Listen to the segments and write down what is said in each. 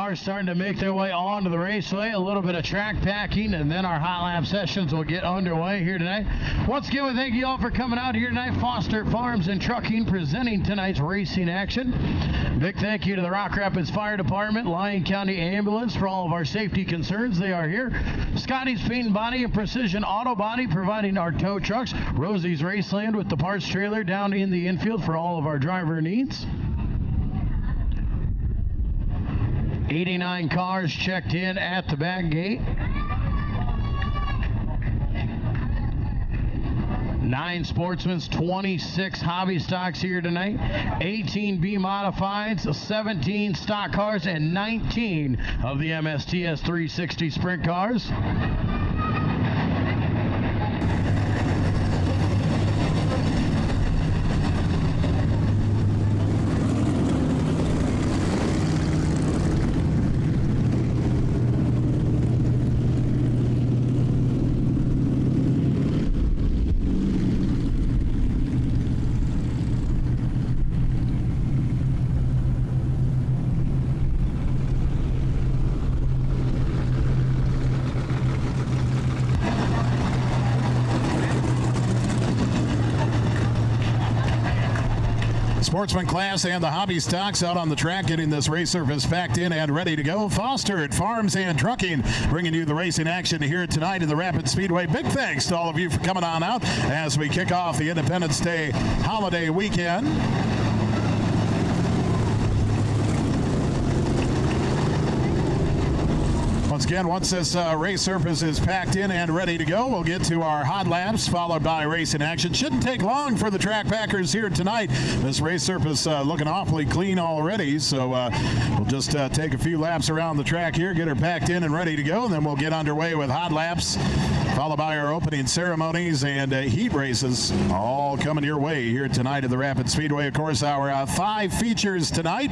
cars starting to make their way onto the raceway. A little bit of track packing, and then our hot lap sessions will get underway here tonight. Once again, we thank you all for coming out here tonight. Foster Farms and Trucking presenting tonight's racing action. Big thank you to the Rock Rapids Fire Department, Lyon County Ambulance for all of our safety concerns. They are here. Scotty's Paint and Body and Precision Auto Body providing our tow trucks. Rosie's Raceland with the parts trailer down in the infield for all of our driver needs. 89 cars checked in at the back gate. 9 Sportsmans, 26 hobby stocks here tonight, 18 B modifieds, 17 stock cars, and 19 of the MSTS 360 sprint cars. Sportsman class and the hobby stocks out on the track, getting this race surface packed in and ready to go. Foster at Farms and Trucking, bringing you the racing action here tonight in the Rapid Speedway. Big thanks to all of you for coming on out as we kick off the Independence Day holiday weekend. Once again, once this race surface is packed in and ready to go, we'll get to our hot laps, followed by racing action. Shouldn't take long for the track packers here tonight. This race surface looking awfully clean already, so we'll just take a few laps around the track here, get her packed in and ready to go, and then we'll get underway with hot laps, followed by our opening ceremonies and heat races, all coming your way here tonight at the Rapid Speedway. Of course, our 5 features tonight.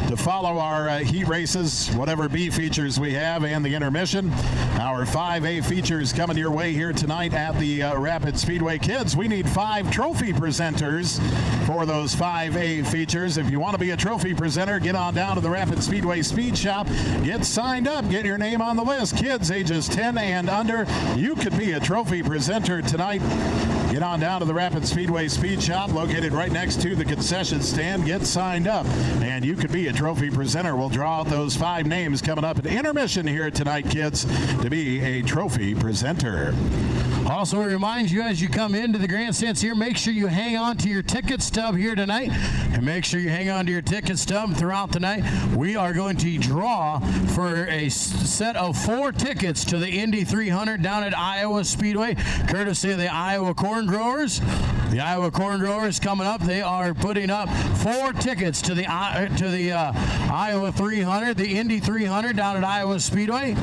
To follow our heat races, whatever B features we have, and the intermission. Our 5A features coming your way here tonight at the Rapid Speedway. Kids, we need 5 trophy presenters for those 5A features. If you want to be a trophy presenter, get on down to the Rapid Speedway Speed Shop. Get signed up. Get your name on the list. Kids ages 10 and under, you could be a trophy presenter tonight. Get on down to the Rapid Speedway Speed Shop, located right next to the concession stand. Get signed up, and you could be a trophy presenter. We'll draw out those 5 names coming up at intermission here tonight, kids, to be a trophy presenter. Also, it reminds you as you come into the grandstands here, make sure you hang on to your ticket stub here tonight, and make sure you hang on to your ticket stub throughout the night. We are going to draw for a set of 4 tickets to the Indy 300 down at Iowa Speedway, courtesy of the Iowa Corn Growers. The Iowa Corn Growers coming up. They are putting up 4 tickets to the Iowa 300, the Indy 300 down at Iowa Speedway.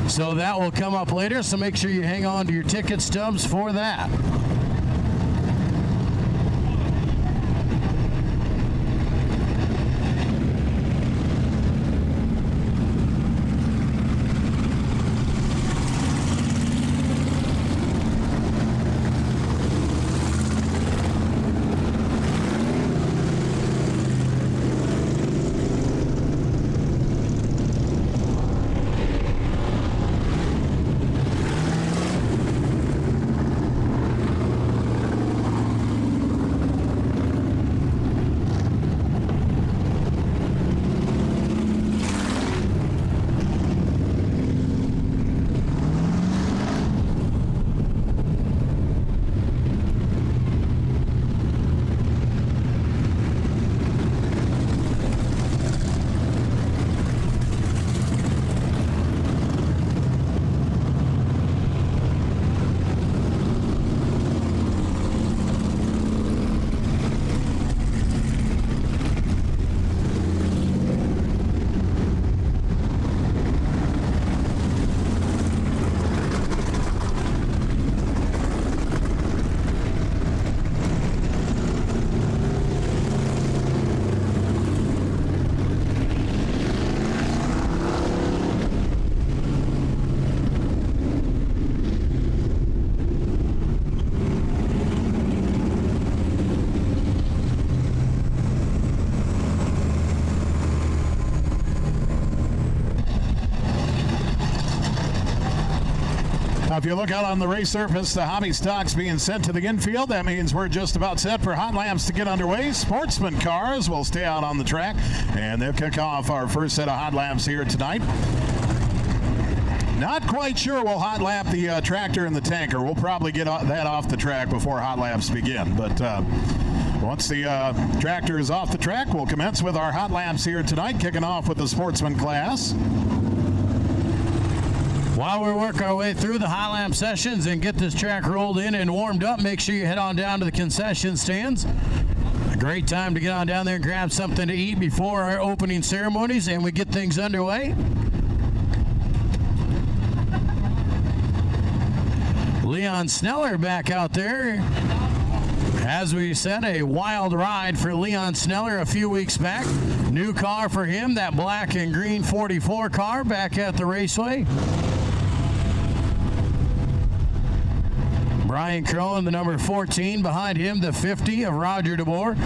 So that will come up later, so make sure you hang on to your ticket stubs for that. Now, if you look out on the race surface, the hobby stocks being sent to the infield. That means we're just about set for hot laps to get underway. Sportsman cars will stay out on the track, and they'll kick off our first set of hot laps here tonight. Not quite sure we'll hot lap the tractor and the tanker. We'll probably get that off the track before hot laps begin. But once the tractor is off the track, we'll commence with our hot laps here tonight, kicking off with the Sportsman class. While we work our way through the hot lap sessions and get this track rolled in and warmed up, make sure you head on down to the concession stands. A great time to get on down there and grab something to eat before our opening ceremonies and we get things underway. Leon Sneller back out there. As we said, a wild ride for Leon Sneller a few weeks back. New car for him, that black and green 44 car back at the raceway. Brian Crowan, the number 14, behind him, the 50 of Roger DeBoer.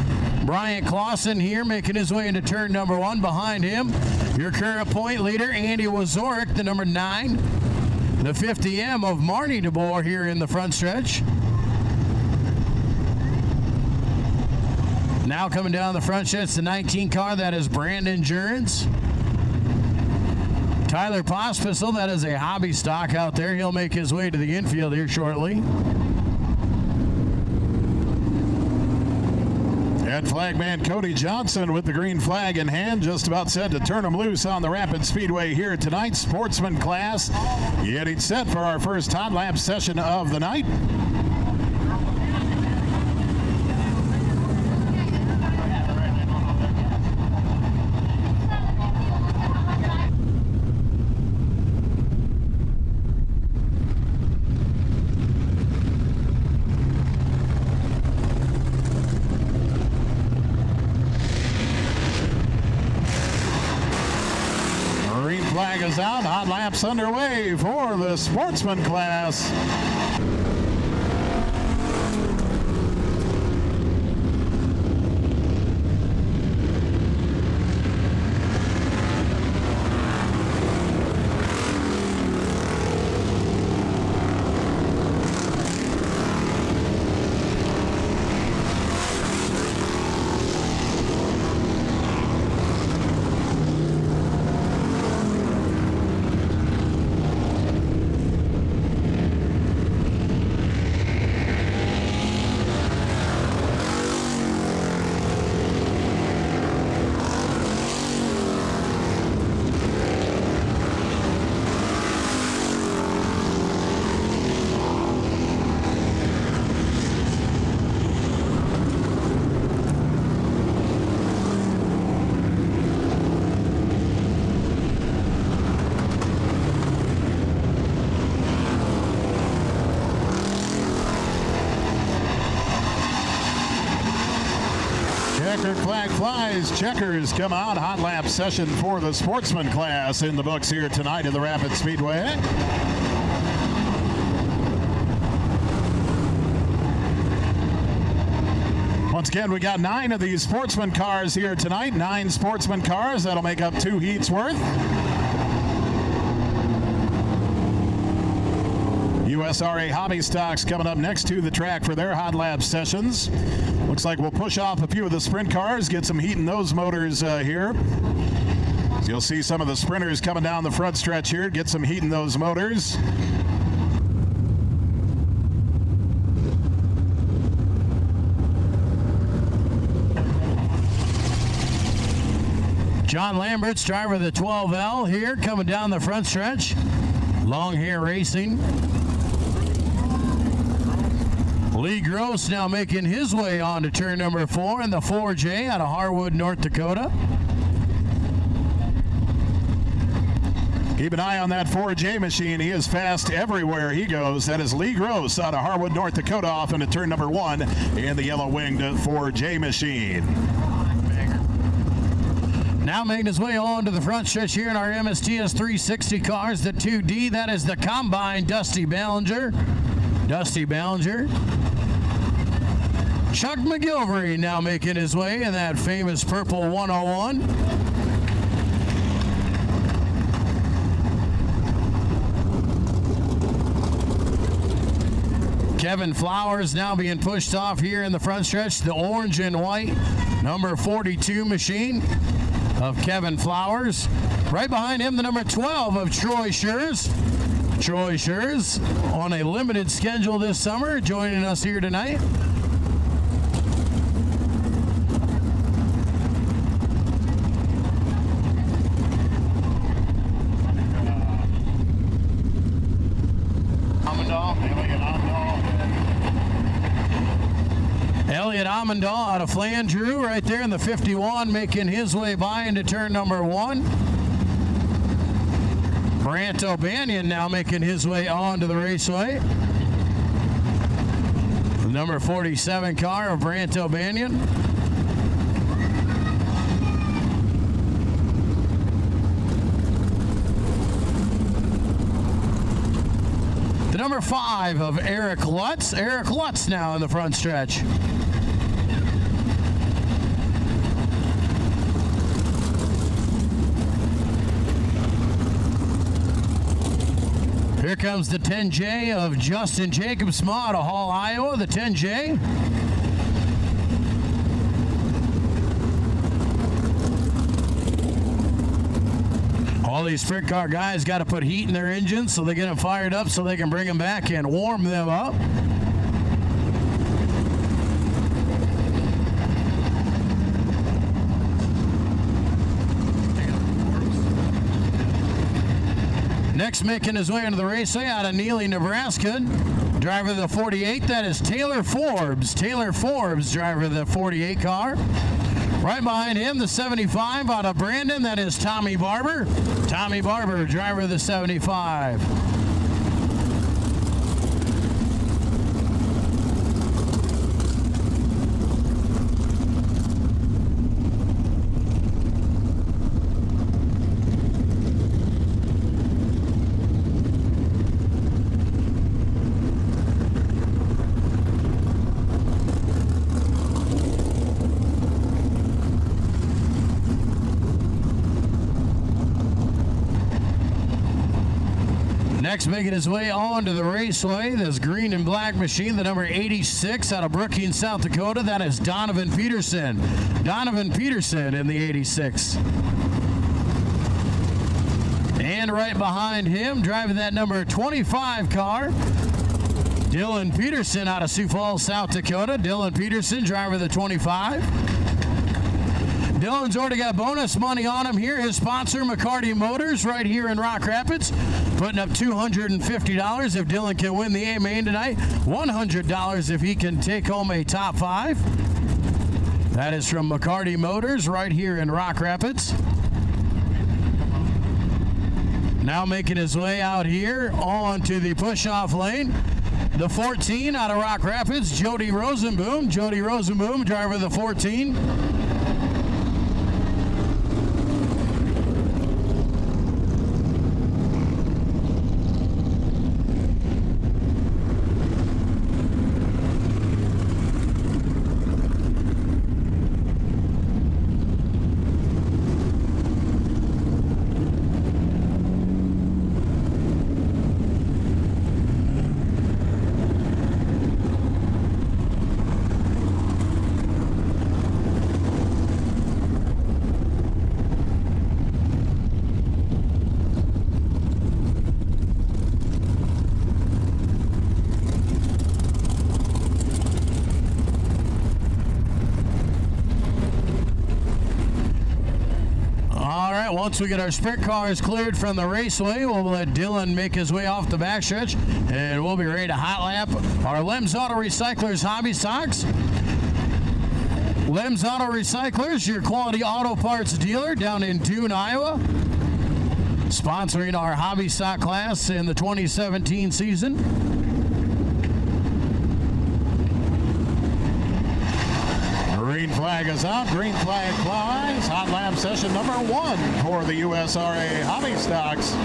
Brian Clausen here making his way into turn number 1. Behind him, your current point leader, Andy Wazorek, the number 9. The 50M of Marnie DeBoer here in the front stretch. Now coming down the front stretch, the 19 car, that is Brandon Jurens. Tyler Pospisil, that is a hobby stock out there. He'll make his way to the infield here shortly. And flagman Cody Johnson with the green flag in hand, just about set to turn them loose on the Rapid Speedway here tonight. Sportsman class getting set for our first hot lap session of the night. Flag is out. Hot laps underway for the Sportsman class. Checkered flag flies. Checkers come out. Hot lap session for the Sportsman class in the books here tonight at the Rapid Speedway. Once again, we got 9 of these Sportsman cars here tonight. 9 Sportsman cars. That'll make up 2 heats worth. USRA Hobby Stocks coming up next to the track for their hot lap sessions. Looks like we'll push off a few of the sprint cars, get some heat in those motors here. So you'll see some of the sprinters coming down the front stretch here, get some heat in those motors. John Lambert's driver of the 12L here coming down the front stretch. Long Hair Racing. Lee Gross now making his way on to turn number 4 in the 4J out of Harwood, North Dakota. Keep an eye on that 4J machine. He is fast everywhere he goes. That is Lee Gross out of Harwood, North Dakota, off into turn number 1 in the yellow-winged 4J machine. Now making his way on to the front stretch here in our MSTS 360 cars, the 2D. That is the Combine Dusty Ballinger. Dusty Ballinger. Chuck McGilvery now making his way in that famous purple 101. Kevin Flowers now being pushed off here in the front stretch. The orange and white number 42 machine of Kevin Flowers. Right behind him, the number 12 of Troy Schurz. Troy Schurz on a limited schedule this summer, joining us here tonight. Elliot Amendal out of Flandreau right there in the 51, making his way by into turn number 1. Brant O'Banion now making his way onto the raceway. The number 47 car of Brant O'Banion. The number 5 of Eric Lutz. Eric Lutz now in the front stretch. Here comes the 10J of Justin Jacobsma out of Hall, Iowa. The 10J. All these sprint car guys got to put heat in their engines so they get them fired up so they can bring them back and warm them up. Next, making his way into the raceway out of Neely, Nebraska. Driver of the 48, that is Taylor Forbes. Taylor Forbes, driver of the 48 car. Right behind him, the 75 out of Brandon, that is Tommy Barber. Tommy Barber, driver of the 75. Next, making his way onto the raceway, this green and black machine, the number 86 out of Brookings, South Dakota. That is Donovan Peterson. Donovan Peterson in the 86. And right behind him, driving that number 25 car, Dylan Peterson out of Sioux Falls, South Dakota. Dylan Peterson, driver of the 25. Dylan's already got bonus money on him here. His sponsor, McCarty Motors, right here in Rock Rapids, putting up $250 if Dylan can win the A-Main tonight. $100 if he can take home a top 5. That is from McCarty Motors right here in Rock Rapids. Now making his way out here onto the push-off lane. The 14 out of Rock Rapids, Jody Rosenboom. Jody Rosenboom, driver of the 14. Once we get our sprint cars cleared from the raceway, we'll let Dylan make his way off the backstretch, and we'll be ready to hot lap our Lems Auto Recyclers hobby stocks. Lems Auto Recyclers, your quality auto parts dealer down in Dune, Iowa, sponsoring our hobby stock class in the 2017 season. Green flag is out. Green flag flies. Hot lap session number 1 for the USRA Hobby Stocks.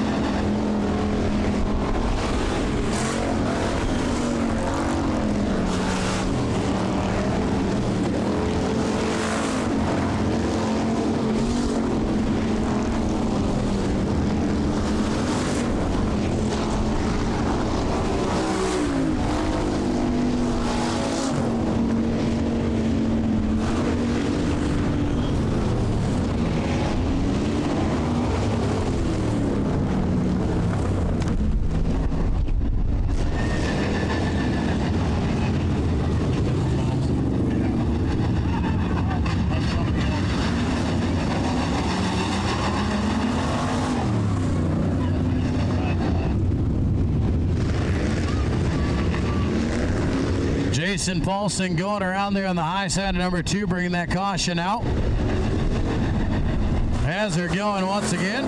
Bryson Paulson going around there on the high side of number 2, bringing that caution out. As they're going once again.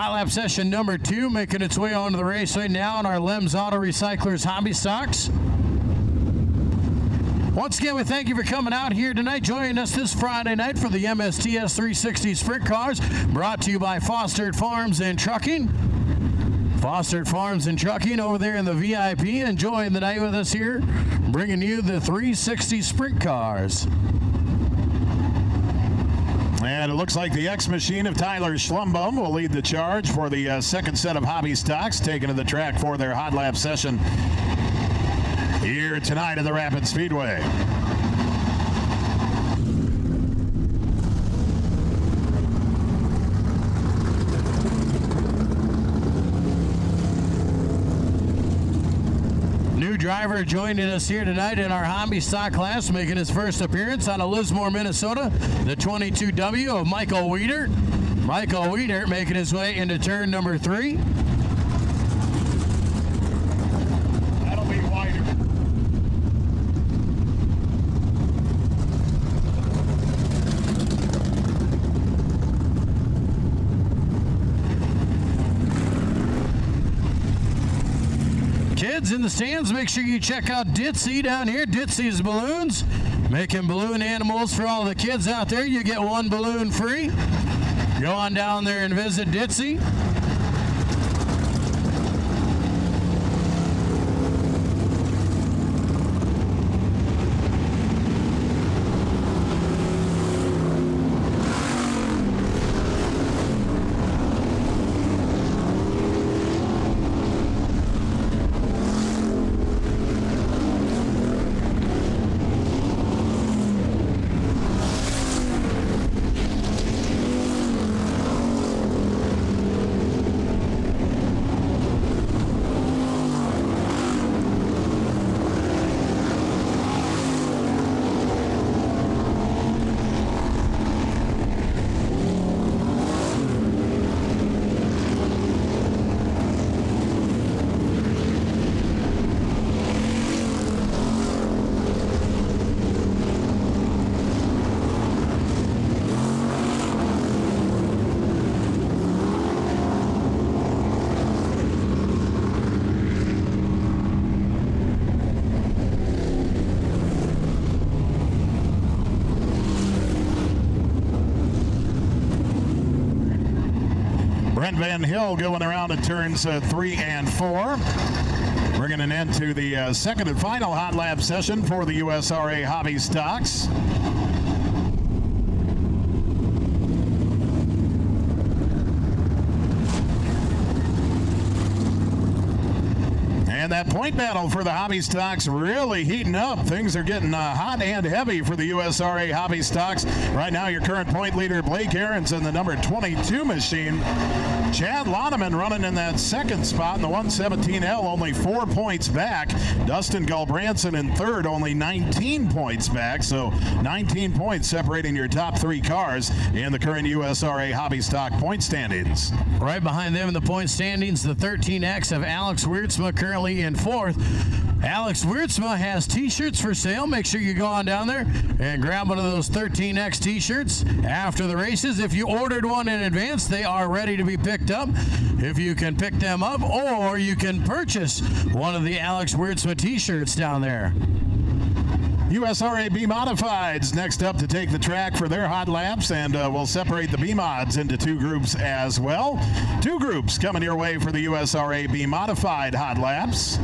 Lap session number 2 making its way onto the raceway now in our Lems Auto Recyclers Hobby Stocks. Once again, we thank you for coming out here tonight, joining us this Friday night for the MSTS 360 Sprint Cars, brought to you by Fostered Farms and Trucking. Fostered Farms and Trucking over there in the VIP, enjoying the night with us here, bringing you the 360 Sprint Cars. And it looks like the X-Machine of Tyler Schlumbum will lead the charge for the second set of hobby stocks taken to the track for their hot lap session here tonight at the Rapid Speedway. Driver joining us here tonight in our hobby stock class, making his first appearance out of Lismore, Minnesota, the 22W of Michael Wiedert. Michael Wiedert making his way into turn number 3. That'll be wider. Kids in the stands, make sure you check out Ditzy down here. Ditzy's Balloons, making balloon animals for all the kids out there. You get 1 balloon free. Go on down there and visit Ditzy. Brent Van Hill going around at turns 3 and 4. Bringing an end to the second and final hot lap session for the USRA Hobby Stocks. And that point battle for the hobby stocks really heating up. Things are getting hot and heavy for the USRA hobby stocks. Right now, your current point leader, Blake Aarons, in the number 22 machine. Chad Loneman running in that second spot in the 117L, only 4 points back. Dustin Gulbranson in third, only 19 points back. So 19 points separating your top 3 cars in the current USRA hobby stock point standings. Right behind them in the point standings, the 13X of Alex Wiertsma currently in fourth. Alex Wiertsma has t-shirts for sale. Make sure you go on down there and grab one of those 13X t-shirts after the races. If you ordered one in advance, they are ready to be picked up. If you can pick them up, or you can purchase one of the Alex Wiertsma t-shirts down there. USRA B-Modifieds next up to take the track for their hot laps, and we'll separate the B-Mods into 2 groups as well. 2 groups coming your way for the USRA B-Modified hot laps.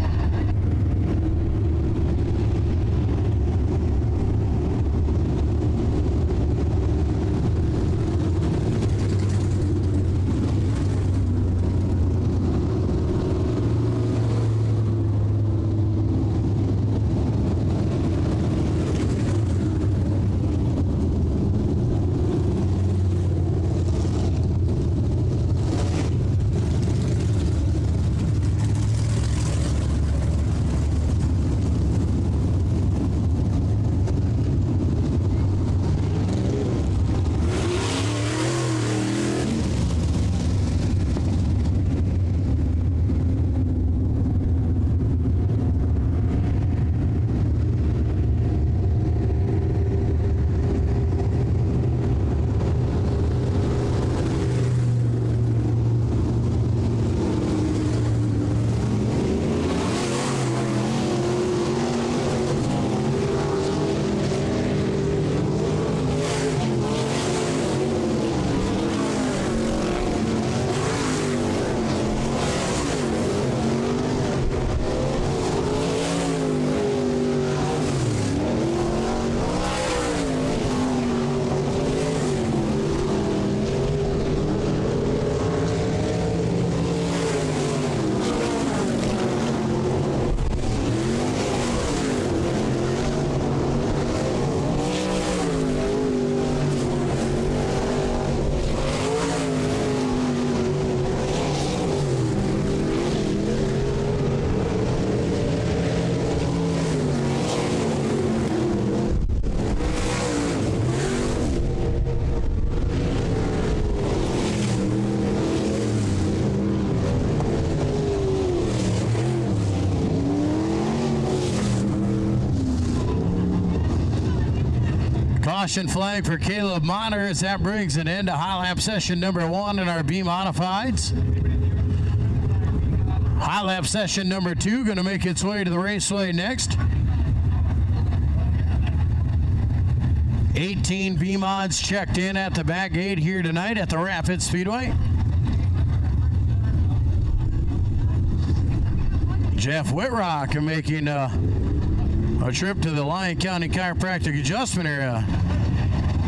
caution flag for Caleb Moners. That brings an end to high lap session number 1 in our B modifieds. High lap session number 2 going to make its way to the raceway next. 18 B mods checked in at the back gate here tonight at the Rapid Speedway. Jeff Whitrock making a trip to the Lyon County Chiropractic Adjustment Area.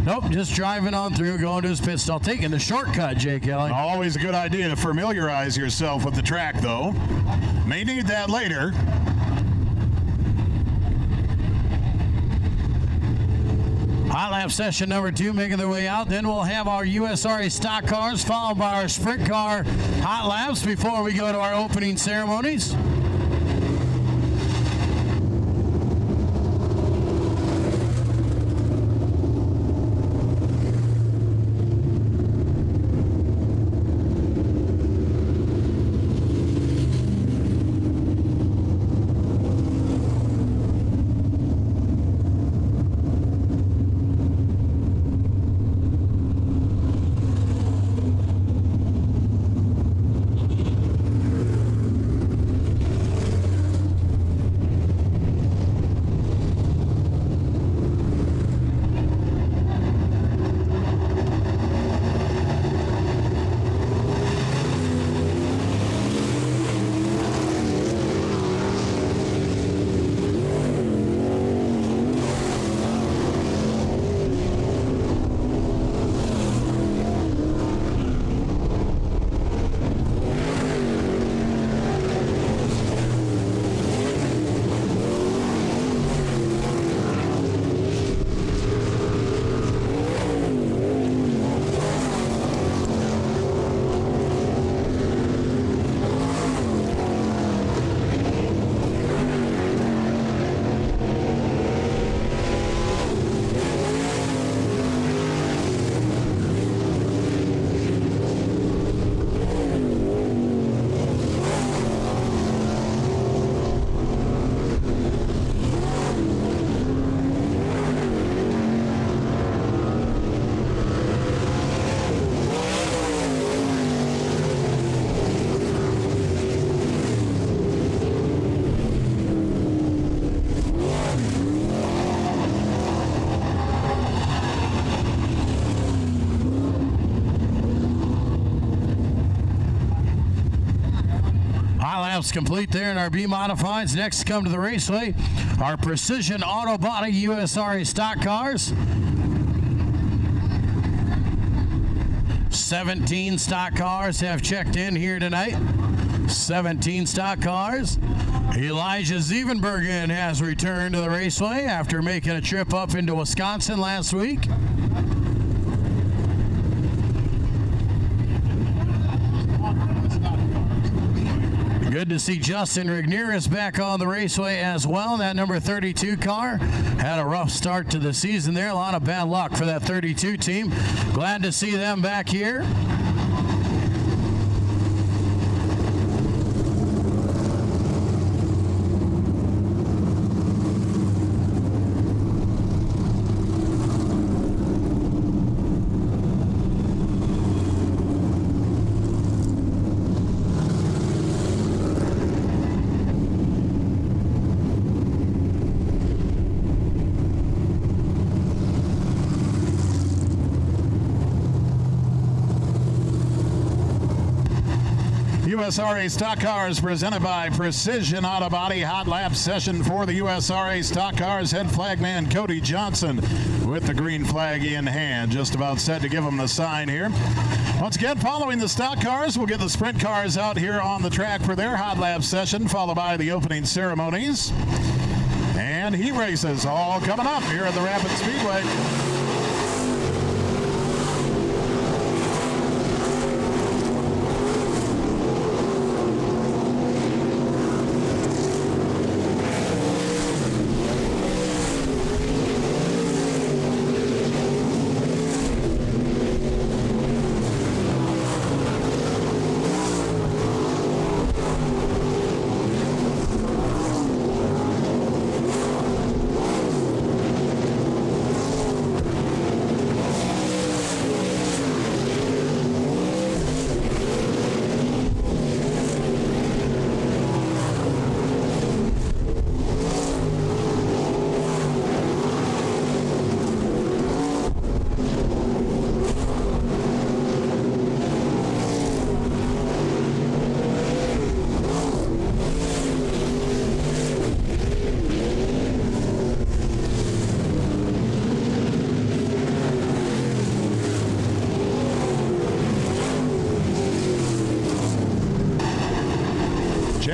Nope, just driving on through, going to his pit stall, taking the shortcut, Jake Kelly. Always a good idea to familiarize yourself with the track, though. May need that later. High lap session number 2 making their way out. Then we'll have our USRA stock cars, followed by our sprint car hot laps before we go to our opening ceremonies. Laps complete there in our B modifieds. Next to come to the raceway, our Precision Auto Body USRA stock cars. 17 stock cars have checked in here tonight. 17 stock cars. Elijah Zievenbergen has returned to the raceway after making a trip up into Wisconsin last week. Good to see Justin Rigneris back on the raceway as well. That number 32 car had a rough start to the season there. A lot of bad luck for that 32 team. Glad to see them back here. USRA Stock Cars presented by Precision Auto Body. Hot lap session for the USRA Stock Cars. Head flagman Cody Johnson with the green flag in hand. Just about set to give him the sign here. Once again, following the stock cars, we'll get the sprint cars out here on the track for their hot lap session, followed by the opening ceremonies. And heat races all coming up here at the Rapid Speedway.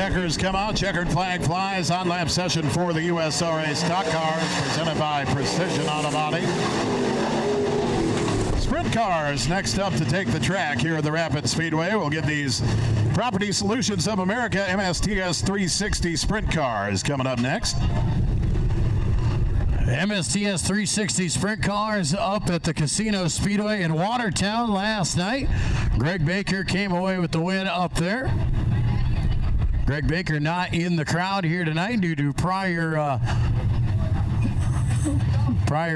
Checkers come out. Checkered flag flies. Hot lap session for the USRA stock cars presented by Precision Auto Body. Sprint cars next up to take the track here at the Rapid Speedway. We'll get these Property Solutions of America MSTS 360 sprint cars coming up next. MSTS 360 sprint cars up at the Casino Speedway in Watertown last night. Greg Baker came away with the win up there. Greg Baker not in the crowd here tonight due to prior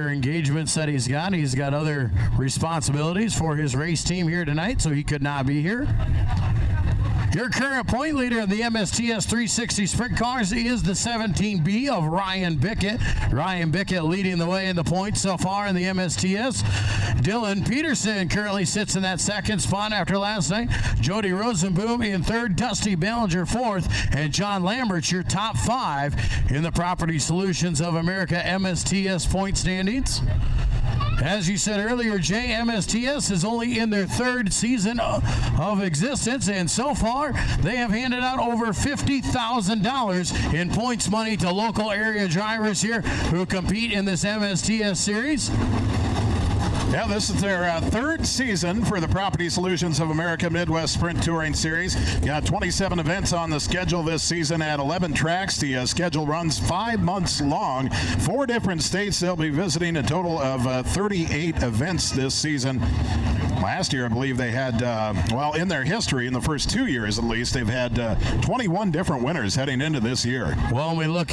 engagements that he's got. He's got other responsibilities for his race team here tonight, so he could not be here. Your current point leader in the MSTS 360 Sprint Cars is the 17B of Ryan Bickett. Ryan Bickett leading the way in the points so far in the MSTS. Dylan Peterson currently sits in that second spot after last night. Jody Rosenboom in third, Dusty Ballinger fourth, and John Lambert your top five in the Property Solutions of America MSTS point standings. As you said earlier, Jay, MSTS is only in their third season of existence, and so far they have handed out over $50,000 in points money to local area drivers here who compete in this MSTS series. Yeah, this is their third season for the Property Solutions of America Midwest Sprint Touring Series. Got 27 events on the schedule this season at 11 tracks. The schedule runs 5 months long. 4 different states they'll be visiting, a total of 38 events this season. Last year, I believe they had, in their history, in the first 2 years at least, they've had 21 different winners heading into this year. Well, we look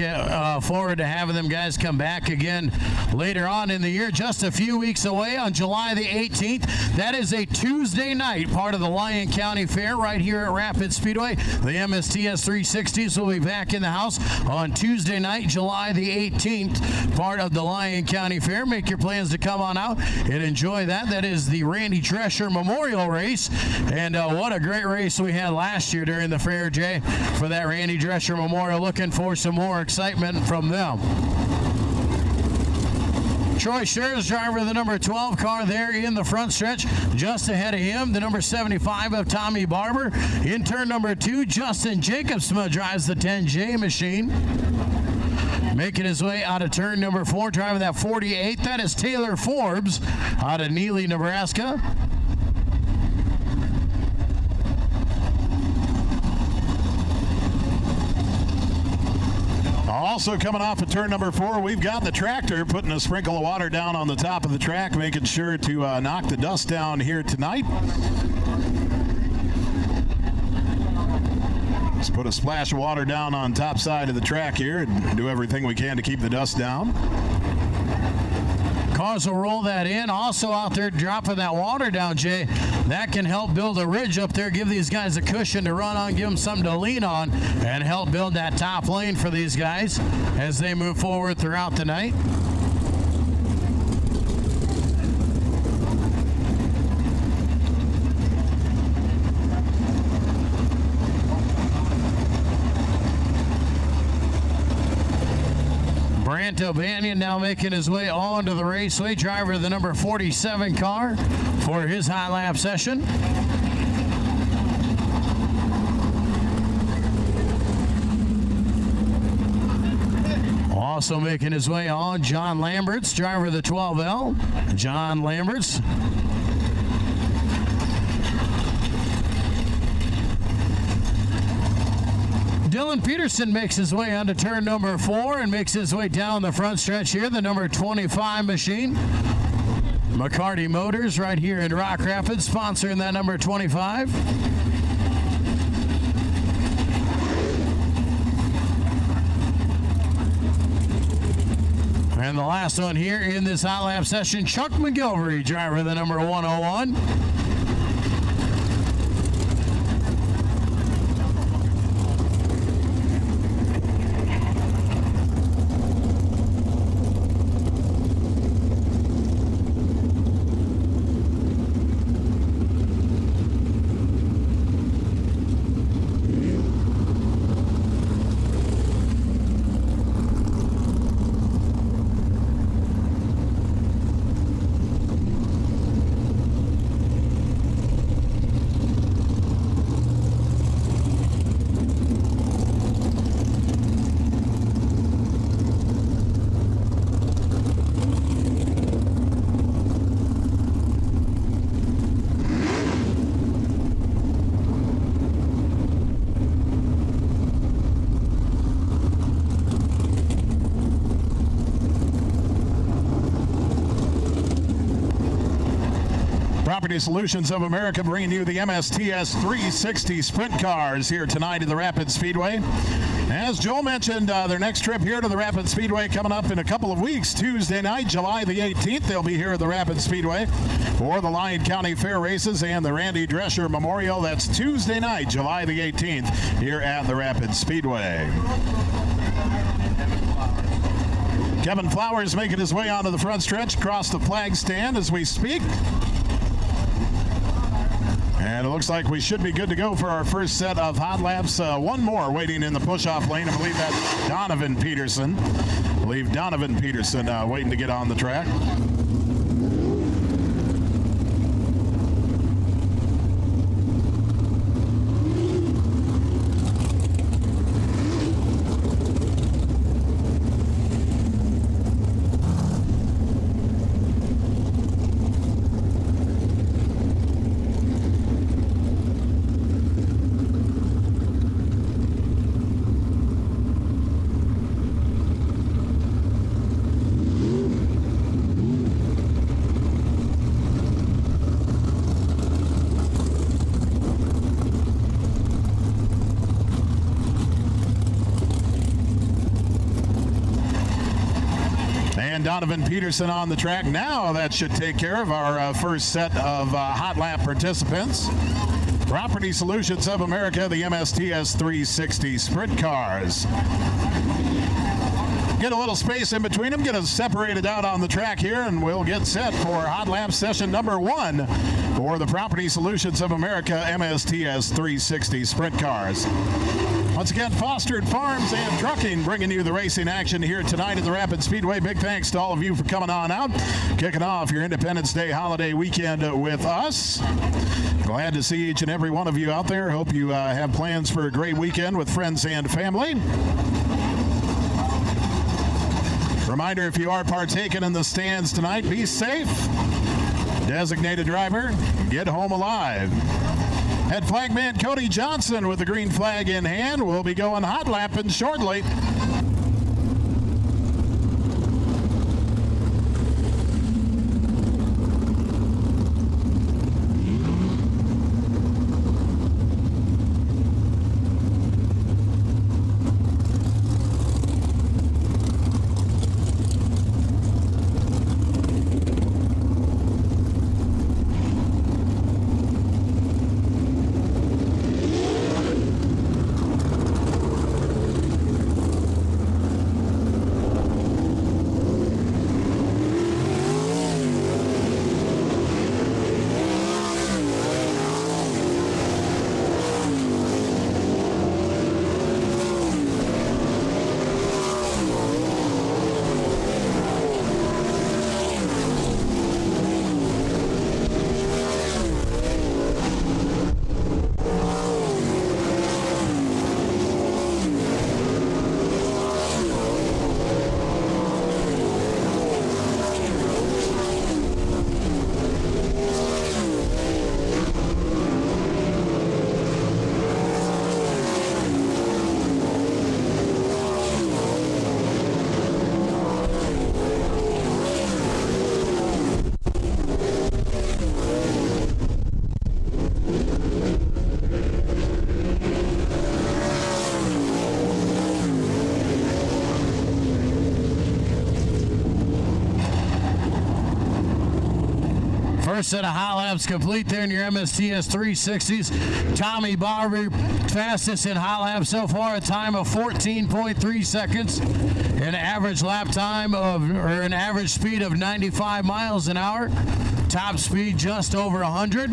forward to having them guys come back again later on in the year, just a few weeks away on July the 18th. That is a Tuesday night, part of the Lyon County Fair right here at Rapid Speedway. The MSTS 360s will be back in the house on Tuesday night, July the 18th, part of the Lyon County Fair. Make your plans to come on out and enjoy that. That is the Randy Drescher Memorial Race, and what a great race we had last year during the fair, Jay, for that Randy Drescher Memorial. Looking for some more excitement from them. Troy Scherz, driver of the number 12 car there in the front stretch. Just ahead of him, the number 75 of Tommy Barber. In turn number 2, Justin Jacobsma drives the 10J machine. Making his way out of turn number 4, driving that 48. That is Taylor Forbes out of Neely, Nebraska. Also coming off of turn number 4, we've got the tractor putting a sprinkle of water down on the top of the track, making sure to knock the dust down here tonight. Let's put a splash of water down on top side of the track here and do everything we can to keep the dust down. Cars will roll that in. Also out there dropping that water down, Jay. That can help build a ridge up there, give these guys a cushion to run on, give them something to lean on, and help build that top lane for these guys as they move forward throughout the night. Brant O'Banion now making his way onto the raceway. Driver of the number 47 car for his high lap session. Also making his way on, John Lamberts, driver of the 12L. John Lamberts. Dylan Peterson makes his way onto turn number 4 and makes his way down the front stretch here, the number 25 machine. McCarty Motors right here in Rock Rapids, sponsoring that number 25. And the last one here in this hot lap session, Chuck McGilvery, driver of the number 101. Property Solutions of America bringing you the MSTS 360 Sprint Cars here tonight at the Rapid Speedway. As Joel mentioned, their next trip here to the Rapid Speedway coming up in a couple of weeks. Tuesday night, July the 18th, they'll be here at the Rapid Speedway for the Lyon County Fair Races and the Randy Drescher Memorial. That's Tuesday night, July the 18th, here at the Rapid Speedway. Kevin Flowers making his way onto the front stretch across the flag stand as we speak. And it looks like we should be good to go for our first set of hot laps. One more waiting in the push-off lane. I believe that's Donovan Peterson. Waiting to get on the track. Donovan Peterson on the track. Now that should take care of our first set of hot lap participants. Property Solutions of America, the MSTS 360 Sprint Cars. Get a little space in between them, get us separated out on the track here, and we'll get set for hot lap session number 1 for the Property Solutions of America MSTS 360 Sprint Cars. Once again, Fostered Farms and Trucking bringing you the racing action here tonight at the Rapid Speedway. Big thanks to all of you for coming on out, kicking off your Independence Day holiday weekend with us. Glad to see each and every one of you out there. Hope you have plans for a great weekend with friends and family. Reminder, if you are partaking in the stands tonight, be safe. Designated driver, get home alive. Head flagman Cody Johnson with the green flag in hand. We'll be going hot lapping shortly. First set of hot laps complete there in your MSTS 360s. Tommy Barber, fastest in hot laps so far, a time of 14.3 seconds. An average lap time or an average speed of 95 miles an hour. Top speed just over 100.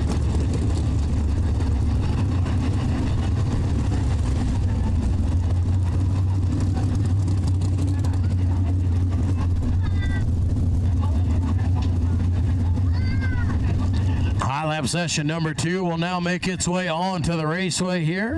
High lap session number 2 will now make its way onto the raceway here.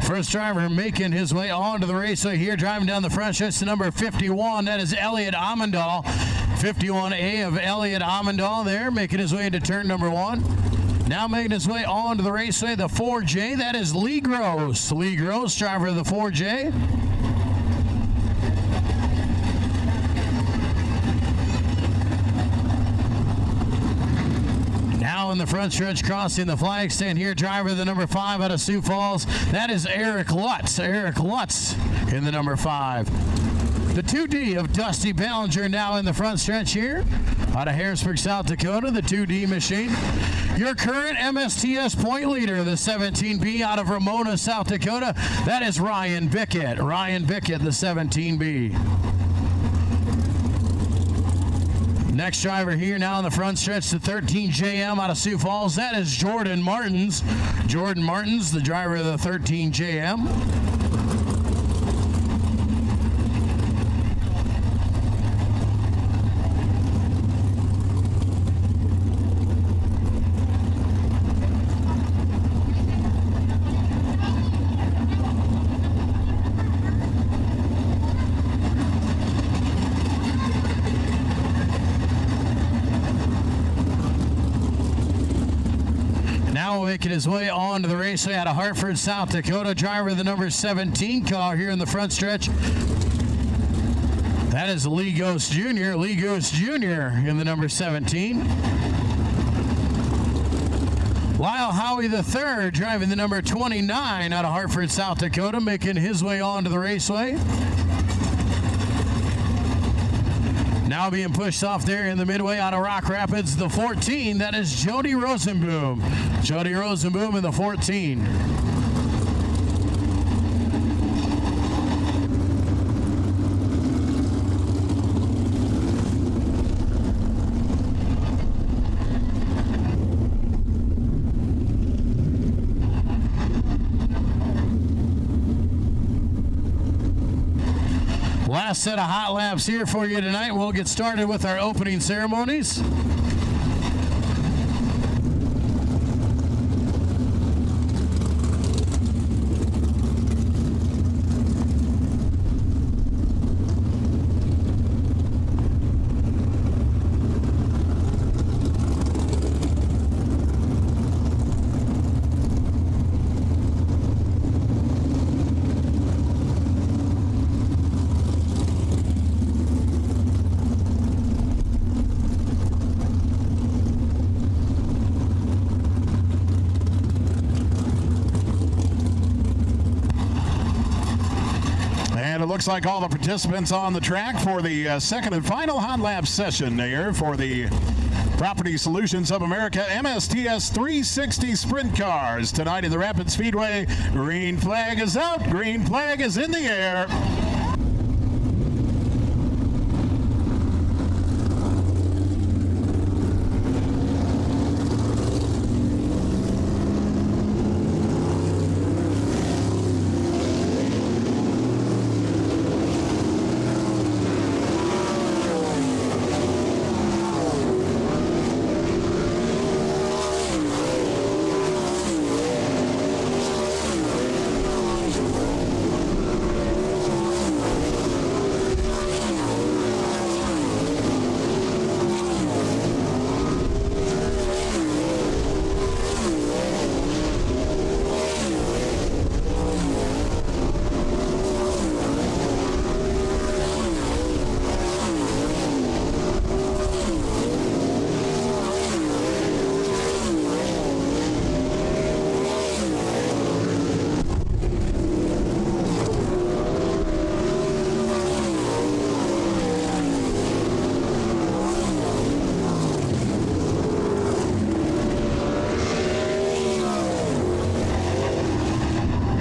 First driver making his way onto the raceway here, driving down the front stretch to number 51. That is Elliot Amendal. 51A of Elliot Amendal there, making his way into turn number 1. Now making his way onto the raceway, the 4J. That is Lee Gross. Lee Gross, driver of the 4J. Now in the front stretch, crossing the flag stand here, driver of the number 5 out of Sioux Falls. That is Eric Lutz. Eric Lutz in the number 5. The 2D of Dusty Ballinger now in the front stretch here. Out of Harrisburg, South Dakota, the 2D machine. Your current MSTS point leader, the 17B out of Ramona, South Dakota. That is Ryan Bickett. Ryan Bickett, the 17B. Next driver here now in the front stretch, the 13JM out of Sioux Falls. That is Jordan Martins. Jordan Martins, the driver of the 13JM. Making his way onto the raceway out of Hartford, South Dakota, driver of the number 17 car here in the front stretch. That is Lee Ghost Jr. Lee Ghost Jr. in the number 17. Lyle Howie III driving the number 29 out of Hartford, South Dakota, making his way onto the raceway. Now being pushed off there in the midway out of Rock Rapids, the 14. That is Jody Rosenboom. Jody Rosenboom in the 14. Last set of hot laps here for you tonight. We'll get started with our opening ceremonies. Looks like all the participants on the track for the second and final hot lap session here for the Property Solutions of America MSTS 360 Sprint Cars. Tonight in the Rapid Speedway, green flag is out, green flag is in the air.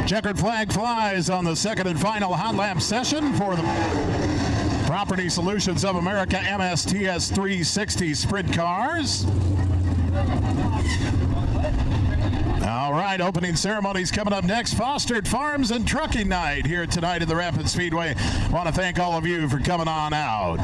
Checkered flag flies on the second and final hot lap session for the Property Solutions of America MSTS 360 Sprint Cars. All right, opening ceremonies coming up next. Fostered Farms and Trucking Night here tonight at the Rapid Speedway. I want to thank all of you for coming on out.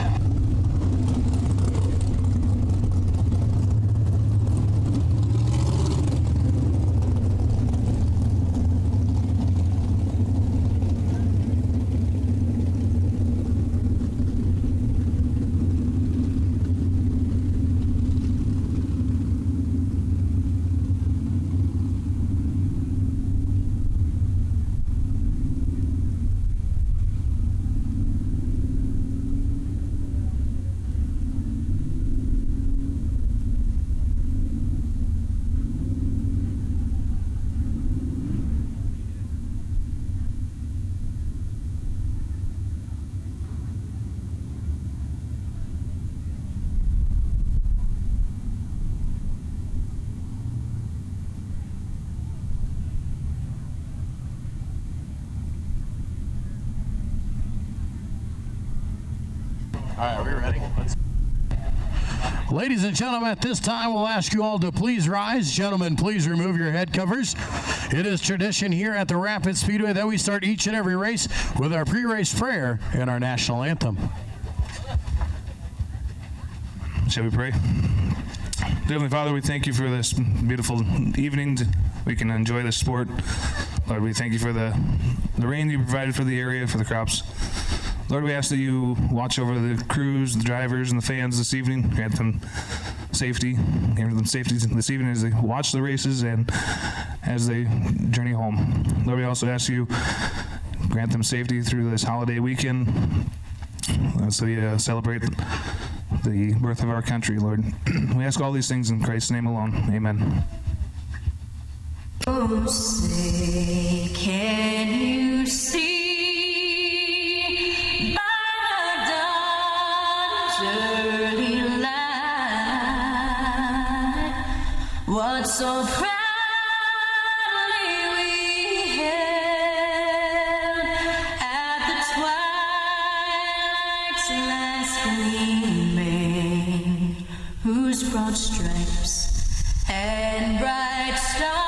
Ladies and gentlemen, at this time, we'll ask you all to please rise. Gentlemen, please remove your head covers. It is tradition here at the Rapid Speedway that we start each and every race with our pre-race prayer and our national anthem. Shall we pray? Dear Heavenly Father, we thank you for this beautiful evening. We can enjoy the sport. Lord, we thank you for the rain you provided for the area, for the crops. Lord, we ask that you watch over the crews, the drivers, and the fans this evening. Grant them safety. Grant them safety this evening as they watch the races and as they journey home. Lord, we also ask you grant them safety through this holiday weekend as we celebrate the birth of our country, Lord. We ask all these things in Christ's name alone. Amen. Oh, say, can you see by the dawn's early light what so proudly we held at the twilight's last gleaming, whose broad stripes and bright stars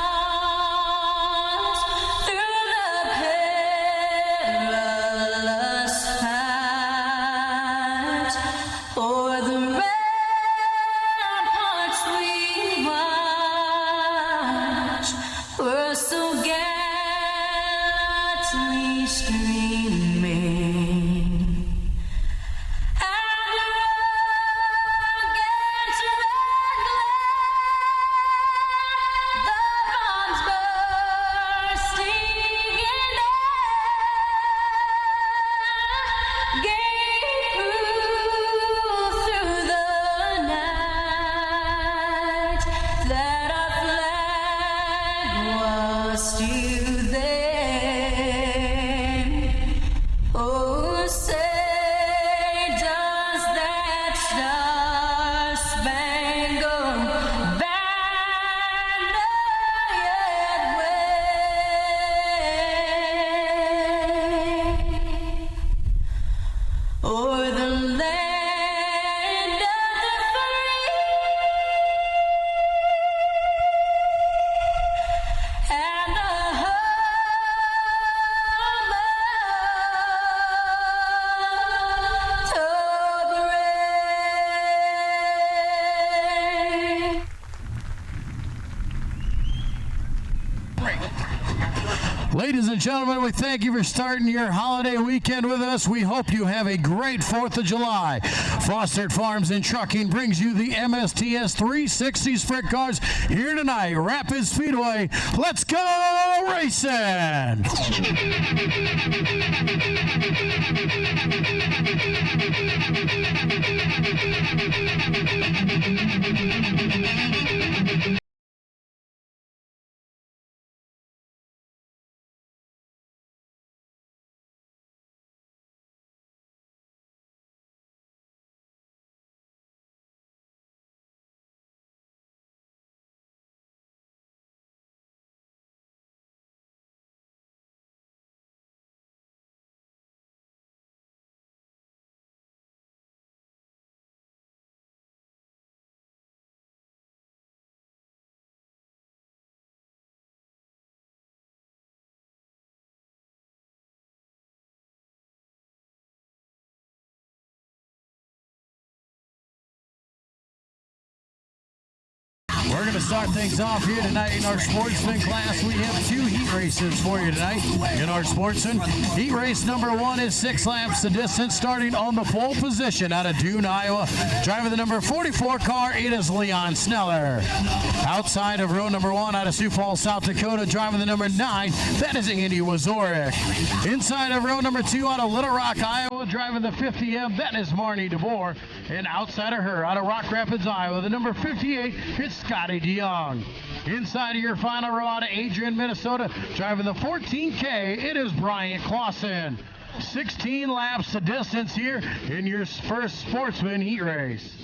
Ladies and gentlemen, we thank you for starting your holiday weekend with us. We hope you have a great 4th of July. Fostered Farms and Trucking brings you the MSTS 360 Sprint Cars here tonight. Rapid Speedway, let's go racing! We're going to start things off here tonight in our Sportsman class. We have 2 heat races for you tonight in our Sportsman. Heat race number 1 is 6 laps the distance, starting on the pole position out of Dune, Iowa. Driving the number 44 car, it is Leon Sneller. Outside of row number 1 out of Sioux Falls, South Dakota, driving the number 9, that is Andy Wazorek. Inside of row number 2 out of Little Rock, Iowa, driving the 50M, that is Marnie DeVore. And outside of her, out of Rock Rapids, Iowa, the number 58, it's Scotty DeYoung. Inside of your final row out of Adrian, Minnesota, driving the 14K, it is Bryant Clausen. 16 laps the distance here in your first Sportsman heat race.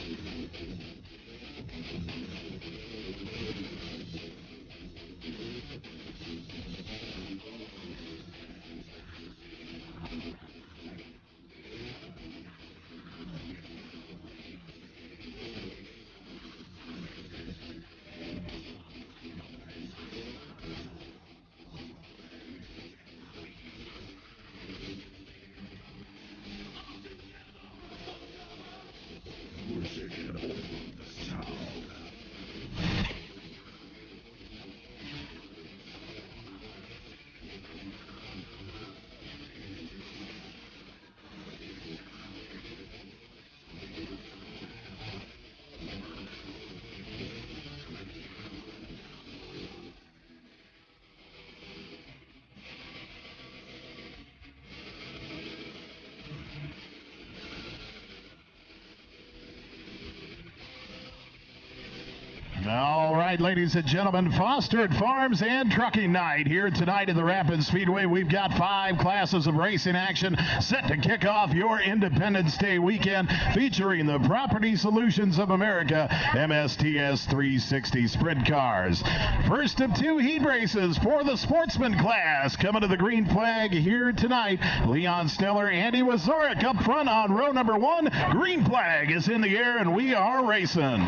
All right, ladies and gentlemen, Fostered Farms and Trucking Night here tonight at the Rapid Speedway. We've got 5 classes of racing action set to kick off your Independence Day weekend, featuring the Property Solutions of America MSTS 360 Sprint Cars. First of 2 heat races for the Sportsman class. Coming to the green flag here tonight, Leon Steller, Andy Wazorek up front on row number 1. Green flag is in the air, and we are racing.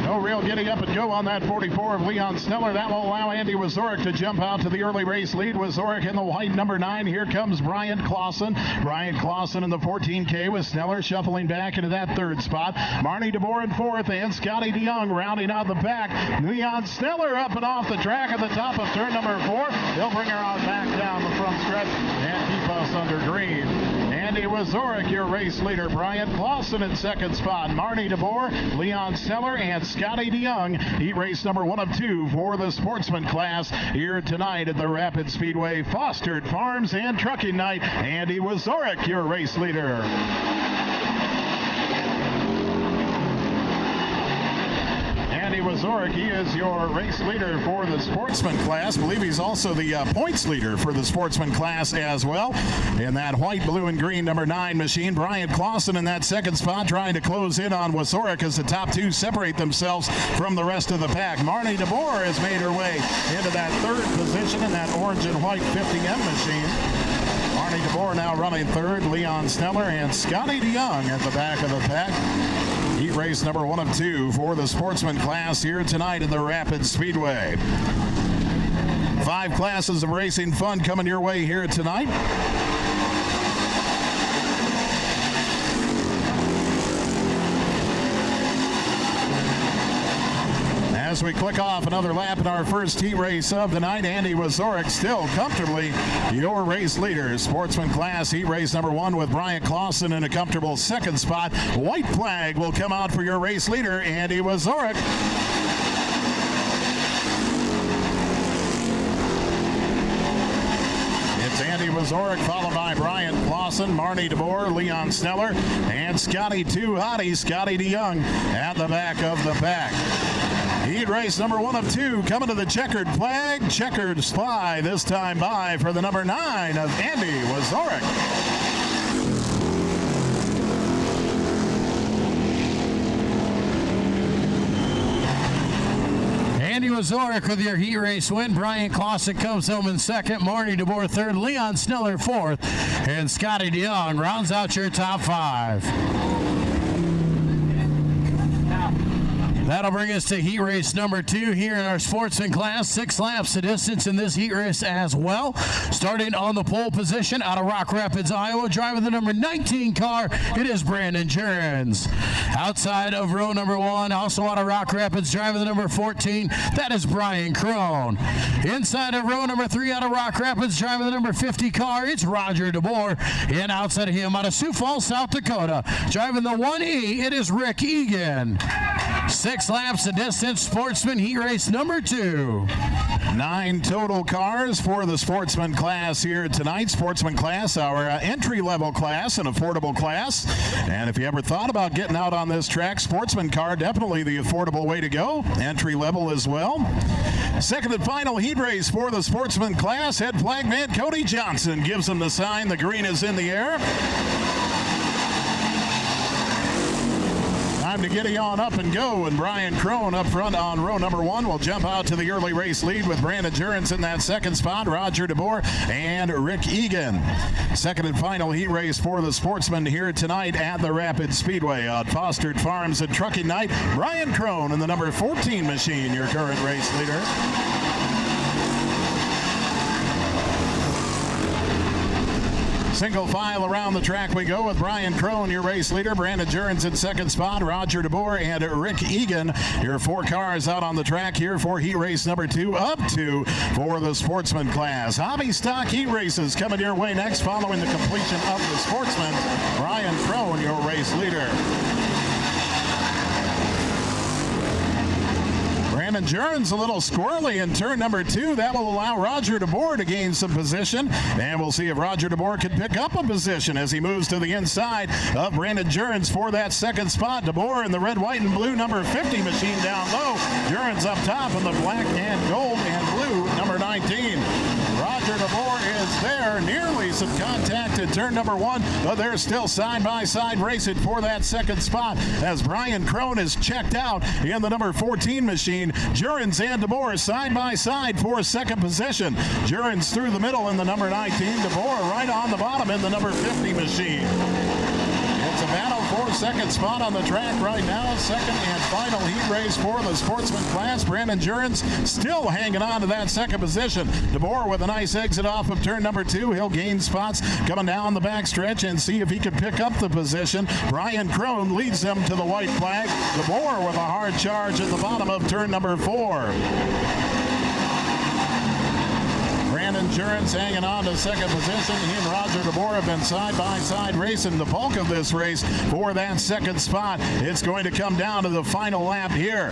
No real getting up and go on that 44 of Leon Steller. That will allow Andy Wazorek to jump out to the early race lead. Wazorek in the white number 9. Here comes Brian Clausen. Brian Clausen in the 14K with Steller shuffling back into that 3rd spot. Marnie DeBoer in 4th, and Scotty DeYoung rounding out the pack. Leon Steller up and off the track at the top of turn number 4. They'll bring her on back down the front stretch and keep us under green. Andy Wazorek, your race leader. Brian Clausen in 2nd spot. Marnie DeBoer, Leon Steller, and Scotty DeYoung. Heat race number 1 of 2 for the Sportsman class here tonight at the Rapid Speedway. Fostered Farms and Trucking Night. Andy Wazorek, your race leader. Andy Wazorek, he is your race leader for the Sportsman class. I believe he's also the points leader for the Sportsman class as well. In that white, blue, and green number 9 machine, Brian Clausen in that 2nd spot, trying to close in on Wazorek as the top 2 separate themselves from the rest of the pack. Marnie DeBoer has made her way into that 3rd position in that orange and white 50M machine. Marnie DeBoer now running 3rd. Leon Steller and Scotty DeYoung at the back of the pack. Heat race number 1 of 2 for the Sportsman class here tonight at the Rapid Speedway. 5 classes of racing fun coming your way here tonight. As we click off another lap in our first heat race of the night, Andy Wazorek still comfortably your race leader. Sportsman class heat race number 1 with Brian Clausen in a comfortable 2nd spot. White flag will come out for your race leader, Andy Wazorek. It's Andy Wazorek, followed by Brian Clausen, Marnie DeBoer, Leon Steller, and Scotty 2 Hottie, Scotty DeYoung at the back of the pack. Heat race number 1 of 2 coming to the checkered flag. Checkered fly this time by for the number 9 of Andy Wazorek. Andy Wazorek with your heat race win. Brian Clausen comes home in 2nd. Marnie DeBoer 3rd. Leon Steller 4th. And Scotty DeYoung rounds out your top 5. That'll bring us to heat race number 2 here in our Sportsman class. 6 laps the distance in this heat race as well. Starting on the pole position out of Rock Rapids, Iowa, driving the number 19 car, it is Brandon Jurens. Outside of row number 1, also out of Rock Rapids, driving the number 14, that is Brian Crone. Inside of row number 3 out of Rock Rapids, driving the number 50 car, it's Roger DeBoer. And outside of him, out of Sioux Falls, South Dakota, driving the 1E, it is Rick Egan. 6 laps the distance, Sportsman heat race number 2. 9 total cars for the Sportsman class here tonight. Sportsman class, our entry-level class, an affordable class. And if you ever thought about getting out on this track, Sportsman car, definitely the affordable way to go. Entry-level as well. Second and final heat race for the Sportsman class. Head flagman Cody Johnson gives him the sign. The green is in the air. Time to get on up and go, and Brian Crone up front on row number 1 will jump out to the early race lead with Brandon Jurens in that 2nd spot, Roger DeBoer and Rick Egan. Second and final heat race for the Sportsman here tonight at the Rapid Speedway on Fostered Farms and Trucking Night. Brian Crone in the number 14 machine, your current race leader. Single file around the track we go with Brian Crone, your race leader. Brandon Jurens in 2nd spot. Roger DeBoer and Rick Egan. Your 4 cars out on the track here for heat race number 2 up to for the Sportsman class. Hobby stock heat races coming your way next following the completion of the Sportsman. Brian Crone, your race leader. Brandon Jurens a little squirrely in turn number 2. That will allow Roger DeBoer to gain some position. And we'll see if Roger DeBoer can pick up a position as he moves to the inside of Brandon Jurens for that second spot. DeBoer in the red, white, and blue number 50 machine down low. Jurens up top in the black and gold and blue number 19. Roger DeBoer is there. Nearly some contact in turn number 1, but they're still side-by-side racing for that second spot as Brian Crone is checked out in the number 14 machine. Jurens and DeBoer side-by-side for second position. Jurens through the middle in the number 19. DeBoer right on the bottom in the number 50 machine. It's a battle for second spot on the track right now. Second and final heat race for the Sportsman class. Brandon Jurens still hanging on to that second position. DeBoer with a nice exit off of turn number 2. He'll gain spots coming down the backstretch and see if he can pick up the position. Brian Crone leads them to the white flag. DeBoer with a hard charge at the bottom of turn number 4. Brandon Jurens hanging on to second position. He and Roger DeBoer have been side-by-side racing the bulk of this race for that second spot. It's going to come down to the final lap here.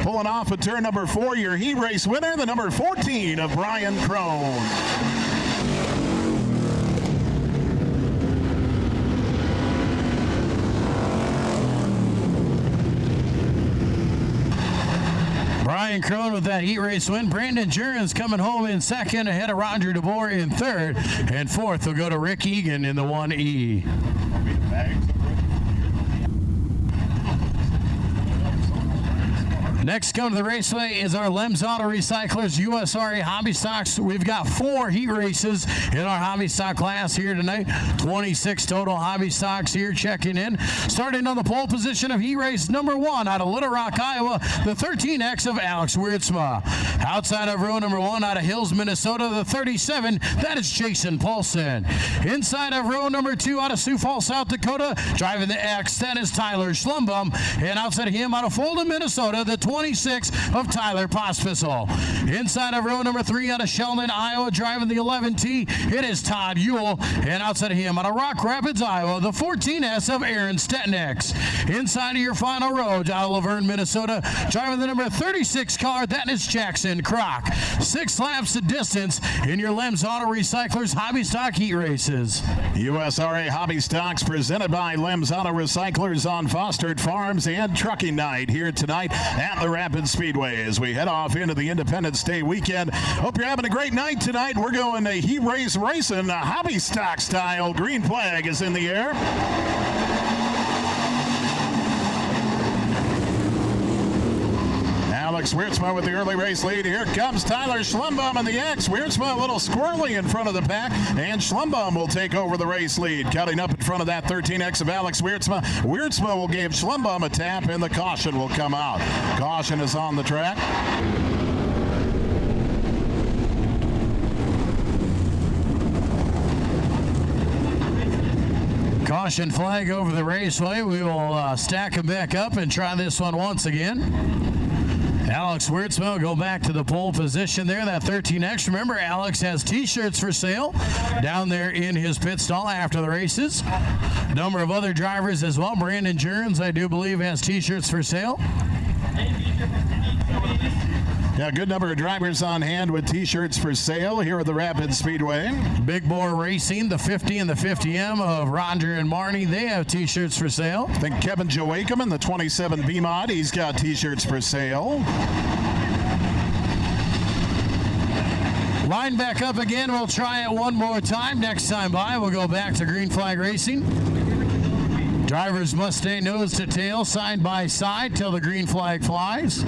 Pulling off at turn number 4, your heat race winner, the number 14 of Brian Crone. Brian Crone with that heat race win. Brandon Jurens coming home in second ahead of Roger DeBoer in third. And fourth will go to Rick Egan in the 1E. Next come to the raceway is our Lems Auto Recyclers USRA Hobby Stocks. We've got 4 heat races in our hobby stock class here tonight. 26 total hobby stocks here checking in. Starting on the pole position of heat race number 1 out of Little Rock, Iowa, the 13X of Alex Wiertzma. Outside of row number 1 out of Hills, Minnesota, the 37, that is Jason Paulson. Inside of row number 2 out of Sioux Falls, South Dakota, driving the X, that is Tyler Schlumbum. And outside of him out of Fulton, Minnesota, the 26 of Tyler Pospisil. Inside of row number 3 out of Sheldon, Iowa, driving the 11T, it is Todd Ewell. And outside of him out of Rock Rapids, Iowa, the 14S of Aaron Stetnix. Inside of your final row out of Laverne, Minnesota, driving the number 36 car, that is Jackson Kroc. 6 laps of distance in your Lems Auto Recyclers Hobby Stock Heat Races. USRA Hobby Stocks presented by Lems Auto Recyclers on Fostered Farms and Trucking Night here tonight at the Rapid Speedway as we head off into the Independence Day weekend. Hope you're having a great night tonight. We're going to heat race racing, hobby stock style. Green flag is in the air. Alex Wiertzma with the early race lead. Here comes Tyler Schlumbum in the X. Wiertzma a little squirrely in front of the pack, and Schlumbum will take over the race lead. Cutting up in front of that 13X of Alex Wiertzma. Wiertzma will give Schlumbum a tap, and the caution will come out. Caution is on the track. Caution flag over the raceway. We will stack them back up and try this one once again. Alex Wiertzma will go back to the pole position there, that 13X. Remember, Alex has T-shirts for sale down there in his pit stall after the races. A number of other drivers as well. Brandon Jurens, I do believe, has T-shirts for sale. Yeah, a good number of drivers on hand with T-shirts for sale here at the Rapid Speedway. Big Bore Racing, the 50 and the 50M of Roger and Marnie, they have T-shirts for sale. I think Kevin Joachim in the 27 B-Mod, he's got T-shirts for sale. Line back up again. We'll try it one more time. Next time by, we'll go back to green flag racing. Drivers must stay nose to tail, side by side, till the green flag flies.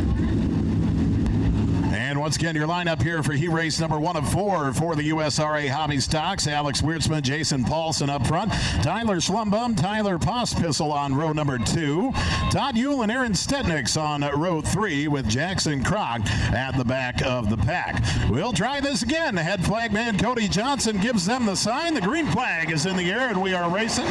And once again, your lineup here for heat race number 1 of 4 for the USRA Hobby Stocks. Alex Wiertzma, Jason Paulson up front. Tyler Schlumbum, Tyler Pospisil on row number 2. Todd Ewell and Aaron Stetnix on row 3 with Jackson Kroc at the back of the pack. We'll try this again. Head flagman Cody Johnson gives them the sign. The green flag is in the air and we are racing.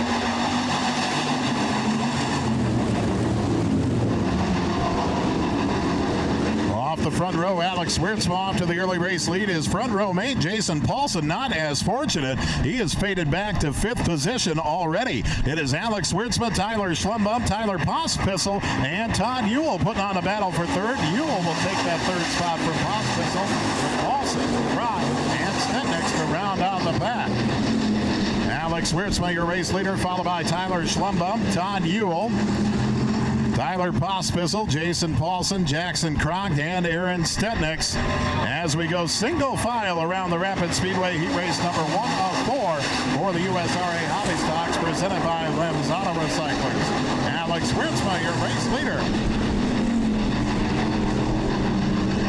off the front row. Alex Wirtzma off to the early race lead. His front row mate, Jason Paulson, not as fortunate. He has faded back to 5th position already. It is Alex Wirtzma, Tyler Schlumbum, Tyler Pospisil, and Todd Ewell putting on a battle for 3rd. Ewell will take that 3rd spot from Pospisil. Paulson, Rock, and Stentnix to round out the pack. Alex Wirtzma, your race leader, followed by Tyler Schlumbum, Todd Ewell, Tyler Pospisil, Jason Paulson, Jackson Croc, and Aaron Stentnix. As we go single file around the Rapid Speedway heat race number 1 of 4 for the USRA Hobby Stocks presented by Lem's Auto Recyclers. Alex Wirtzma, your race leader.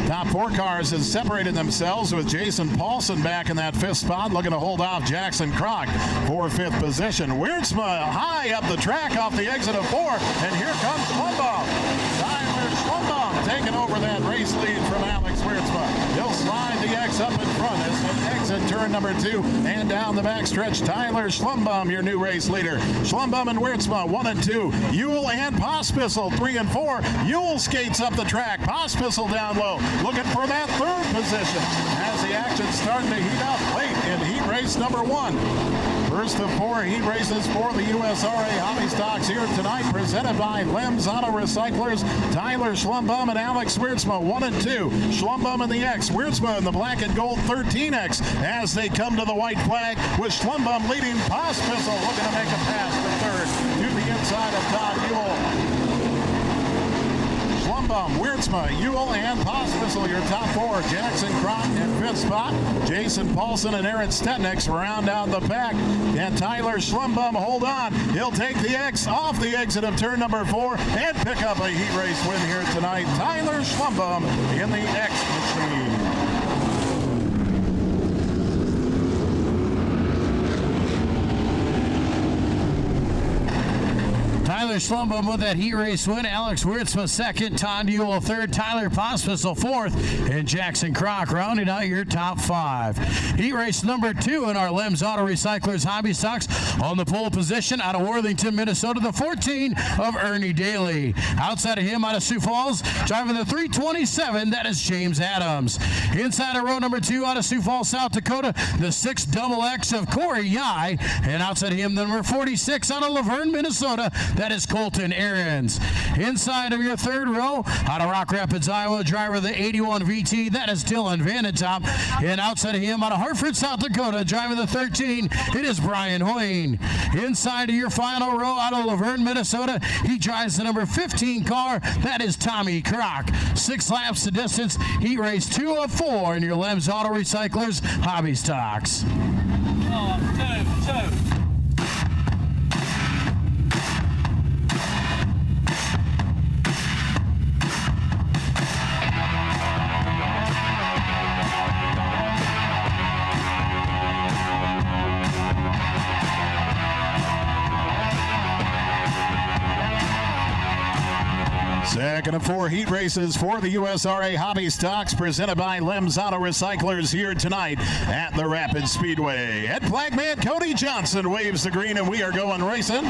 Top 4 cars has separated themselves with Jason Paulson back in that 5th spot, looking to hold off Jackson Croc for 5th position. Wirtzma high up the track off the exit of 4, and here comes Schlumbum. Tyler Schlumbum taking over that race lead from Alex Wirtzma. He'll slide the X up in front as an exit turn number 2, and down the backstretch, Tyler Schlumbum, your new race leader. Schlumbum and Wirtzma, 1 and 2. Ewell and Pospisil, 3 and 4. Ewell skates up the track. Pospisil down low, looking for that 3rd position as the action's starting to heat up late in heat race number 1. First of 4 heat races for the USRA Hobby Stocks here tonight, presented by Lem's Auto Recyclers. Tyler Schlumbum and Alex Wirtzma, 1 and 2. Schlumbum in the X, Wirtzma in the black and gold 13X as they come to the white flag, with Schlumbum leading. Pospisil looking to make a pass for 3rd to the inside of Todd Ewell. Schlumbum, Wirtzma, Ewell, and Pospisil, your top 4. Jackson Croc in 5th spot. Jason Paulson and Aaron Stentnix round out the pack. And Tyler Schlumbum, hold on. He'll take the X off the exit of turn number 4 and pick up a heat race win here tonight. Tyler Schlumbum in the X machine. Tyler Schlumbum with that heat race win. Alex Wirtzma 2nd, Todd Ewell 3rd, Tyler Pospisil 4th, and Jackson Croc rounding out your top 5. Heat race number 2 in our Lem's Auto Recyclers Hobby Stocks. On the pole position out of Worthington, Minnesota, the 14 of Ernie Daly. Outside of him, out of Sioux Falls, driving the 327, that is James Adams. Inside of row number 2, out of Sioux Falls, South Dakota, the 6XX of Corey Yai. And outside of him, the number 46 out of Laverne, Minnesota, that is Colton Ahrens. Inside of your 3rd row, out of Rock Rapids, Iowa, driver of the 81 VT, that is Dylan Vanentop. And outside of him, out of Hartford, South Dakota, driving the 13, it is Brian Hoyne. Inside of your final row, out of Laverne, Minnesota, he drives the number 15 car, that is Tommy Croc. 6 laps to distance, heat race 2 of 4 in your Lem's Auto Recyclers Hobby Stocks. 1, 2, 2. Second of 4 heat races for the USRA Hobby Stocks presented by Lem's Auto Recyclers here tonight at the Rapid Speedway. Head flagman Cody Johnson waves the green and we are going racing.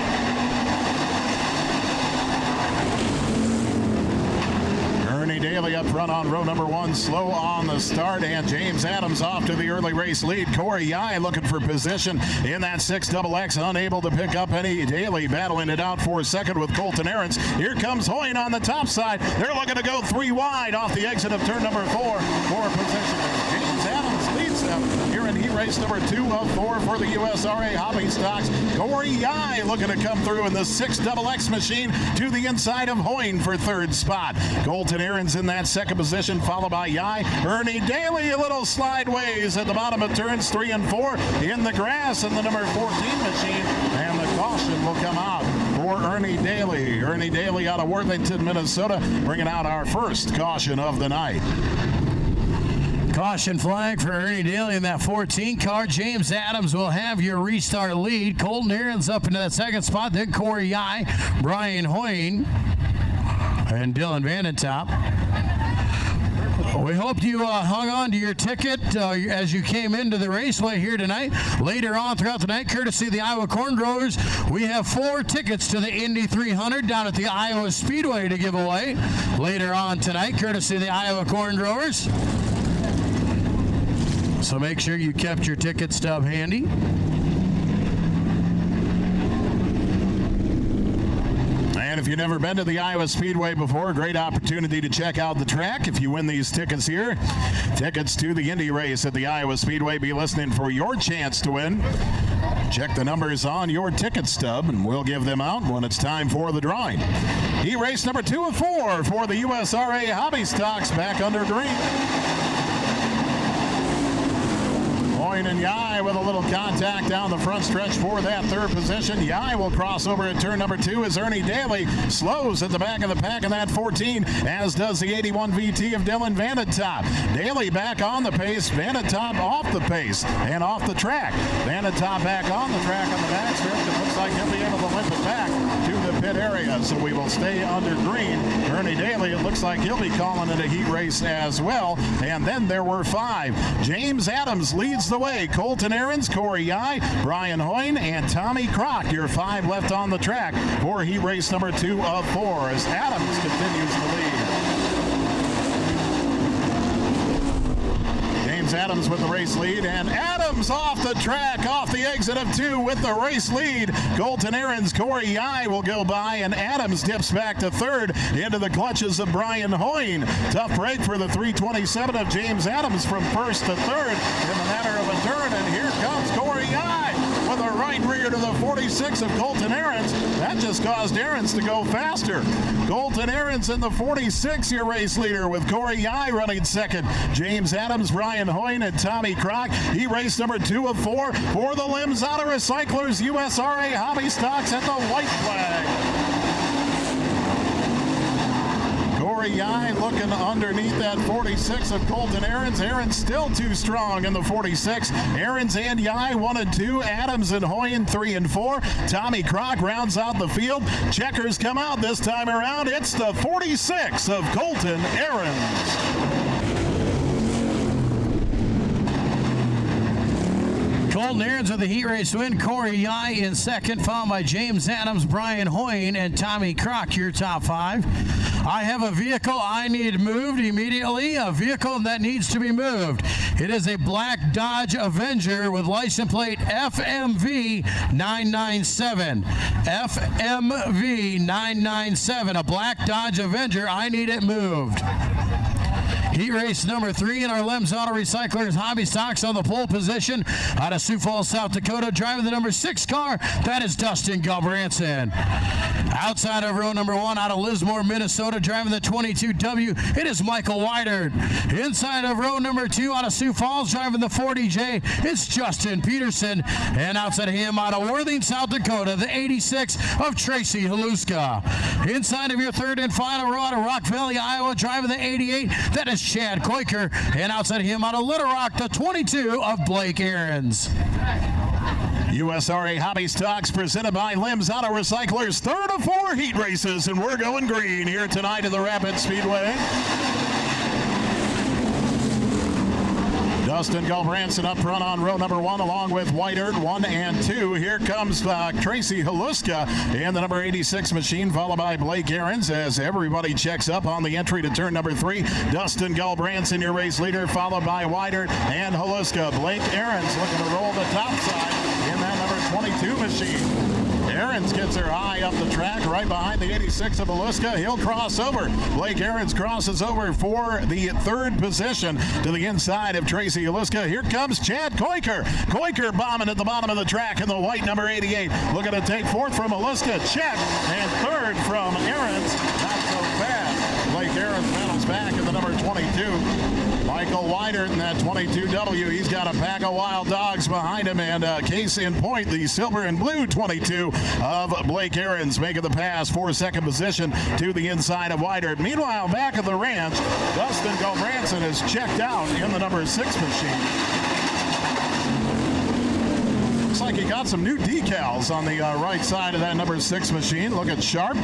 Ernie Daly up front on row number 1, slow on the start, and James Adams off to the early race lead. Corey Yai looking for position in that 6XX, unable to pick up any. Daly battling it out for 2nd with Colton Ahrens. Here comes Hoyne on the top side. They're looking to go 3 wide off the exit of turn number 4 for position. James Adams leads them here in heat race number 2 of 4 for the USRA Hobby Stocks. Corey Yai looking to come through in the 6XX machine to the inside of Hoyne for 3rd spot. Colton Ahrens in that 2nd position, followed by Yai. Ernie Daly a little slideways at the bottom of turns 3 and 4 in the grass in the number 14 machine, and the caution will come out for Ernie Daly. Ernie Daly out of Worthington, Minnesota, bringing out our first caution of the night. Caution flag for Ernie Daly in that 14 car. James Adams will have your restart lead. Colton Ahrens up into that 2nd spot. Then Corey Yai, Brian Hoyne, and Dylan Vanentop. We hope you hung on to your ticket as you came into the raceway here tonight. Later on throughout the night, courtesy of the Iowa Corn Growers, we have 4 tickets to the Indy 300 down at the Iowa Speedway to give away. Later on tonight, courtesy of the Iowa Corn Growers. So make sure you kept your ticket stub handy. And if you've never been to the Iowa Speedway before, great opportunity to check out the track. If you win these tickets here, tickets to the Indy race at the Iowa Speedway, be listening for your chance to win. Check the numbers on your ticket stub, and we'll give them out when it's time for the drawing. Heat race number 2 of 4 for the USRA Hobby Stocks back under green. Hoyne and Yai with a little contact down the front stretch for that third position. Yai will cross over at turn number 2 as Ernie Daly slows at the back of the pack in that 14, as does the 81 VT of Dylan Vanetop. Daly back on the pace, Vanetop off the pace and off the track. Vanetop back on the track on the back stretch. It looks like he'll be able to limp it back to the pit area, so we will stay under green. Ernie Daly, it looks like he'll be calling it a heat race as well. And then there were 5. James Adams leads the way. Colton Ahrens, Corey Yai, Brian Hoyne, and Tommy Kroc, your 5 left on the track for heat race number 2 of 4 as Adams continues to lead. James Adams with the race lead, and Adams off the track, off the exit of 2 with the race lead. Colton Ahrens, Corey Yai will go by, and Adams dips back to 3rd into the clutches of Brian Hoyne. Tough break for the 327 of James Adams from 1st to 3rd in the matter of a turn, and here comes Corey Yai with a right rear to the 46 of Colton Ahrens. That just caused Ahrens to go faster. Colton Ahrens in the 46, your race leader, with Corey Yai running 2nd. James Adams, Brian Hoyne, and Tommy Kroc. He raced number 2 of 4 for the Limzada Recyclers USRA Hobby Stocks at the white flag. Corey Yai looking underneath that 46 of Colton Ahrens. Ahrens still too strong in the 46. Ahrens and Yai 1 and 2. Adams and Hoyne 3 and 4. Tommy Kroc rounds out the field. Checkers come out this time around. It's the 46 of Colton Ahrens. Colton Ahrens with the heat race win. Corey Yai in 2nd, followed by James Adams, Brian Hoyne, and Tommy Kroc, your top 5. I have a vehicle I need moved immediately, a vehicle that needs to be moved. It is a black Dodge Avenger with license plate FMV 997. FMV 997, a black Dodge Avenger. I need it moved. Heat race number 3 in our Lems Auto Recyclers Hobby Stocks on the pole position out of Sioux Falls, South Dakota, driving the number 6 car. That is Dustin Galbranson. Outside of row number 1 out of Lismore, Minnesota, driving the 22W, it is Michael Weidert. Inside of row number 2 out of Sioux Falls, driving the 40J, it's Justin Peterson. And outside of him out of Worthing, South Dakota, the 86 of Tracy Haluska. Inside of your 3rd and final row out of Rock Valley, Iowa, driving the 88, that is Chad Koiker, and outside of him out of Little Rock, the 22 of Blake Ahrens. USRA Hobby Stocks presented by Limbs Auto Recyclers, 3rd of 4 heat races, and we're going green here tonight at the Rapid Speedway. Dustin Galbranson up front on row number 1 along with Weidert 1 and 2. Here comes Tracy Haluska and the number 86 machine, followed by Blake Ahrens as everybody checks up on the entry to turn number 3. Dustin Galbranson, your race leader, followed by Weidert and Haluska. Blake Ahrens looking to roll the top side in that number 22 machine. Ahrens gets her high up the track right behind the 86 of Haluska. He'll cross over. Blake Ahrens crosses over for the 3rd position to the inside of Tracy Haluska. Here comes Chad Koiker. Koiker bombing at the bottom of the track in the white number 88. Looking to take 4th from Haluska. Check. And 3rd from Ahrens. Not so fast. Blake Ahrens battles back in the number 22. Michael Weidert in that 22W. He's got a pack of wild dogs behind him, and case in point, the silver and blue 22 of Blake Ahrens making the pass for 2nd position to the inside of Weidert. Meanwhile, back at the ranch, Dustin Galbranson is checked out in the number 6 machine. Looks like like he got some new decals on the right side of that number 6 machine. Looking sharp.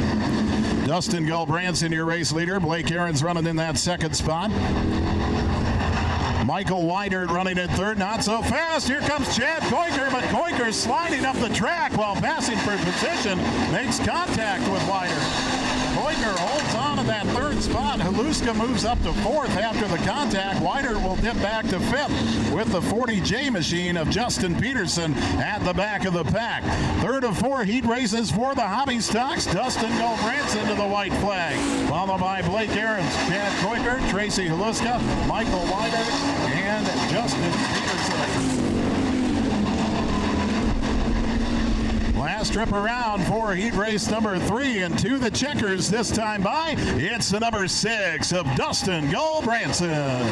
Dustin Gulbranson, your race leader. Blake Aaron's running in that second spot. Michael Weidert running in third, not so fast. Here comes Chad Koiker, but Koiker's sliding up the track while passing for position, makes contact with Weidert. Koiker holds on to that third spot. Haluska moves up to fourth after the contact. Weidert will dip back to fifth with the 40J machine of Justin Peterson at the back of the pack. Third of 4 heat races for the hobby stocks. Dustin Gulbranson to the white flag, followed by Blake Aarons, Chad Koiker, Tracy Haluska, Michael Weidert, and Justin Peterson. Last trip around for heat race number 3, and to the checkers this time by, it's the number 6 of Dustin Gulbranson.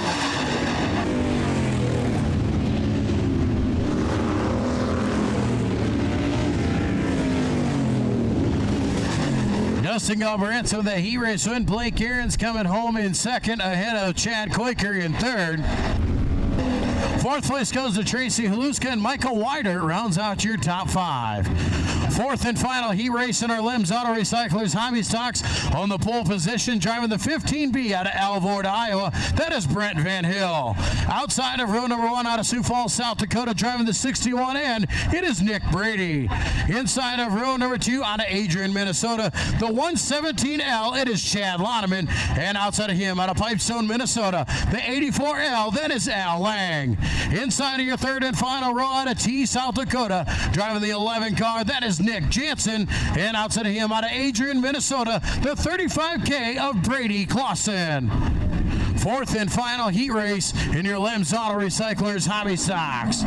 Dustin Gulbranson with a heat race win. Blake Aaron's coming home in second, ahead of Chad Koiker in third. Fourth place goes to Tracy Haluska, and Michael Weidert rounds out your top 5. Fourth and final heat race in our Limbs Auto Recyclers hobby stocks. On the pole position, driving the 15B out of Alvord, Iowa, that is Brent Van Hill. Outside of row number 1 out of Sioux Falls, South Dakota, driving the 61N, it is Nick Brady. Inside of row number 2 out of Adrian, Minnesota, the 117L, it is Chad Loneman. And outside of him, out of Pipestone, Minnesota, the 84L, that is Al Lang. Inside of your third and final row out of T, South Dakota, driving the 11 car, that is Nick Jansen. And outside of him, out of Adrian, Minnesota, the 35K of Brady Clausen. Fourth and final heat race in your Limbs Auto Recyclers hobby stocks.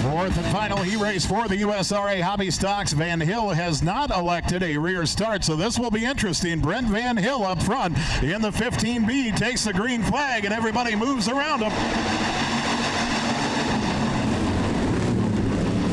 Fourth and final heat race for the USRA hobby stocks. Van Hill has not elected a rear start, so this will be interesting. Brent Van Hill up front in the 15B takes the green flag, and everybody moves around him.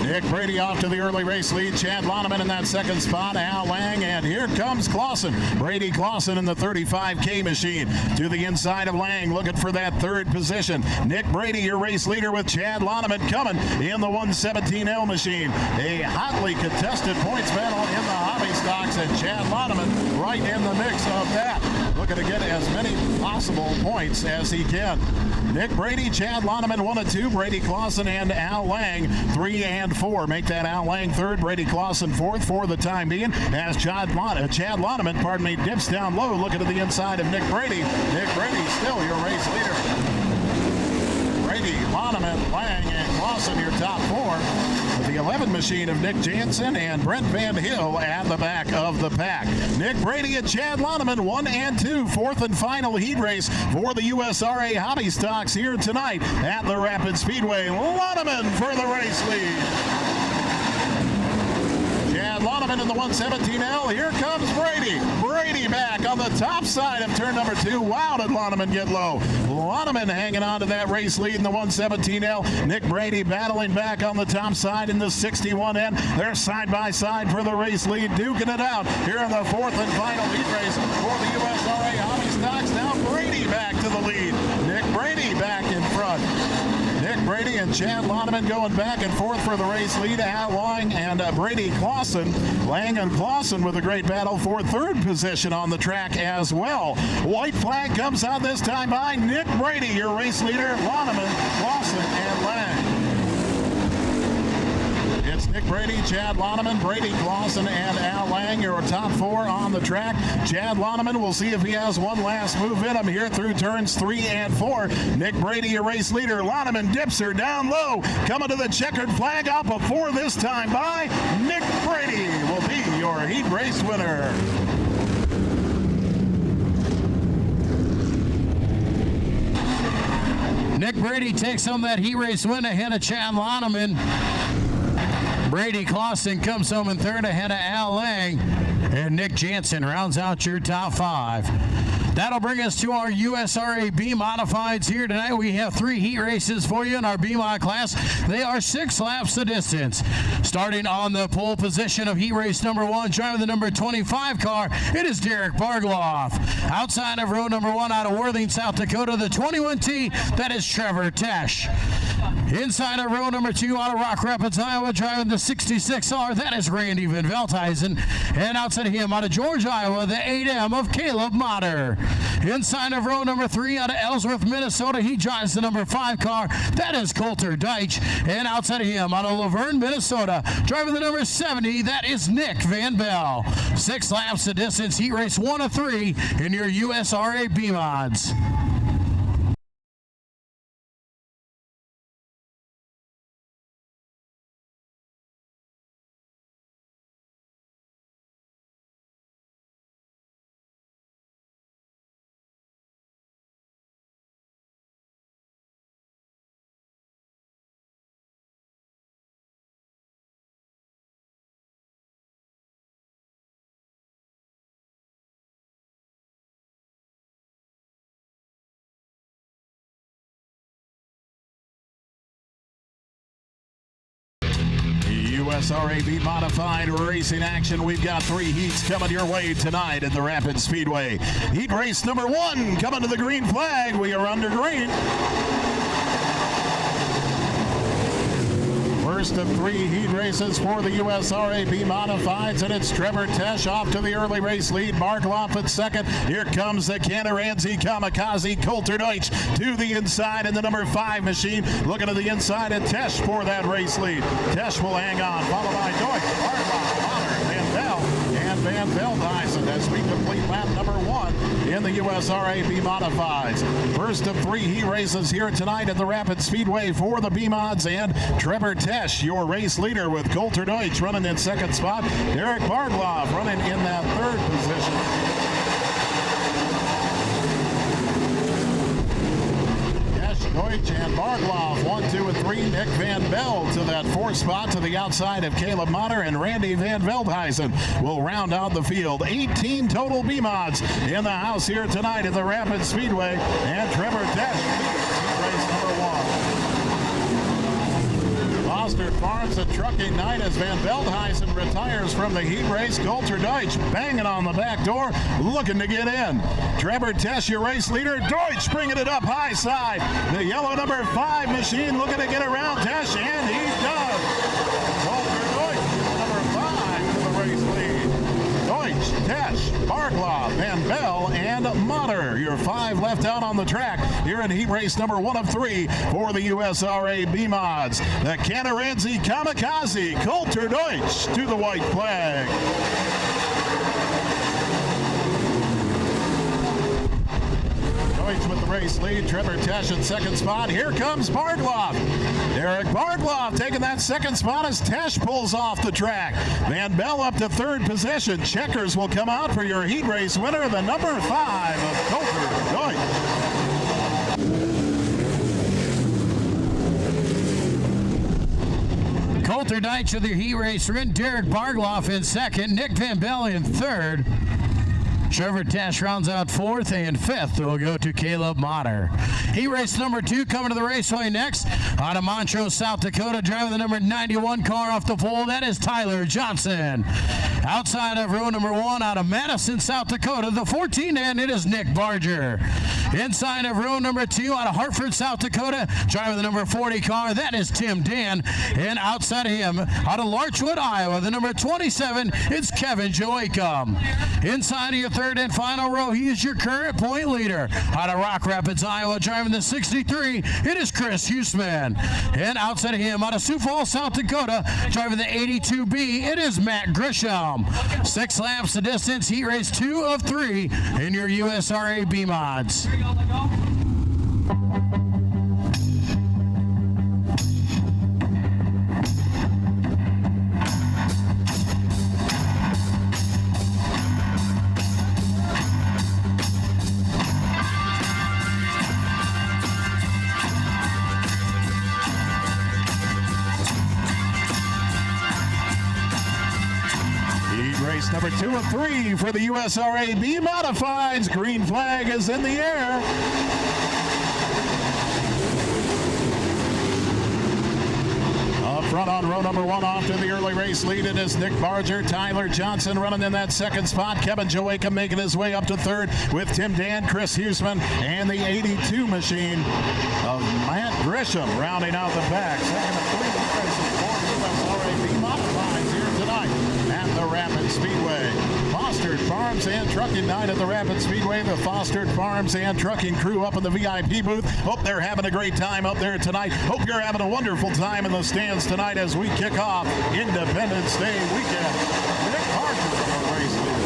Nick Brady off to the early race lead. Chad Loneman in that second spot. Al Lang, and here comes Clausen. Brady Clausen in the 35K machine. To the inside of Lang, looking for that third position. Nick Brady, your race leader, with Chad Loneman coming in the 117L machine. A hotly contested points battle in the hobby stocks, and Chad Loneman right in the mix of that. Looking to get as many possible points as he can. Nick Brady, Chad Loneman 1 and 2, Brady Clausen and Al Lang 3 and 4. Make that Al Lang third, Brady Clausen fourth for the time being, as Chad Loneman, dips down low, looking to the inside of Nick Brady. Nick Brady still your race leader. Brady, Loneman, Lang, and Clausen your top 4. With the 11 machine of Nick Jansen and Brent Van Hill at the back of the pack. Nick Brady and Chad Loneman 1 and 2. Fourth and final heat race for the USRA hobby stocks here tonight at the Rapid Speedway. Loneman for the race lead. Chad Loneman in the 117L. Here comes Brady. Brady back on the top side of turn number 2. Wow, did Loneman get low. Loneman hanging on to that race lead in the 117L. Nick Brady battling back on the top side in the 61N. They're side by side for the race lead, duking it out here in the fourth and final heat race for the USRA hobby stocks. Now Brady back to the lead. Nick Brady back in front. Nick Brady and Chad Loneman going back and forth for the race lead. Al Lang and Brady Clausen. Lang and Clausen with a great battle for third position on the track as well. White flag comes out this time by Nick Brady, your race leader. Loneman, Clausen, and Lang. It's Nick Brady, Chad Loneman, Brady Clausen, and Al Lang, your top 4 on the track. Chad Loneman, we'll see if he has one last move in him here through turns 3 and 4. Nick Brady, your race leader. Loneman dips her down low. Coming to the checkered flag out before this time by Nick Brady will be your heat race winner. Nick Brady takes home that heat race win ahead of Chad Loneman. Brady Clausen comes home in third ahead of Al Lang. And Nick Jansen rounds out your top 5. That'll bring us to our USRA B Modifieds here tonight. We have 3 heat races for you in our B Mod class. They are 6 laps the distance. Starting on the pole position of heat race number 1, driving the number 25 car, it is Derek Bargloff. Outside of row number 1 out of Worthing, South Dakota, the 21T, that is Trevor Tesh. Inside of row number 2 out of Rock Rapids, Iowa, driving the 66R, that is Randy Van Veldhuizen. And outside of him out of George, Iowa, the 8M of Caleb Motter. Inside of row number 3 out of Ellsworth, Minnesota, he drives the number 5 car, that is Coulter Deitch. And outside of him out of Laverne, Minnesota, driving the number 70, that is Nick Van Bell. 6 laps the distance, heat race 1 of 3 in your USRA B Mods. USRA B Modified racing action. We've got 3 heats coming your way tonight at the Rapid Speedway. Heat race number 1 coming to the green flag. We are under green. First of 3 heat races for the USRA B Modifieds, and it's Trevor Tesh off to the early race lead. Bargloff at second. Here comes the Canaranzi Kamikaze Coulter Deutsch to the inside, and the number 5 machine looking to the inside, and Tesh for that race lead. Tesh will hang on, followed by Deutsch, Bargloff, Bonner, Van Bell, and Van Veldhuizen as we complete lap number 1 in the USRA B Modifieds. First of 3 heat races here tonight at the Rapid Speedway for the B Mods, and Trevor Tesh, your race leader, with Coulter Deutsch running in second spot. Derek Bargloff running in that 3rd position. Deutsch and Bargloff 1, 2, and 3. Nick Van Bell to that 4th spot to the outside of Caleb Motter, and Randy Van Veldhuizen will round out the field. 18 total B Mods in the house here tonight at the Rapid Speedway, and Trevor Tesh leads race number 1. Foster Farms and Trucking Night as Van Veldhuizen retires from the heat race. Coulter Deutsch banging on the back door, looking to get in. Trevor Tesh, your race leader. Deutsch bringing it up high side. The yellow number 5 machine looking to get around Tesh, and he does. Coulter Deutsch, number 5 to the race lead. Deutsch, Tesh, Bargloff, Van Bell, and Motter. Your 5 left out on the track here in heat race number 1 of 3 for the USRA B Mods. The Canaranzi Kamikaze Coulter Deutsch to the white flag. Deutsch with the race lead. Trevor Tesh in second spot. Here comes Bargloff. Derek Bargloff taking that second spot as Tesh pulls off the track. Van Bell up to 3rd position. Checkers will come out for your heat race winner, the number 5 of Coulter Deutsch. Coulter Deitch with the heat race win. Derek Bargloff in second. Nick Van Bell in 3rd. Trevor Tesh rounds out 4th, and 5th will go to Caleb Motter. Heat race number 2 coming to the raceway next. Out of Montrose, South Dakota, driving the number 91 car off the pole, that is Tyler Johnson. Outside of row number 1 out of Madison, South Dakota, the 14, and it is Nick Barger. Inside of row number 2 out of Hartford, South Dakota, driving the number 40 car, that is Tim Dan. And outside of him, out of Larchwood, Iowa, the number 27, it's Kevin Joachim. Inside of your 3rd and final row, he is your current point leader. Out of Rock Rapids, Iowa, driving the 63, it is Chris Huseman. And outside of him, out of Sioux Falls, South Dakota, driving the 82B, it is Matt Grisham. 6 laps the distance, heat race 2 of 3 in your USRA B Mods. race number 2 of 3 for the USRA B Modifieds. Green flag is in the air. Up front on row number 1 off to the early race lead, it is Nick Barger, Tyler Johnson running in that second spot. Kevin Joachim making his way up to third with Tim Dan, Chris Huseman, and the 82 machine of Matt Grisham rounding out the pack. Second of 3 races for USRA B Modifieds here tonight at the Rapid Speedway. Fostered Farms and Trucking night at the Rapid Speedway. The Fostered Farms and Trucking crew up in the VIP booth. Hope they're having a great time up there tonight. Hope you're having a wonderful time in the stands tonight as we kick off Independence Day weekend. Nick Barger from the race leader.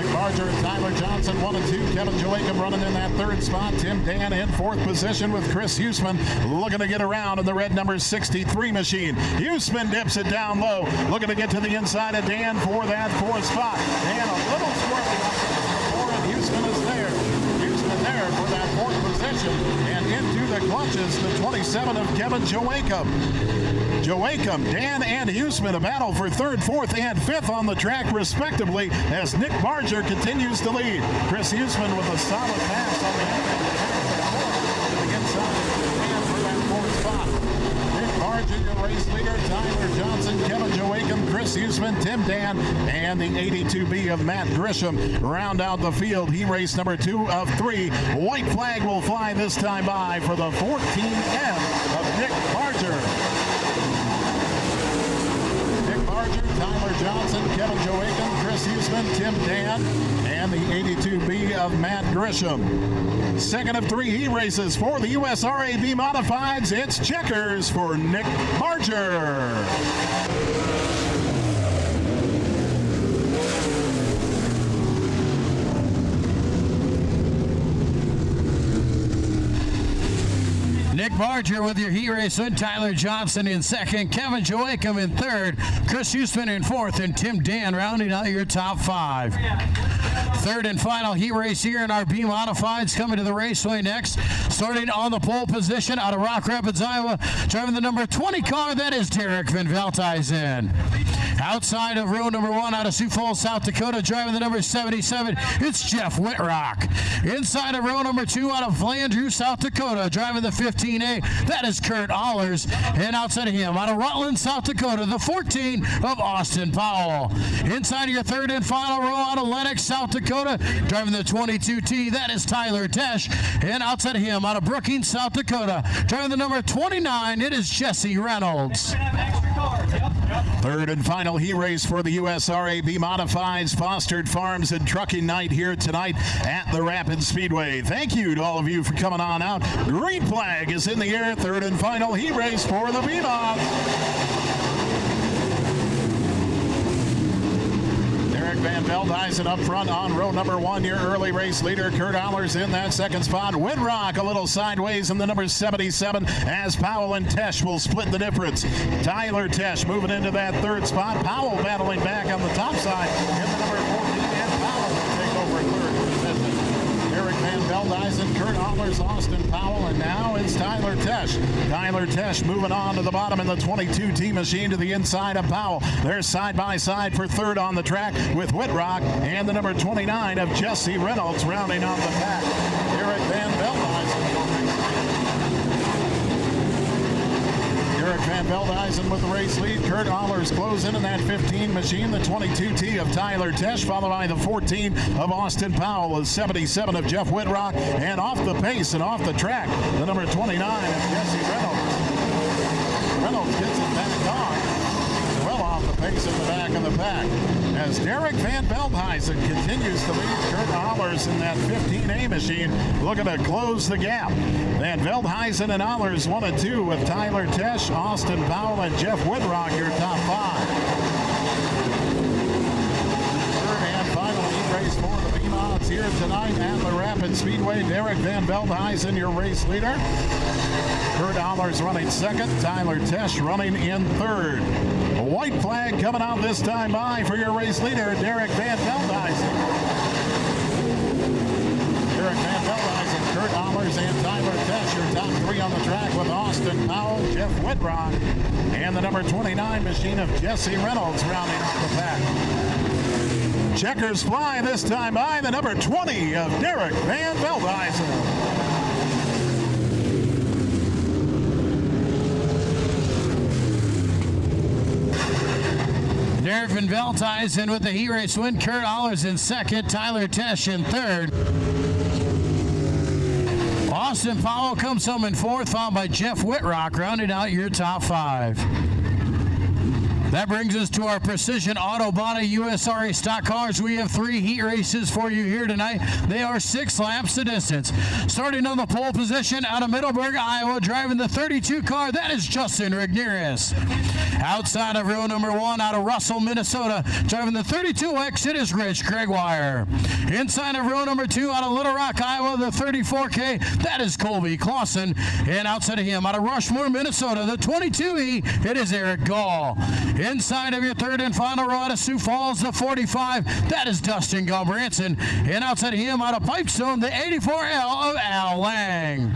Nick Barger and Tyler Johnson 1 and 2. Kevin Joachim running in that third spot. Tim Dan in fourth position with Chris Huseman looking to get around in the red number 63 machine. Huseman dips it down low, looking to get to the inside of Dan for that fourth spot. Dan a little squirrely up and Huseman is there. Huseman there for that fourth position and into the clutches, the 27 of Kevin Joachim. Joachim, Dan, and Huseman a battle for third, fourth, and fifth on the track respectively as Nick Barger continues to lead. Chris Huseman with a solid pass on the inside and for that fourth spot. Nick Barger, your race leader, Tyler Johnson, Kevin Joachim, Chris Huseman, Tim Dan, and the 82B of Matt Grisham round out the field. He raced number 2 of 3. White flag will fly this time by for the 14M of Nick Barger. Tyler Johnson, Kevin Joachim, Chris Huseman, Tim Dan, and the 82B of Matt Grisham. Second of 3 heat races for the USRA B Modifieds. It's checkers for Nick Barger. Nick Barger with your heat race win. Tyler Johnson in second. Kevin Joachim in third. Chris Huseman in fourth. And Tim Dan rounding out your top 5. Third and final heat race here in our B Modifieds coming to the raceway next. Starting on the pole position out of Rock Rapids, Iowa. Driving the number 20 car, that is Derek Van Veldhuizen. Outside of row number 1 out of Sioux Falls, South Dakota, driving the number 77, it's Jeff Whitrock. Inside of row number 2 out of Flandreau, South Dakota, driving the 15A, that is Kurt Allers. And outside of him, out of Rutland, South Dakota, the 14 of Austin Powell. Inside of your third and final row out of Lenox, South Dakota, driving the 22T, that is Tyler Tesh. And outside of him, out of Brookings, South Dakota, driving the number 29, it is Jesse Reynolds. Third and final heat race for the USRA B Modifieds, Fostered Farms and Trucking night here tonight at the Rapid Speedway. Thank you to all of you for coming on out. Green flag is in the air. Third and final heat race for the B-Mods. Derek Van Veldhuizen up front on row number 1, your early race leader. Kurt Allers in that second spot. Whitrock a little sideways in the number 77 as Powell and Tesh will split the difference. Tyler Tesh moving into that third spot. Powell battling back on the top side in the number 14, and Powell will take over third position. Derek Van Veldhuizen, Kurt Allers, Austin Powell, and now it's Tyler Tesh. Tyler Tesh moving on to the bottom in the 22T machine to the inside of Powell. They're side by side for third on the track with Whitrock and the number 29 of Jesse Reynolds rounding out the pack. Derek Van Veldhuizen. Derek Van Veldhuizen with the race lead. Kurt Allers closing in that 15 machine. The 22T of Tyler Tesh, followed by the 14 of Austin Powell, the 77 of Jeff Whitrock, and off the pace and off the track, the number 29 of Jesse Reynolds. Reynolds gets it back on. Well off the pace in the back of the pack. As Derek Van Veldhuizen continues to lead Kurt Allers in that 15A machine, looking to close the gap. Van Veldhuizen and Allers 1 and 2 with Tyler Tesh, Austin Powell, and Jeff Whitrock, your top 5. Third and final heat race for the B-Mods here tonight at the Rapid Speedway. Derek Van Veldhuizen, your race leader. Kurt Allers running second. Tyler Tesh running in third. A white flag coming out this time by for your race leader, Derek Van Veldhuizen. Derek Van Veldhuizen, Kurt Allers, and Tyler Tesh, your top 3 3 on the track with Austin Powell, Jeff Whitrock, and the number 29 machine of Jesse Reynolds rounding out the pack. Checkers fly this time by the number 20 of Derek Van Veldhuizen. Derek Van Veldhuizen with the heat race win. Kurt Allers in second. Tyler Tesh in third. Austin Powell comes home in fourth, followed by Jeff Whitrock, rounding out your top 5. That brings us to our Precision Auto Body USRA stock cars. We have 3 heat races for you here tonight. They are 6 laps the distance. Starting on the pole position out of Middleburg, Iowa, driving the 32 car, that is Justin Rigneris. Outside of row number 1 out of Russell, Minnesota, driving the 32X, it is Rich Gregoire. Inside of row number 2 out of Little Rock, Iowa, the 34K, that is Colby Clausen. And outside of him out of Rushmore, Minnesota, the 22E, it is Eric Gall. Inside of your third and final row out of Sioux Falls, the 45, that is Dustin Galbranson. And outside of him out of Pipestone, the 84L of Al Lang.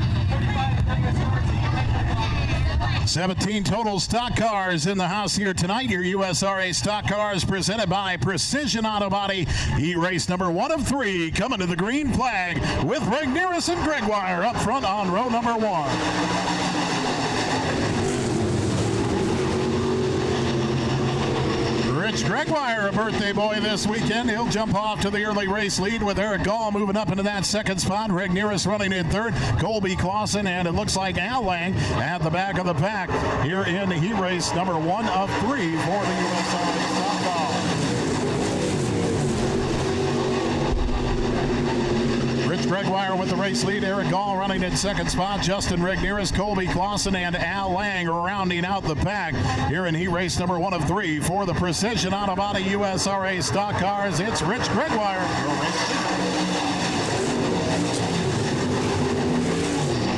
17 total stock cars in the house here tonight. Your USRA stock cars presented by Precision Auto Body. Heat race number 1 of 3 coming to the green flag with Rigneris and Gregoire up front on row number 1. Rich Gregoire, a birthday boy this weekend. He'll jump off to the early race lead with Eric Gall moving up into that second spot. Rigneris running in third. Colby Clausen, and it looks like Al Lang at the back of the pack here in heat race number 1 of 3 for the USRA stock car. Rich Gregoire with the race lead. Eric Gall running in second spot. Justin Rigneris, Colby Clausen, and Al Lang rounding out the pack here in heat race number 1 of 3 for the Precision Auto Body USRA stock cars. It's Rich Gregoire.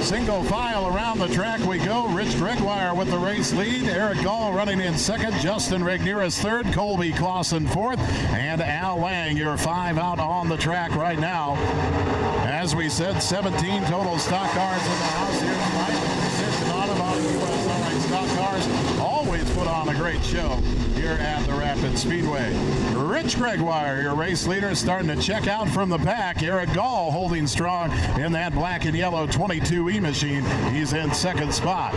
Single file around the track we go. Rich Gregoire with the race lead. Eric Gall running in second. Justin Rigneris third. Colby Clausen fourth. And Al Lang, your 5 out on the track right now. As we said, 17 total stock cars in the house here tonight. Precision Auto Body USRA stock cars always put on a great show here at the Rapid Speedway. Rich Gregoire, your race leader, starting to check out from the pack. Eric Gall holding strong in that black and yellow 22E machine. He's in second spot.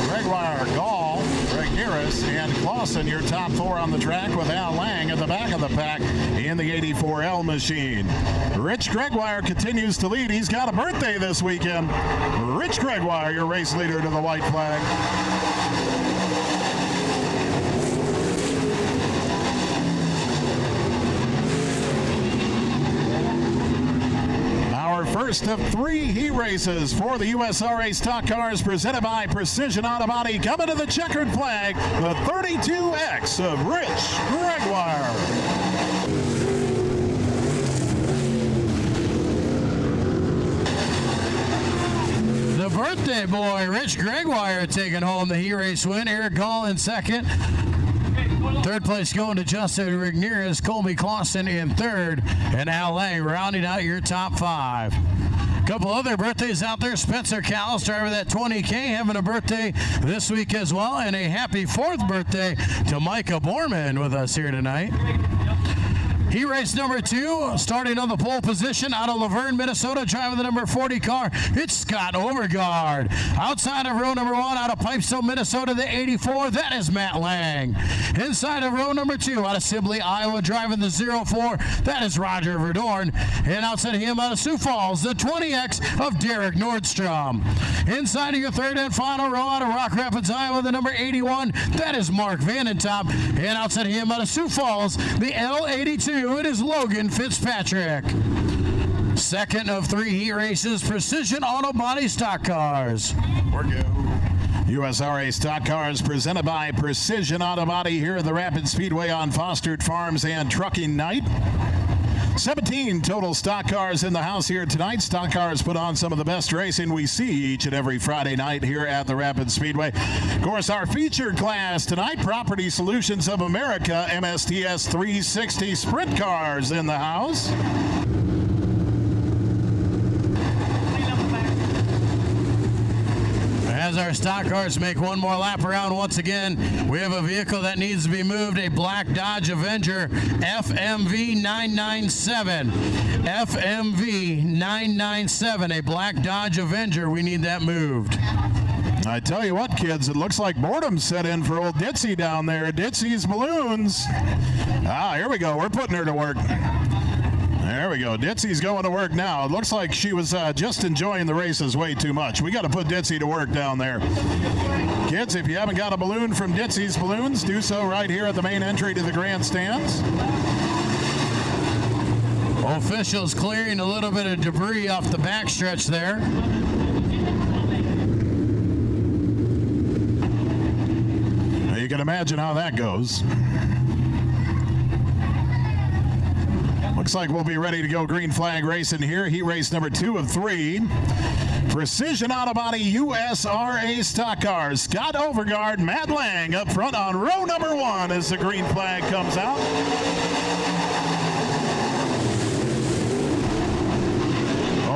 Gregoire, Gall, Rigneris, and Clausen, your top 4 on the track, with Al Lang at the back of the pack in the 84L machine. Rich Gregoire continues to lead. He's got a birthday this weekend. Rich Gregoire, your race leader to the white flag. Our first of 3 heat races for the USRA stock cars presented by Precision Auto Body. Coming to the checkered flag, the 32X of Rich Gregoire. The birthday boy, Rich Gregoire, taking home the heat race win. Eric Gall in second. Third place going to Justin Rigneris, Colby Clausen in third, and Al Lang rounding out your top 5. Couple other birthdays out there. Spencer Callis, driver of that 20K, having a birthday this week as well, and a happy 4th birthday to Micah Borman with us here tonight. Heat race number 2, starting on the pole position out of Laverne, Minnesota, driving the number 40 car, it's Scott Overgaard. Outside of row number 1 out of Pipestone, Minnesota, the 84, that is Matt Lang. Inside of row number 2 out of Sibley, Iowa, driving the 04, that is Roger Verdorn. And outside of him out of Sioux Falls, the 20X of Derek Nordstrom. Inside of your third and final row out of Rock Rapids, Iowa, the number 81, that is Mark Vandentop. And outside of him out of Sioux Falls, the L82, it is Logan Fitzpatrick. Second of 3 heat races, Precision Auto Body stock cars. We're good. USRA stock cars presented by Precision Auto Body here at the Rapid Speedway on Fostered Farms and Trucking Night. 17 total stock cars in the house here tonight. Stock cars put on some of the best racing we see each and every Friday night here at the Rapid Speedway. Of course, our featured class tonight, Property Solutions of America, MSTS 360 Sprint cars in the house. As our stock cars make one more lap around once again, we have a vehicle that needs to be moved, a black Dodge Avenger FMV 997. FMV 997, a black Dodge Avenger. We need that moved. I tell you what, kids, it looks like boredom set in for old Ditzy down there. Ditzy's Balloons. Here we go. We're putting her to work. There we go. Ditzy's going to work now. It looks like she was just enjoying the races way too much. We got to put Ditzy to work down there. Kids, if you haven't got a balloon from Ditzy's Balloons, do so right here at the main entry to the grandstands. Officials clearing a little bit of debris off the backstretch there. Now you can imagine how that goes. Looks like we'll be ready to go green flag racing here. Heat race number 2 of 3. Precision Autobody USRA stock cars. Scott Overgaard, Matt Lang up front on row number 1 as the green flag comes out.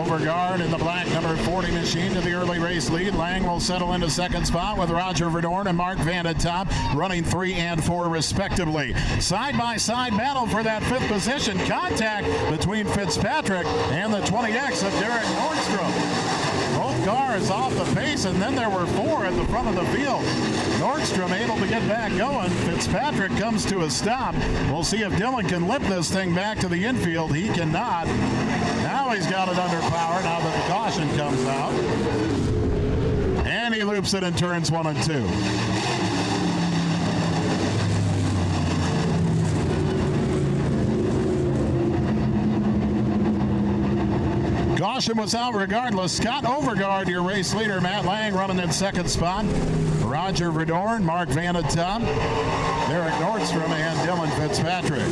Overgaard in the black number 40 machine to the early race lead. Lang will settle into second spot with Roger Verdorn and Mark Van at top, running 3 and 4 respectively. Side-by-side battle for that 5th position. Contact between Fitzpatrick and the 20X of Derek Nordstrom. Both cars off the pace, and then there were 4 at the front of the field. Nordstrom able to get back going. Fitzpatrick comes to a stop. We'll see if Dylan can lip this thing back to the infield. He cannot. Now he's got it under power now that the caution comes out. And he loops it in turns 1 and 2. Caution was out regardless. Scott Overgaard, your race leader. Matt Lang running in second spot. Roger Verdorn, Mark Van at top, Derek Nordstrom, and Dylan Fitzpatrick.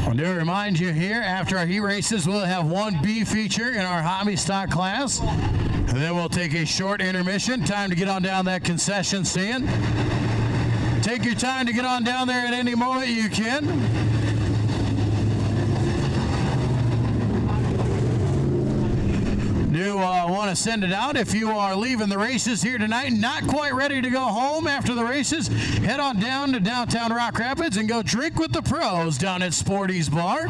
I do remind you here, after our heat races, we'll have one B feature in our hobby stock class. And then we'll take a short intermission. Time to get on down that concession stand. Take your time to get on down there at any moment you can. Do want to send it out if you are leaving the races here tonight, not quite ready to go home after the races, head on down to downtown Rock Rapids and go drink with the pros down at Sporty's Bar.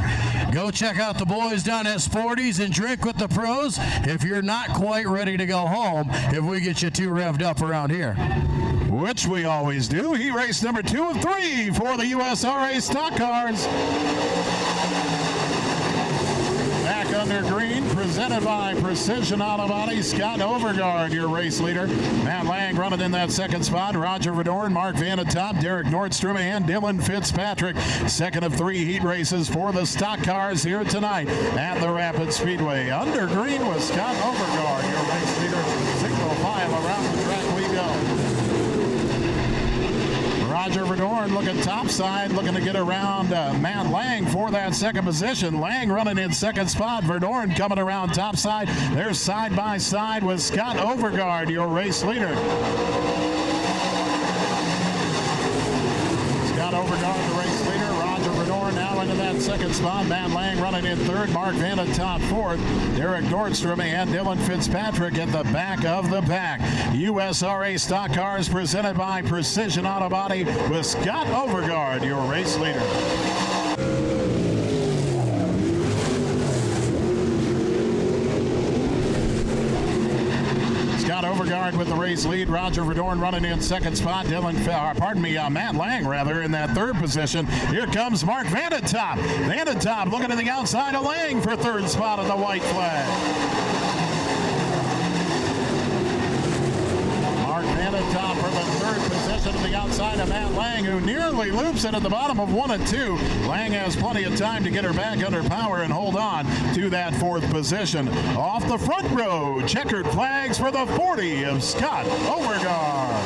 Go check out the boys down at Sporty's and drink with the pros if you're not quite ready to go home, if we get you too revved up around here. Which we always do. Heat race number 2 of 3 for the USRA stock cars. Back under green, presented by Precision Autobody. Scott Overgaard, your race leader. Matt Lang running in that second spot. Roger Verdorn, Mark Van at top, Derek Nordstrom, and Dylan Fitzpatrick. Second of 3 heat races for the stock cars here tonight at the Rapid Speedway. Under green with Scott Overgaard, your race leader. Signal 5 around the track we go. Roger Verdorn looking topside, looking to get around Matt Lang for that second position. Lang running in second spot. Verdorn coming around topside. They're side by side with Scott Overgaard, your race leader. Scott Overgaard, the race leader. Roger Verdorn now into that second spot. Matt Lang running in third. Mark Van at top fourth. Derek Nordstrom and Dylan Fitzpatrick at the back of the pack. USRA stock cars presented by Precision Autobody with Scott Overgaard, your race leader. Scott Overgaard with the race lead. Roger Verdorn running in second spot. Matt Lang rather in that third position. Here comes Mark Van at top. Van at top looking to the outside of Lang for third spot on the white flag. Mark Van at top for the third position. it to the outside of Matt Lang, who nearly loops it at the bottom of 1 and 2. Lang has plenty of time to get her back under power and hold on to that 4th position. Off the front row, checkered flags for the 40 of Scott Overgard.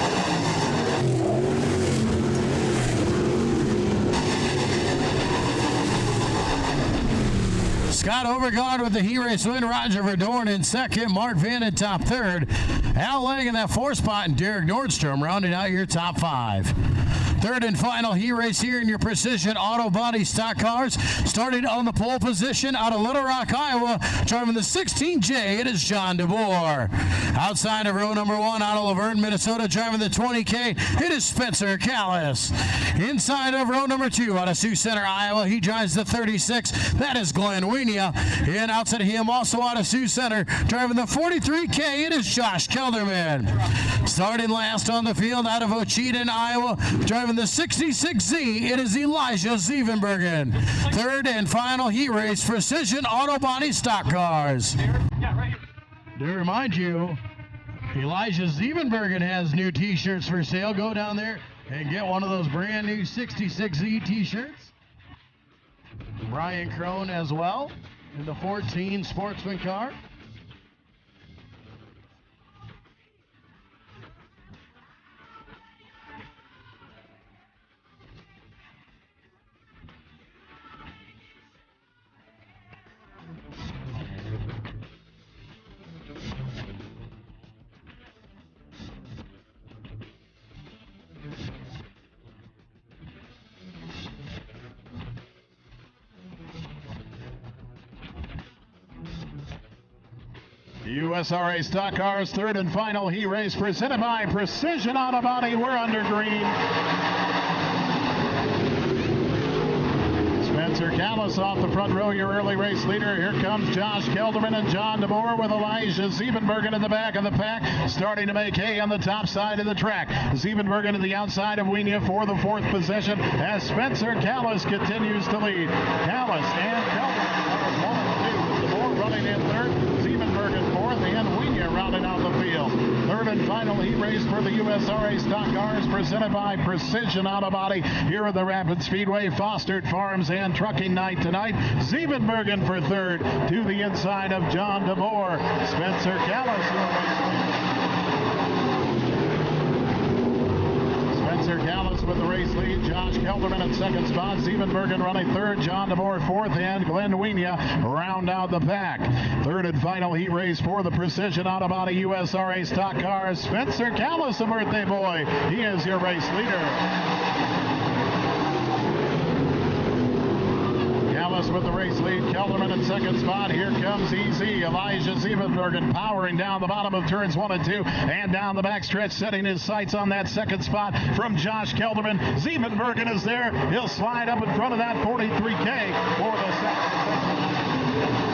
Scott Overgard with the heat race win. Roger Verdorn in second. Mark Van in top third. Al Lang in that 4th spot, and Derek Nordstrom rounding out your top 5. Third and final heat race here in your Precision Auto Body stock cars. Starting on the pole position out of Little Rock, Iowa, driving the 16J, it is John DeBoer. Outside of row number 1 out of Laverne, Minnesota, driving the 20K, it is Spencer Callis. Inside of row number 2 out of Sioux Center, Iowa, he drives the 36, that is Glenn Wienia. And outside of him, also out of Sioux Center, driving the 43K, it is Josh Kelderman. Starting last on the field out of Ocheyedan, Iowa, driving the 66Z, it is Elijah Zievenbergen. Third and final heat race, Precision Auto Body stock cars. To remind you, Elijah Zievenbergen has new t-shirts for sale. Go down there and get one of those brand new 66Z t-shirts. Brian Crone as well in the 14 Sportsman car. USRA Stock Cars, third and final heat race presented by Precision Auto Body. We're under green. Spencer Callis off the front row, your early race leader. Here comes Josh Kelderman and John DeBoer with Elijah Zievenbergen in the back of the pack, starting to make hay on the top side of the track. Zievenbergen to the outside of Wienia for the 4th position as Spencer Callis continues to lead. Callis and Kelderman are 1 and 2 with DeBoer running in third. Zievenbergen 4th and Wienia rounding out the field. Third and final heat race for the USRA Stock Cars presented by Precision Auto Body here at the Rapid Speedway. Fostered Farms and Trucking Night tonight. Zievenbergen for third to the inside of John DeBoer. Spencer Callis Callis with the race lead. Josh Kelderman in second spot. Zievenbergen running third. John DeBoer 4th, and Glenn Wienia round out the pack. Third and final heat race for the Precision Auto Body USRA Stock Cars. Spencer Callis, a birthday boy. He is your race leader. With the race lead, Kelderman in second spot. Here comes EZ. Elijah Zievenbergen powering down the bottom of turns 1 and 2 and down the backstretch, setting his sights on that second spot from Josh Kelderman. Zievenbergen is there. He'll slide up in front of that 43K for the second.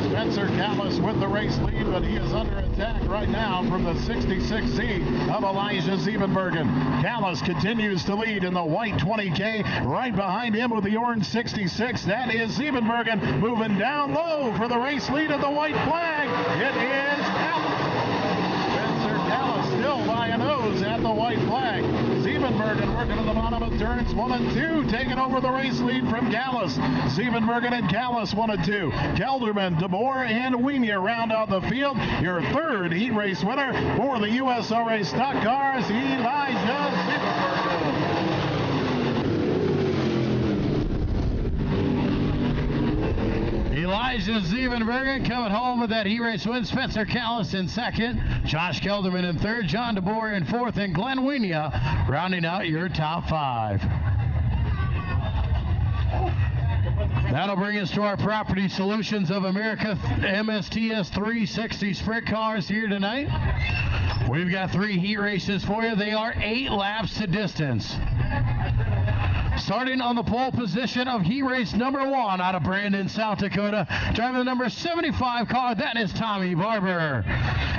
Spencer Callis with the race lead, but he is under attack right now from the 66Z of Elijah Zievenbergen. Callis continues to lead in the white 20K. Right behind him with the orange 66, that is Zievenbergen moving down low for the race lead of the white flag. It is Callis. Spencer Callis still by a nose at the white flag. Zievenbergen working at the bottom of turns 1 and 2, taking over the race lead from Callis. Zievenbergen and Callis 1 and 2. Kelderman, DeBoer, and Wienia round out the field. Your third heat race winner for the USRA Stock Cars, Elijah Zievenbergen. Elijah Zievenbergen coming home with that heat race win. Spencer Callis in second. Josh Kelderman in third. John DeBoer in fourth. And Glenn Wienia rounding out your top 5. That'll bring us to our Property Solutions of America MSTS 360 sprint cars here tonight. We've got 3 heat races for you. They are 8 laps to distance. Starting on the pole position of heat race number 1 out of Brandon, South Dakota. Driving the number 75 car, that is Tommy Barber.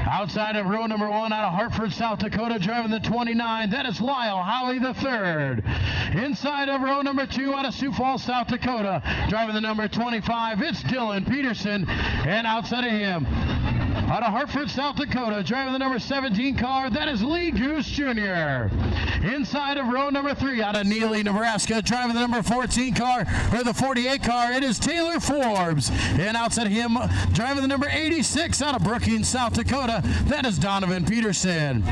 Outside of row number 1 out of Hartford, South Dakota, driving the 29, that is Lyle Howley III. Inside of row number 2 out of Sioux Falls, South Dakota, driving the number 25, it's Dylan Peterson. And outside of him, Out of Hartford, South Dakota, driving the number 17 car, that is Lee Goose Jr. Inside of row number 3, out of Neely, Nebraska, driving the number 14 car, or the 48 car, it is Taylor Forbes. And outside him, driving the number 86 out of Brookings, South Dakota, that is Donovan Peterson.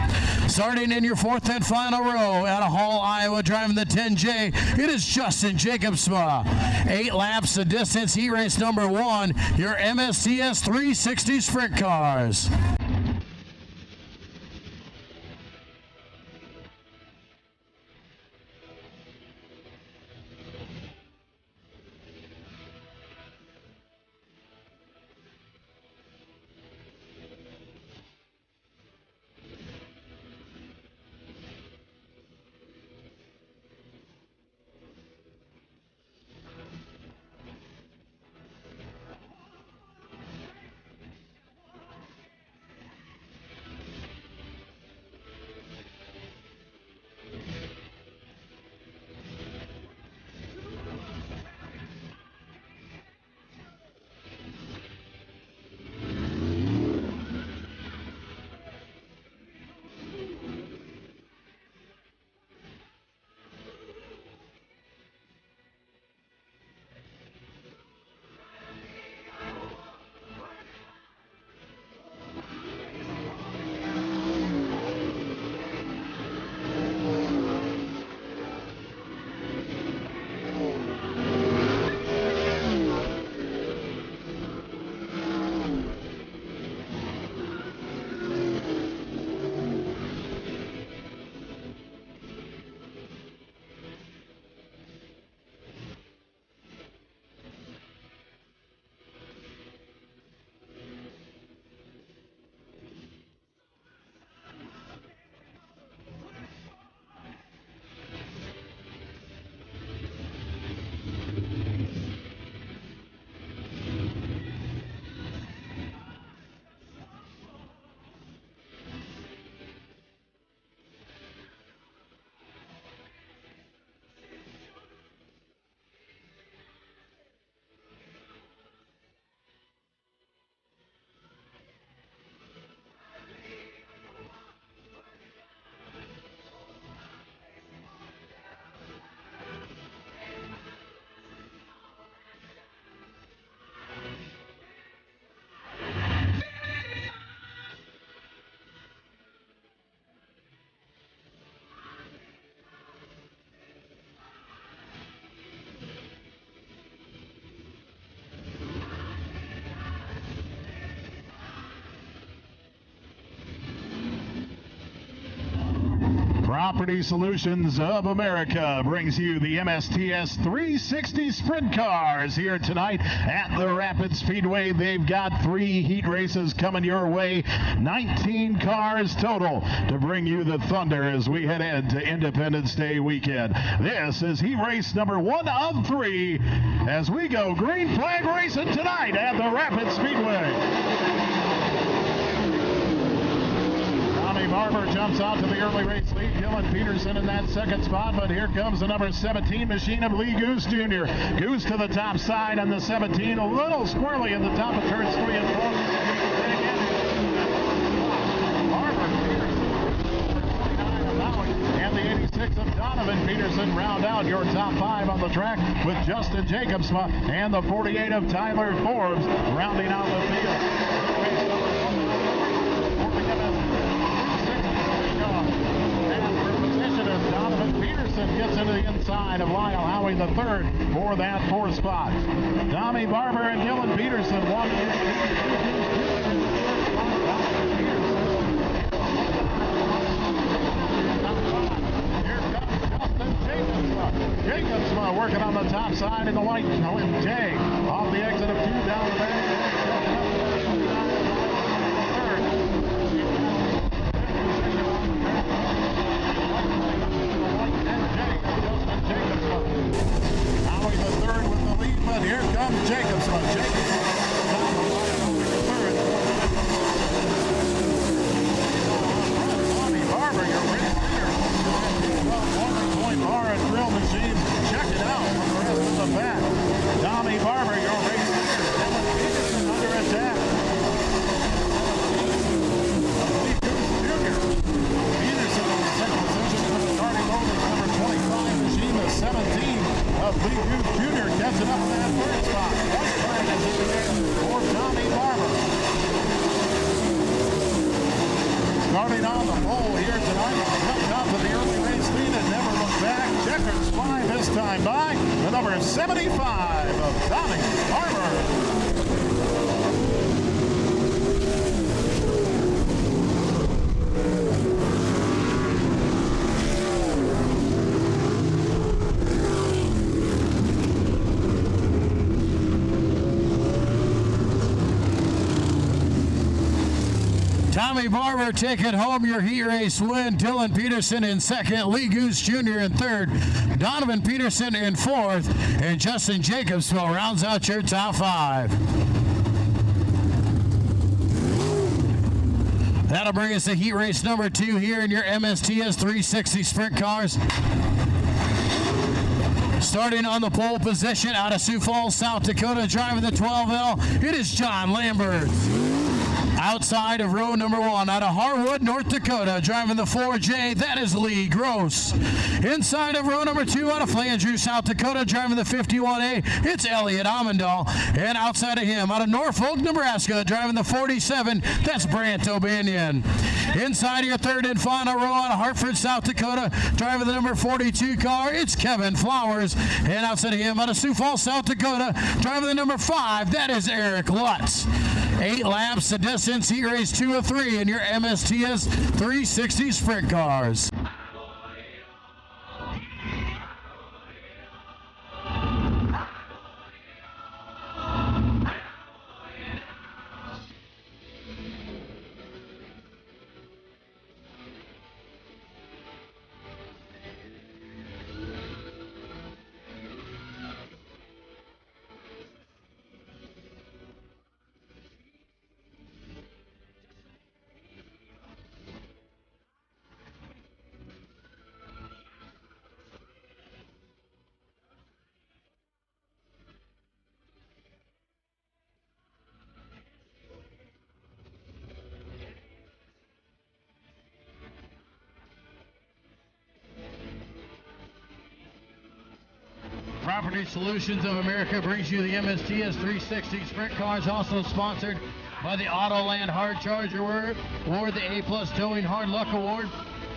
Starting in your 4th and final row, out of Hall, Iowa, driving the 10J, it is Justin Jacobsma. 8 laps of distance, heat race number 1, your MSTS 360 sprint cars. Property Solutions of America brings you the MSTS 360 Sprint Cars here tonight at the Rapid Speedway. They've got 3 heat races coming your way, 19 cars total to bring you the thunder as we head into Independence Day weekend. This is heat race number 1 of 3 as we go green flag racing tonight at the Rapid Speedway. Barber jumps out to the early race lead. Dylan Peterson in that second spot, but here comes the number 17 machine of Lee Goose Jr. Goose to the top side on the 17, a little squirrely in the top of turns 3 and 4. Barber, Peterson, and the 86 of Donovan Peterson round out your top 5 on the track with Justin Jacobsma and the 48 of Tyler Forbes rounding out the field. Gets into the inside of Lyle Howie the third for that 4th spot. Tommy Barber and Dylan Peterson one. Here comes Justin Jacobsma working on the top side in the white J off the exit of 2 down the back. Here comes Jacobsma. Barber, your race leader. 1-point bar and drill machine. Check it out from the rest of the back. Tommy Barber Starting on the pole here tonight, jumped out to the early race lead and never looked back. Checkers fly this time by the number 75 of Donnie Farmer. Tommy Barber taking home your heat race win. Dylan Peterson in second. Lee Goose Jr. in third. Donovan Peterson in fourth. And Justin Jacobsville rounds out your top five. That'll bring us to heat race number 2 here in your MSTS 360 sprint cars. Starting on the pole position out of Sioux Falls, South Dakota, driving the 12L, it is John Lambert. Outside of row number 1, out of Harwood, North Dakota, driving the 4J, that is Lee Gross. Inside of row number 2, out of Flandreau, South Dakota, driving the 51A, it's Elliot Amendal. And outside of him, out of Norfolk, Nebraska, driving the 47, that's Brant O'Banion. Inside your third and final row, out of Hartford, South Dakota, driving the number 42 car, it's Kevin Flowers. And outside of him, out of Sioux Falls, South Dakota, driving the number 5, that is Eric Lutz. 8 laps to distance, heat race 2 of 3 in your MSTS 360 sprint cars. Property Solutions of America brings you the MSTS 360 Sprint Cars, also sponsored by the Autoland Hard Charger Award, the A-Plus Towing Hard Luck Award,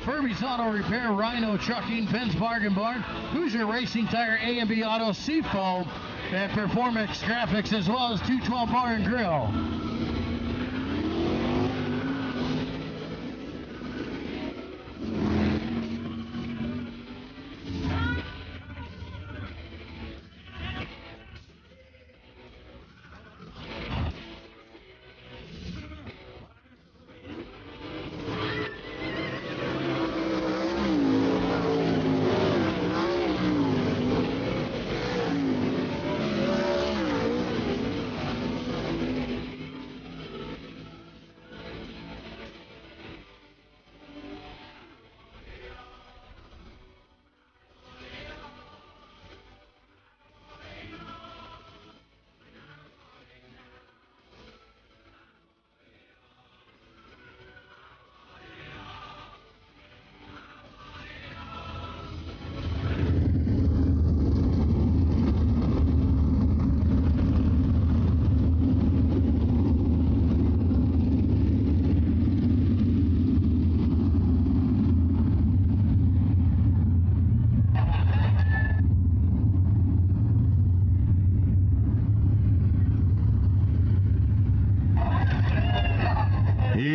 Furby's Auto Repair, Rhino Trucking, Ben's Bargain Barn, Hoosier Racing Tire, A&B Auto, Seafoam, and Performance Graphics, as well as 212 Bar and Grill.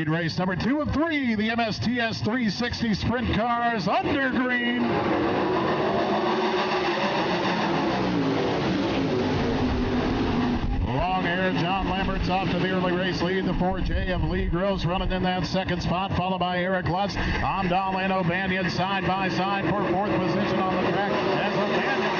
Race number 2 of 3, the MSTS 360 Sprint Cars under green. Long air, John Lambert's off to the early race lead. The 4J of Lee Gross running in that second spot, followed by Eric Lutz. Amendal and O'Banion side by side for 4th position on the track as O'Banion.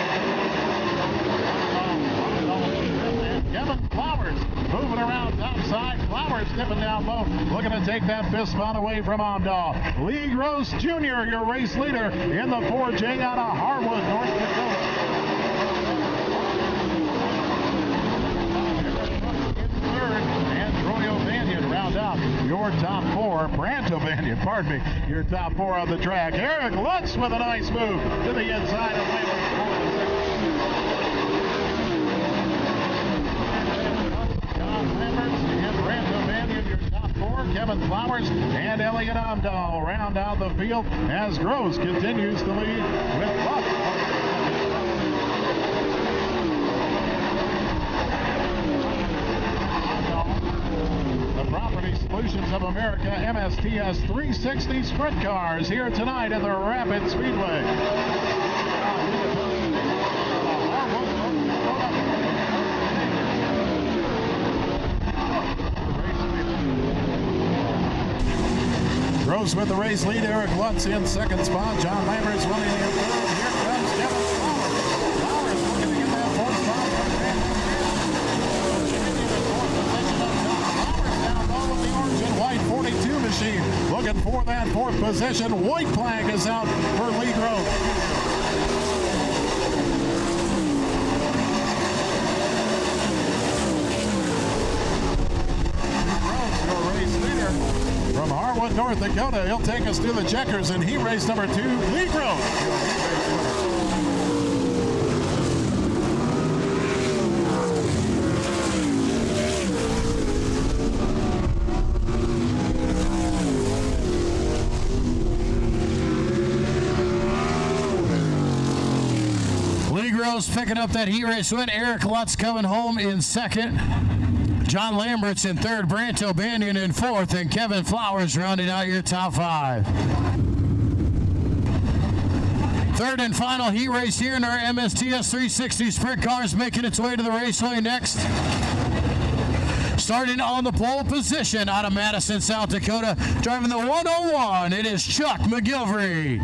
Kevin Flowers moving around outside. Flowers dipping down low, looking to take that 5th spot away from Amendal. Lee Gross Jr., your race leader in the 4J out of Harwood, North Dakota. And Troy O'Banion round out your top 4. Brant O'Banion, pardon me, your top 4 on the track. Eric Lutz with a nice move to the inside of Lambert's 4th. John Lambert and Brant O'Banion, your top 4. Kevin Flowers and Elliot Amdahl round out the field as Gross continues to lead with Buck. The Property Solutions of America MSTS 360 Sprint Cars here tonight at the Rapid Speedway. Gross with the race lead. Eric Lutz in second spot. John Lambert's running in third. Here comes Kevin Flowers. Flowers looking to get that fourth spot. Flowers down low with the orange and white 42 machine. Looking for that fourth position. White flag is out for Lee Gross. From Harwood, North Dakota, he'll take us to the checkers, and he raced number 2, Lee Gross. Lee Gross picking up that heat race win. Eric Lutz coming home in second. John Lambert's in third, Brant O'Banion in fourth, and Kevin Flowers rounding out your top 5. Third and final heat race here in our MSTS 360 Sprint Cars, making its way to the raceway next. Starting on the pole position out of Madison, South Dakota, driving the 101, it is Chuck McGilvery.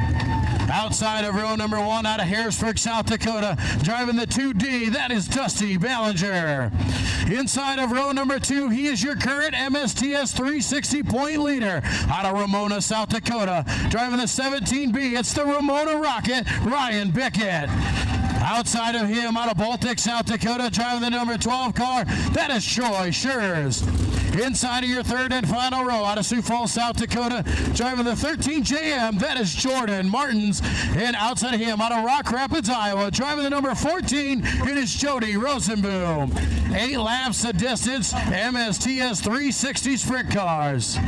Outside of row number 1 out of Harrisburg, South Dakota, driving the 2D, that is Dusty Ballinger. Inside of row number 2, he is your current MSTS 360 point leader out of Ramona, South Dakota, driving the 17B, it's the Ramona Rocket, Ryan Bickett. Outside of him, out of Baltic, South Dakota, driving the number 12 car, that is Troy Schurz. Inside of your third and final row, out of Sioux Falls, South Dakota, driving the 13 JM, that is Jordan Martins. And outside of him, out of Rock Rapids, Iowa, driving the number 14, it is Jody Rosenboom. 8 laps the distance, MSTS 360 Sprint Cars.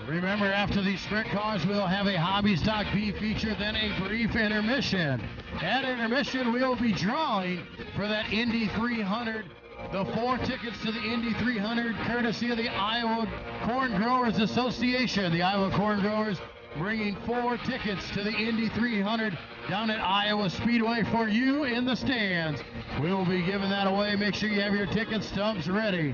Remember, after these sprint cars, we'll have a Hobby Stock B feature, then a brief intermission. At intermission, we'll be drawing for that Indy 300, the 4 tickets to the Indy 300, courtesy of the Iowa Corn Growers Association. The Iowa Corn Growers bringing 4 tickets to the Indy 300 down at Iowa Speedway for you in the stands. We will be giving that away. Make sure you have your ticket stubs ready.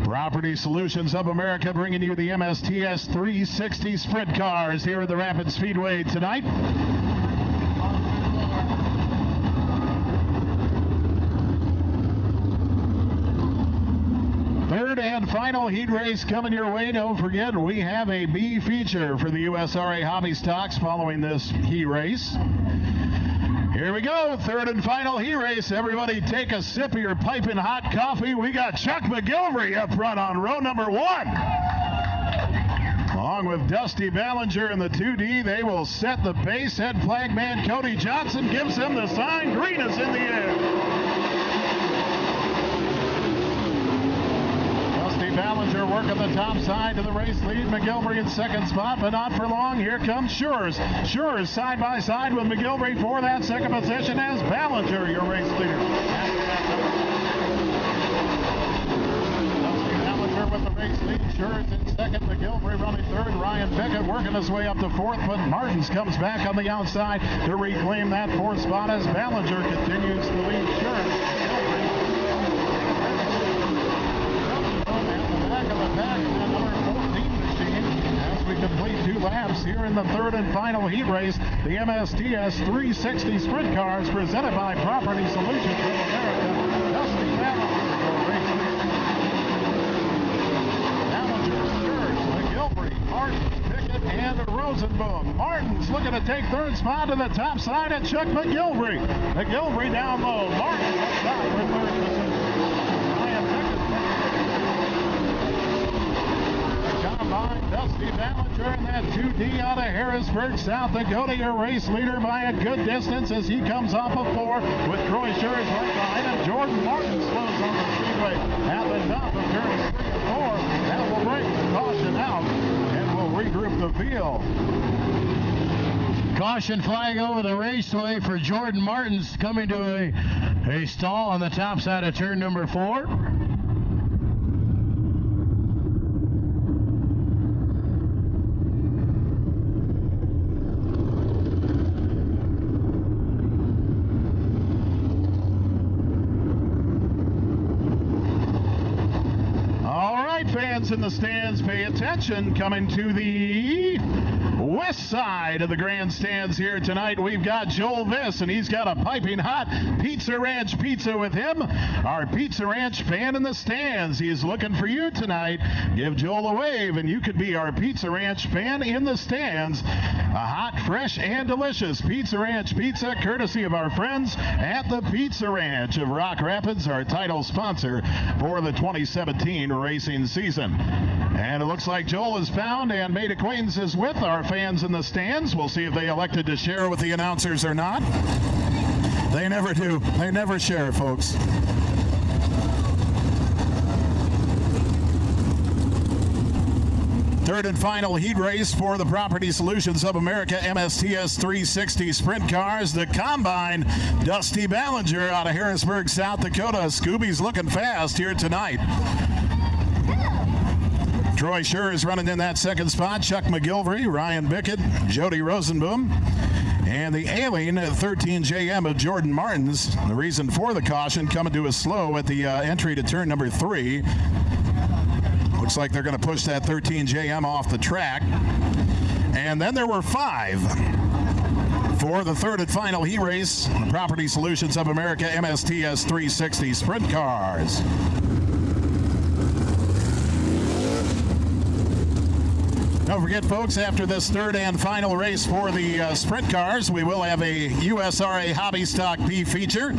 Property Solutions of America bringing you the MSTS 360 Sprint Cars here at the Rapid Speedway tonight. Third and final heat race coming your way. Don't forget, we have a B feature for the USRA Hobby Stocks following this heat race. Here we go, third and final heat race. Everybody take a sip of your piping hot coffee. We got Chuck McGilvery up front on row number 1. Along with Dusty Ballinger in the 2D, they will set the pace. Head flag man Cody Johnson gives him the sign. Green is in the air. Dusty Ballinger working the top side to the race lead. McGilvery in second spot, but not for long. Here comes Schurz. Schurz side by side with McGilvery for that second position as Ballinger, your race leader. With the race lead, Schurz in second, McGilvery running third, Ryan Beckett working his way up to fourth, but Martins comes back on the outside to reclaim that fourth spot as Ballinger continues to lead Schurz. At the back of the pack, the number 14 machine, as we complete 2 laps here in the third and final heat race, the MSTS 360 Sprint Cars presented by Property Solutions of America. Dusty Ballinger. And Rosenboom. Martins looking to take third spot to the top side at Chuck McGilvery. McGilvery down low. Martins up top for third position. Ryan Beckett. The combine, Dusty Ballinger in that 2D out of Harrisburg, South Dakota. Your race leader by a good distance as he comes off of 4 with Troy Schurz right behind him. Jordan Martin slows on the speedway at the top of turns 3 and 4. That will bring the caution out. Regroup the field. Caution flag over the raceway for Jordan Martins coming to a stall on the top side of turn number 4. Fans in the stands, pay attention. Coming to the west side of the grandstands here tonight, we've got Joel Viss, and he's got a piping hot Pizza Ranch pizza with him. Our Pizza Ranch fan in the stands. He is looking for you tonight. Give Joel a wave, and you could be our Pizza Ranch fan in the stands. A hot, fresh, and delicious Pizza Ranch pizza, courtesy of our friends at the Pizza Ranch of Rock Rapids, our title sponsor for the 2017 racing season. And it looks like Joel is found and made acquaintances with our fans in the stands. We'll see if they elected to share with the announcers or not. They never do. They never share, folks. Third and final heat race for the Property Solutions of America MSTS 360 Sprint Cars. The combine, Dusty Ballinger out of Harrisburg, South Dakota. Scooby's looking fast here tonight. Troy Schurz running in that second spot. Chuck McGilvery, Ryan Bickett, Jody Rosenboom, and the Alien 13JM of Jordan Martins. The reason for the caution coming to a slow at the entry to turn number 3. Looks like they're going to push that 13JM off the track. And then there were 5 for the third and final heat race. The Property Solutions of America MSTS 360 Sprint Cars. Don't forget, folks, after this third and final race for the sprint cars, we will have a USRA Hobby Stock B feature,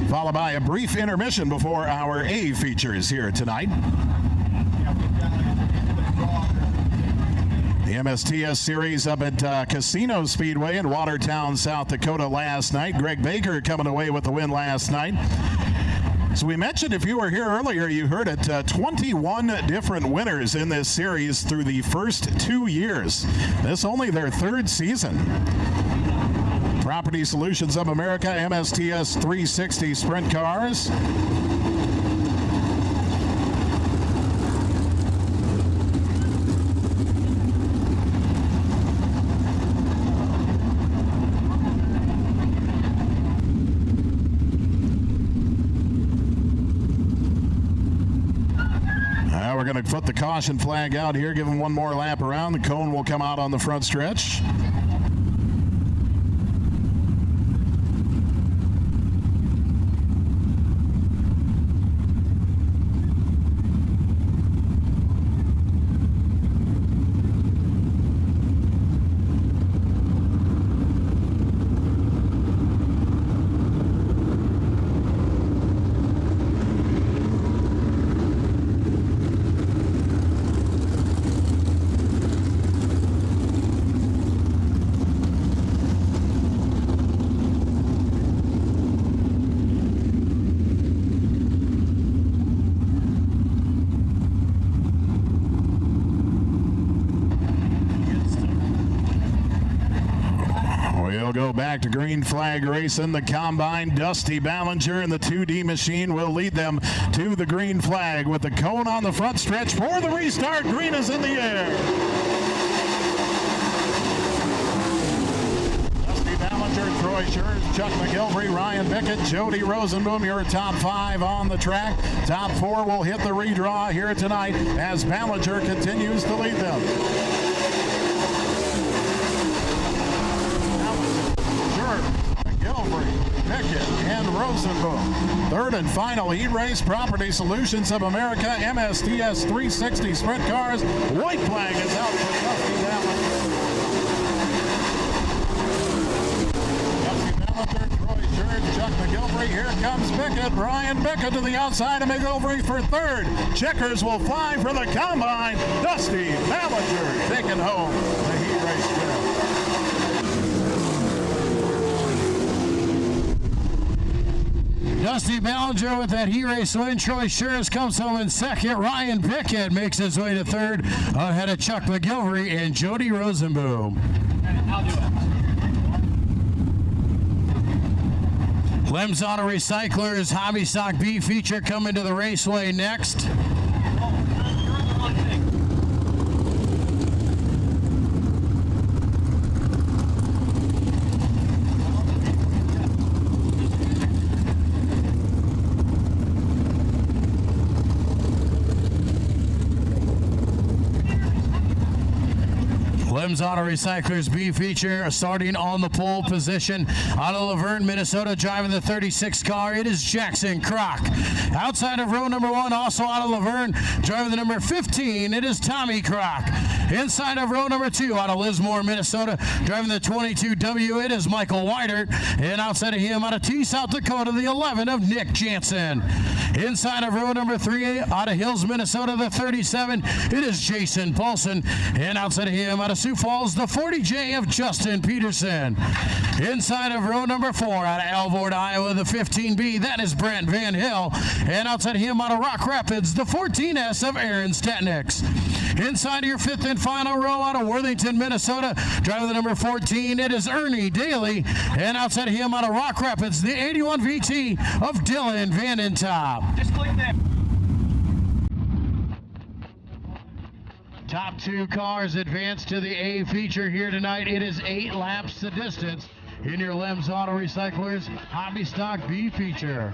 followed by a brief intermission before our A features here tonight. The MSTS series up at Casino Speedway in Watertown, South Dakota last night. Greg Baker coming away with the win last night. So we mentioned, if you were here earlier, you heard it, 21 different winners in this series through the first 2 years. This only their 3rd season. Property Solutions of America, MSTS 360 Sprint Cars. We're going to put the caution flag out here, give them one more lap around. The cone will come out on the front stretch. go back to green flag racing. The combine, Dusty Ballinger and the 2D machine will lead them to the green flag with the cone on the front stretch for the restart. Green is in the air. Dusty Ballinger, Troy Schurz, Chuck McGilvery, Ryan Bickett, Jody Rosenboom, your top 5 on the track. Top 4 will hit the redraw here tonight as Ballinger continues to lead them. Pickett and Rosenboom. Third and final heat race, Property Solutions of America, MSTS 360 sprint cars. White flag is out for Dusty Ballinger. Dusty Ballinger, Troy Schurz, Chuck McGilvery. Here comes Pickett. Brian Pickett to the outside of McGilvery for third. Checkers will fly for the combine. Dusty Ballinger taking home the heat race win. Dusty Ballinger with that heat race win. Troy Schurz comes home in second. Ryan Pickett makes his way to third ahead of Chuck McGilvery and Jody Rosenboom. I'll do it. Lems Auto Recyclers Hobby Stock B feature coming to the raceway next. Lems Auto Recyclers B feature starting on the pole position. Out of Laverne, Minnesota, driving the 36 car, it is Jackson Kroc. Outside of row number 1, also out of Laverne, driving the number 15, it is Tommy Kroc. Inside of row number 2, out of Lismore, Minnesota, driving the 22W, it is Michael Weidert. And outside of him, out of T, South Dakota, the 11 of Nick Jansen. Inside of row number 3, out of Hills, Minnesota, the 37, it is Jason Paulson. And outside of him, out of Sioux Falls, the 40J of Justin Peterson. Inside of row number 4, out of Alvord, Iowa, the 15B, that is Brent Van Hill. And outside of him, out of Rock Rapids, the 14S of Aaron Statniks. Inside of your 5th and final row, out of Worthington, Minnesota, driving the number 14, it is Ernie Daly. And outside of him, out of Rock Rapids, the 81 VT of Dylan Vandentop. Just click there. Top 2 cars advance to the A feature here tonight. It is 8 laps the distance in your Lems Auto Recyclers Hobby Stock B feature.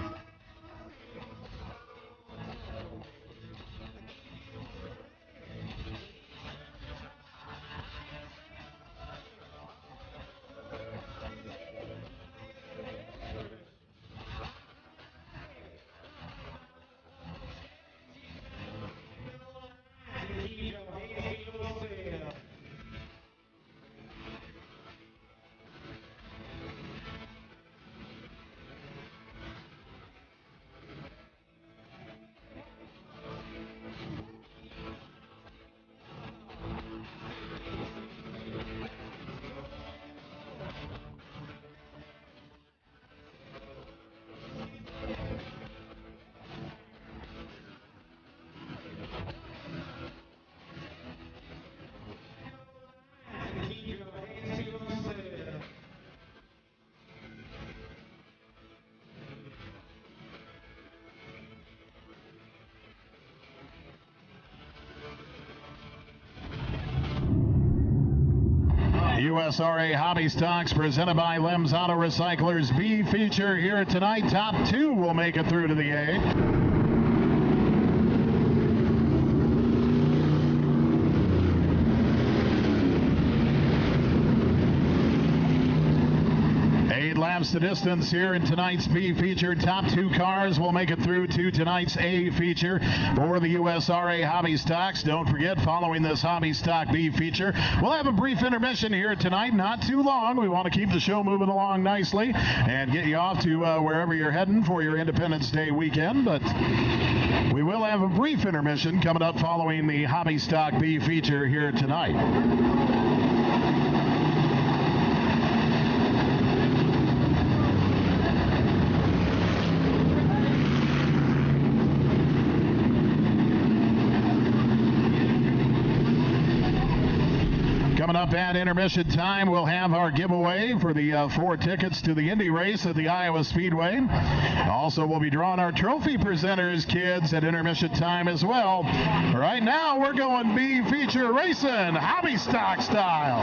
USRA Hobby Stocks presented by Lems Auto Recyclers B feature here tonight. Top 2 will make it through to the A. Laps the distance here in tonight's B feature. Top 2 cars will make it through to tonight's A feature for the USRA Hobby Stocks. Don't forget, following this Hobby Stock B feature, we'll have a brief intermission here tonight. Not too long. We want to keep the show moving along nicely and get you off to wherever you're heading for your Independence Day weekend. But we will have a brief intermission coming up following the Hobby Stock B feature here tonight. Coming up at intermission time, we'll have our giveaway for the 4 tickets to the Indy race at the Iowa Speedway. Also, we'll be drawing our trophy presenters, kids, at intermission time as well. Right now, we're going B feature racing, hobby stock style.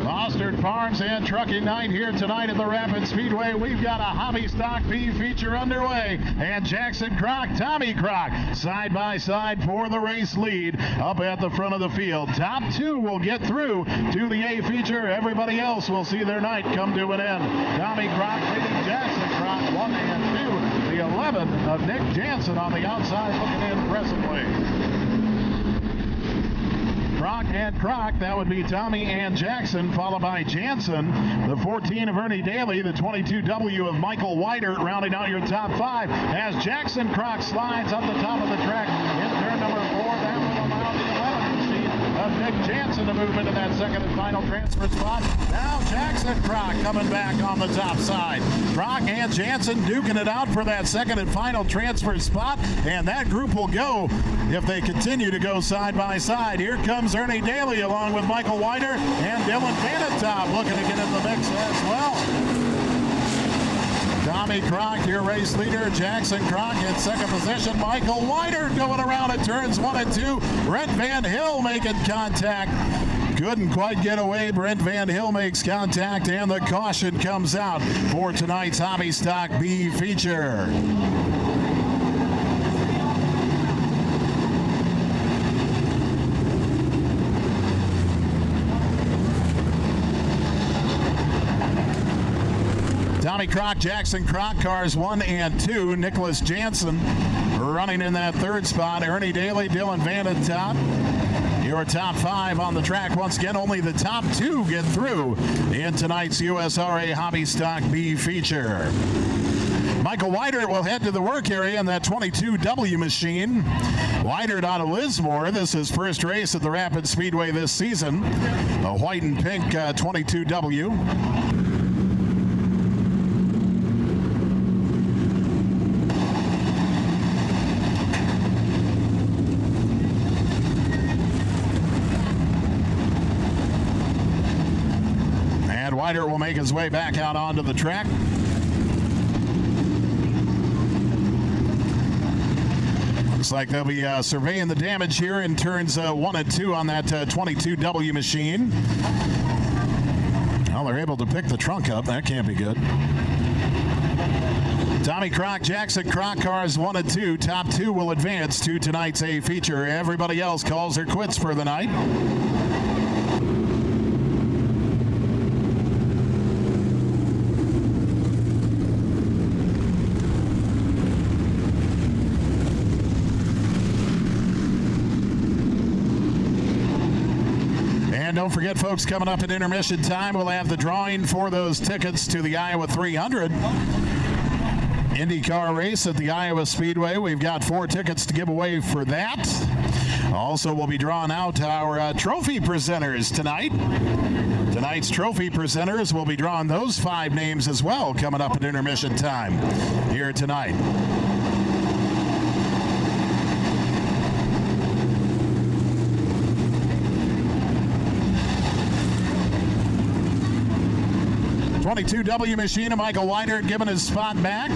Fostered Farms and Trucking Night here tonight at the Rapid Speedway. We've got a hobby stock B feature underway. And Jackson Croc, Tommy Croc, side by side for the race lead up at the front of the field. Top 2 will get through to the A feature. Everybody else will see their night come to an end. Tommy Croc leading Jackson Croc 1 and 2. The 11 of Nick Jansen on the outside looking in presently. Croc and Croc, that would be Tommy and Jackson, followed by Jansen. The 14 of Ernie Daly, the 22W of Michael Weidert, rounding out your top 5 as Jackson Croc slides up the top of the track in turn number 4. That will allow the 11 machine of Nick Jansen to move into that second and final transfer spot. Now Jackson Croc coming back on the top side. Croc and Jansen duking it out for that second and final transfer spot, and that group will go if they continue to go side by side. Here comes Ernie Daly along with Michael Weidert and Dylan Vanetop looking to get in the mix as well. Tommy Croc, your race leader. Jackson Croc in second position. Michael Weidert going around at turns 1 and 2. Brent Van Hill making contact. Couldn't quite get away. Brent Van Hill makes contact, and the caution comes out for tonight's hobby stock B feature. Tommy Croc, Jackson Croc, cars 1 and 2. Nicholas Jansen running in that third spot. Ernie Daly, Dylan Vanetop. Your top 5 on the track. Once again, only the top 2 get through in tonight's USRA Hobby Stock B feature. Michael Weidert will head to the work area in that 22W machine. Weidert out of Lismore. This is his first race at the Rapid Speedway this season. A white and pink 22W. Weidert will make his way back out onto the track. Looks like they'll be surveying the damage here in turns 1 and 2 on that 22W machine. Well, they're able to pick the trunk up. That can't be good. Tommy Croc, Jackson Croc, cars 1 and 2. Top 2 will advance to tonight's A feature. Everybody else calls their quits for the night. Don't forget, folks, coming up at intermission time, we'll have the drawing for those tickets to the Iowa 300 IndyCar race at the Iowa Speedway. We've got 4 tickets to give away for that. Also, we'll be drawing out our trophy presenters tonight. Tonight's trophy presenters will be drawing those 5 names as well coming up at intermission time here tonight. .22W machine of Michael Weidert giving his spot back.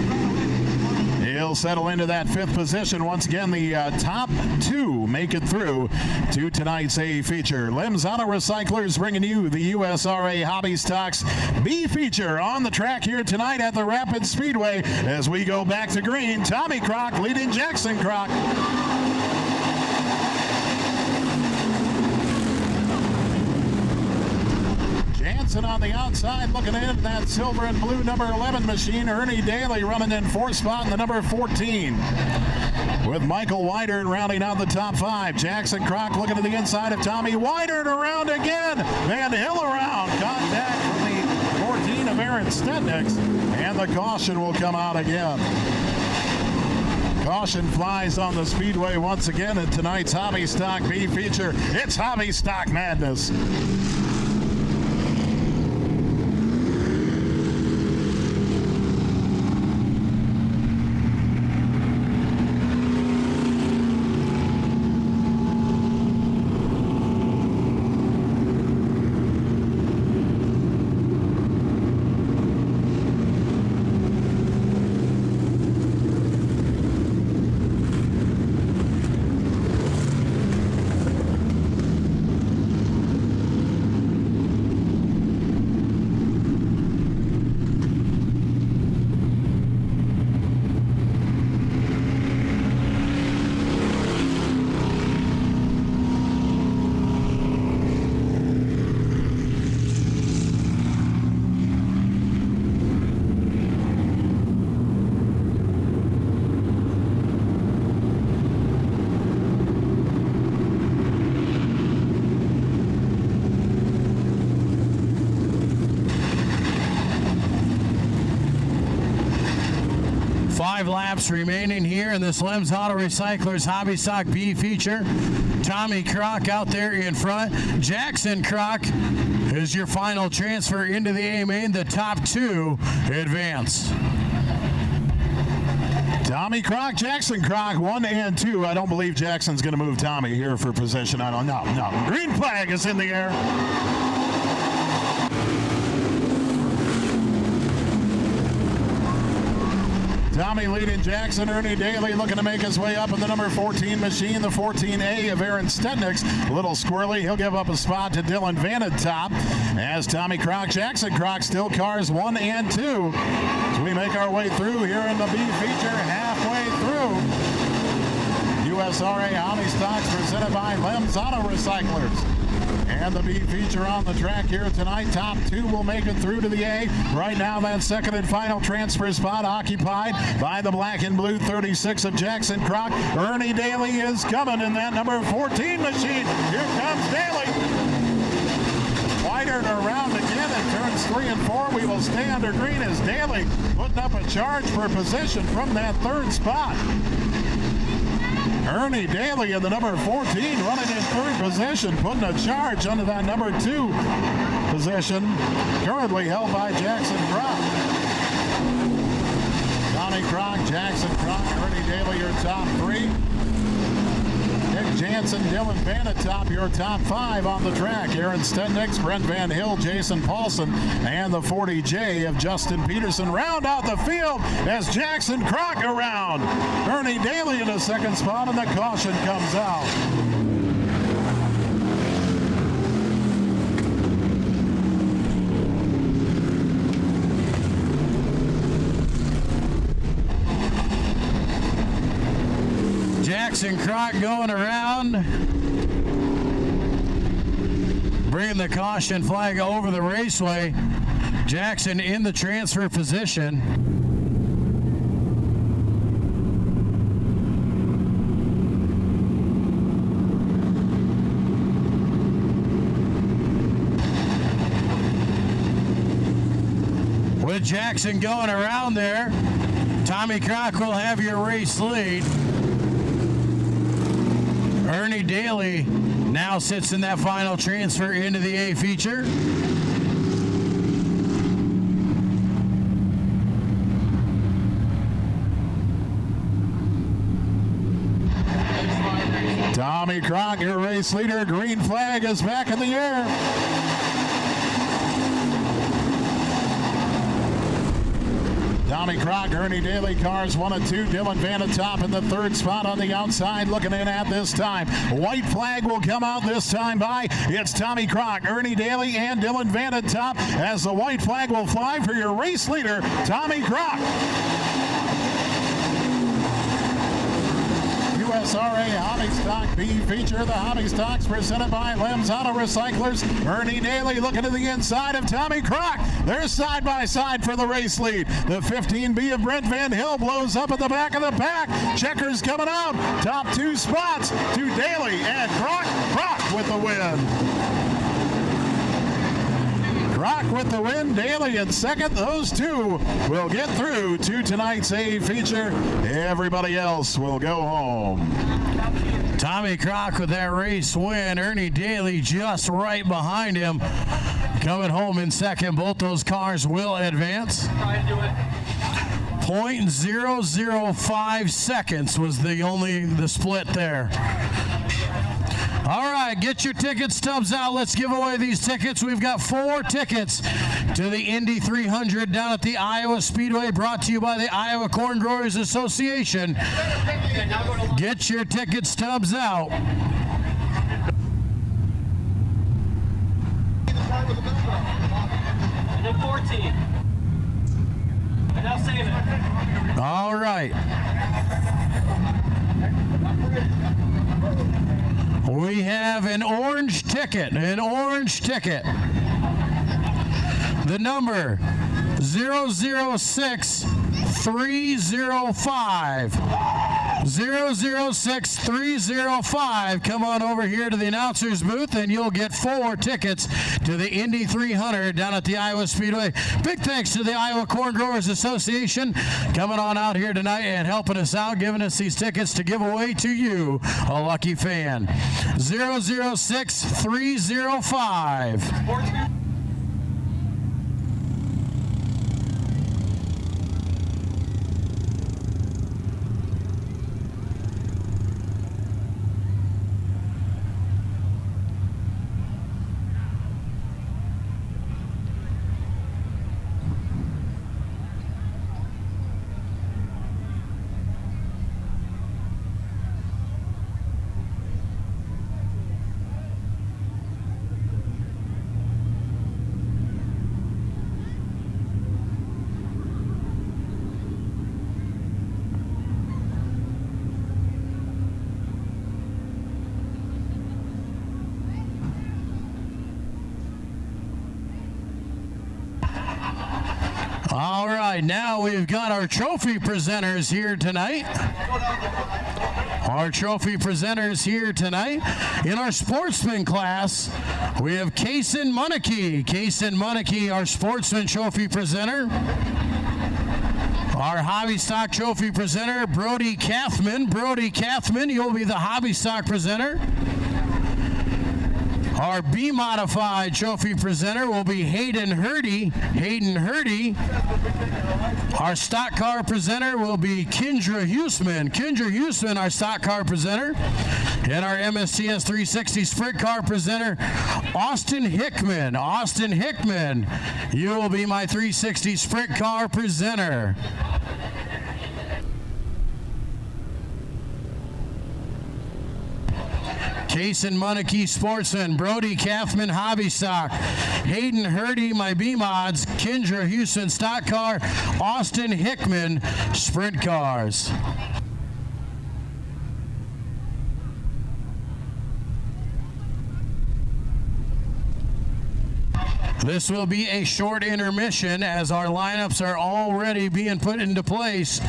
He'll settle into that 5th position. Once again, the top 2 make it through to tonight's A feature. Limbs Auto Recyclers bringing you the USRA Hobby Stocks B feature on the track here tonight at the Rapid Speedway as we go back to green. Tommy Croc leading Jackson Croc. Jansen on the outside looking in that silver and blue number 11 machine. Ernie Daly running in 4th spot in the number 14. With Michael Weidert rounding out the top 5. Jackson Croc looking to the inside of Tommy. Weidert around again. Van Hill around. Contact from the 14 of Aaron Stedniks. And the caution will come out again. Caution flies on the speedway once again in tonight's Hobby Stock B feature. It's Hobby Stock Madness. 5 laps remaining here in this Lems Auto Recyclers Hobby Stock B feature. Tommy Kroc out there in front. Jackson Kroc is your final transfer into the A main. The top 2 advance. Tommy Kroc, Jackson Kroc, 1 and 2. I don't believe Jackson's going to move Tommy here for position. I don't know. No. Green flag is in the air. Tommy leading Jackson. Ernie Daly looking to make his way up in the number 14 machine, the 14A of Aaron Stednick's. A little squirrely. He'll give up a spot to Dylan Vanentop. As Tommy Kroc, Jackson Kroc still cars 1 and 2. As we make our way through here in the B feature, halfway through. USRA Hobby Stocks presented by Lems Auto Recyclers. And the B feature on the track here tonight. Top 2 will make it through to the A. Right now, that second and final transfer spot occupied by the black and blue 36 of Jackson Kroc. Ernie Daly is coming in that number 14 machine. Here comes Daly. Wider around again at turns 3 and 4. We will stay under green as Daly putting up a charge for position from that 3rd spot. Ernie Daly in the number 14 running in 3rd position, putting a charge under that number 2 position, currently held by Jackson Kroc. Tommy Kroc, Jackson Kroc, Ernie Daly, your top 3. Nick Jansen, Dylan Vanentop, your top 5 on the track. Aaron Stednick, Brent Van Hill, Jason Paulson, and the 40J of Justin Peterson round out the field as Jackson Kroc around. Ernie Daly in the 2nd spot, and the caution comes out. Jackson Kroc going around, bringing the caution flag over the raceway. Jackson in the transfer position. With Jackson going around there, Tommy Kroc will have your race lead. Ernie Daly now sits in that final transfer into the A feature. Tommy Kroc, your race leader. Green flag is back in the air. Tommy Kroc, Ernie Daly, cars 1 and 2. Dylan Vanentop in the 3rd spot on the outside, looking in at this time. White flag will come out this time by. It's Tommy Kroc, Ernie Daly, and Dylan Vanentop as the white flag will fly for your race leader, Tommy Kroc. USRA Hobby Stock B feature. The Hobby Stocks presented by Lems Auto Recyclers. Ernie Daly looking to the inside of Tommy Kroc. They're side by side for the race lead. The 15B of Brent Van Hill blows up at the back of the pack. Checkers coming out. Top 2 spots to Daly and Kroc. Kroc with the win. Kroc with the win, Daly in 2nd. Those 2 will get through to tonight's A feature. Everybody else will go home. Tommy Kroc with that race win. Ernie Daly just right behind him. Coming home in 2nd. Both those cars will advance. 0.005 seconds was the split there. All right, get your ticket stubs out. Let's give away these tickets. We've got 4 tickets to the Indy 300 down at the Iowa Speedway, brought to you by the Iowa Corn Growers Association. Get your ticket stubs out. And then 14. And now save it. All right. We have an orange ticket, The number 006-305. 006-305. Come on over here to the announcer's booth and you'll get 4 tickets to the Indy 300 down at the Iowa Speedway. Big thanks to the Iowa Corn Growers Association coming on out here tonight and helping us out, giving us these tickets to give away to you, a lucky fan. 006-305. All right, now we've got our trophy presenters here tonight. Our trophy presenters here tonight. In our Sportsman class, we have Kaysen Munnicky. Kaysen Munnicky, our Sportsman trophy presenter. Our Hobby Stock trophy presenter, Brody Kathman. Brody Kathman, you'll be the Hobby Stock presenter. Our B-Modified trophy presenter will be Hayden Hurdy. Hayden Hurdy. Our stock car presenter will be Kendra Huseman. Kendra Huseman, our stock car presenter. And our MSTS 360 sprint car presenter, Austin Hickman. Austin Hickman, you will be my 360 sprint car presenter. Kaysen Munnicky, Sportsman. Brody Kathman, Hobby Stock. Hayden Hurdy, my B-Mods. Kendra Houston, Stock Car. Austin Hickman, Sprint Cars. This will be a short intermission as our lineups are already being put into place.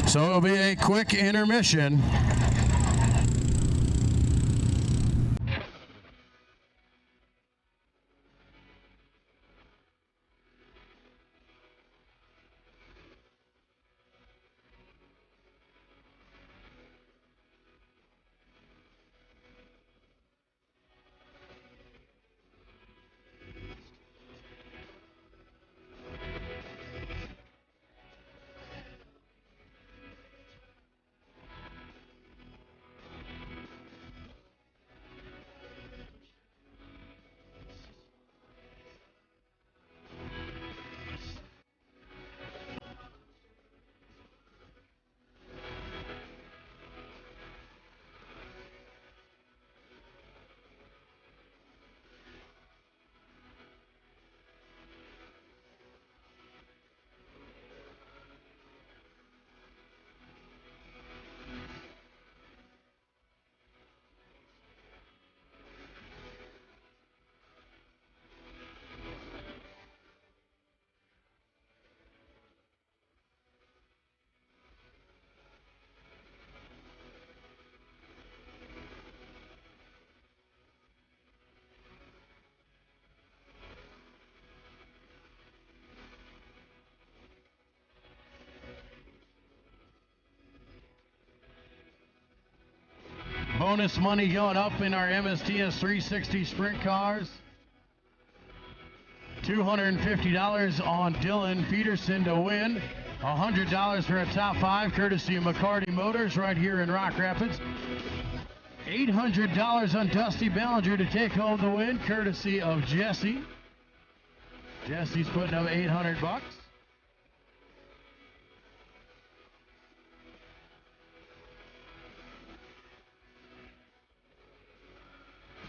So it'll be a quick intermission. Bonus money going up in our MSTS 360 sprint cars. $250 on Dylan Peterson to win. $100 for a top 5 courtesy of McCarty Motors right here in Rock Rapids. $800 on Dusty Ballinger to take home the win courtesy of Jesse. Jesse's putting up $800.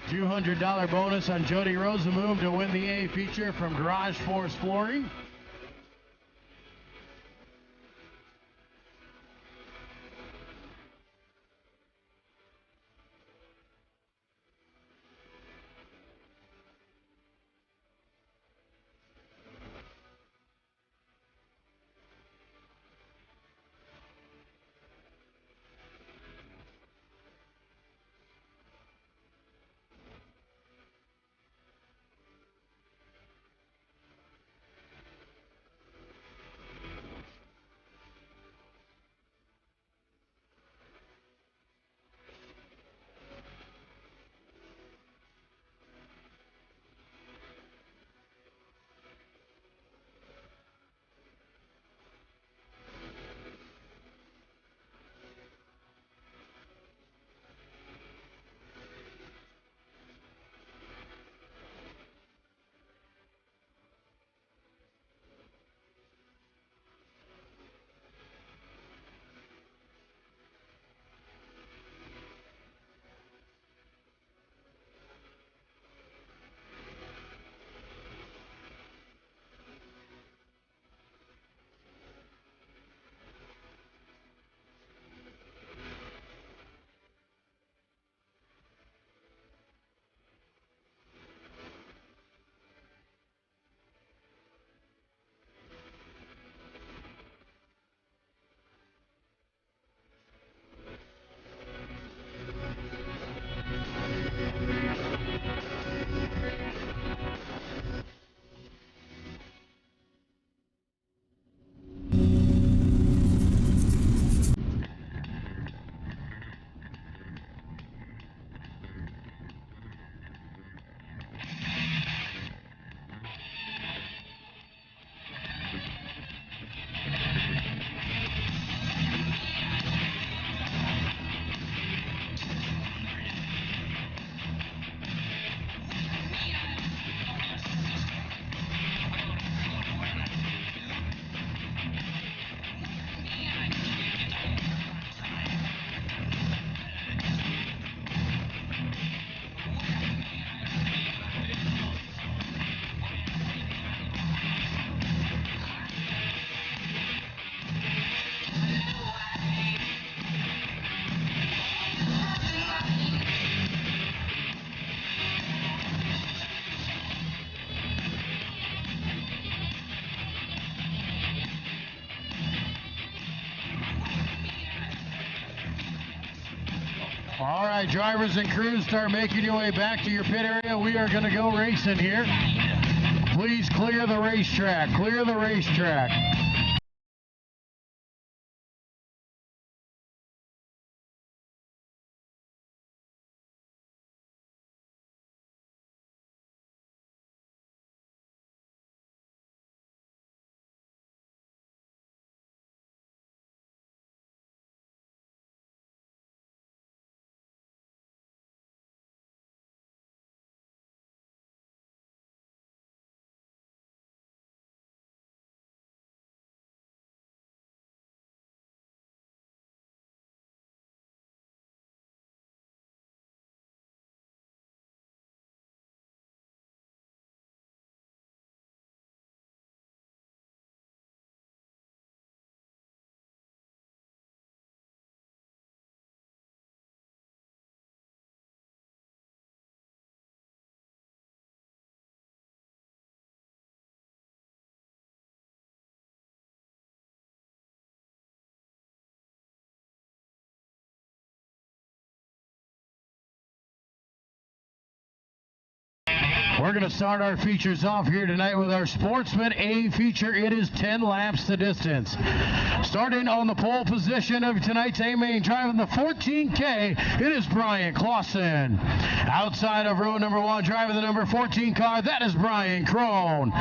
$200 bonus on Jody Rosamove to win the A feature from Garage Force Flooring. All right, drivers and crews, start making your way back to your pit area. We are going to go racing here. Please clear the racetrack. Clear the racetrack. We're going to start our features off here tonight with our Sportsman A feature. It is 10 laps the distance. Starting on the pole position of tonight's A-main, driving the 14K, it is Brian Clausen. Outside of row number 1, driving the number 14 car, that is Brian Crone.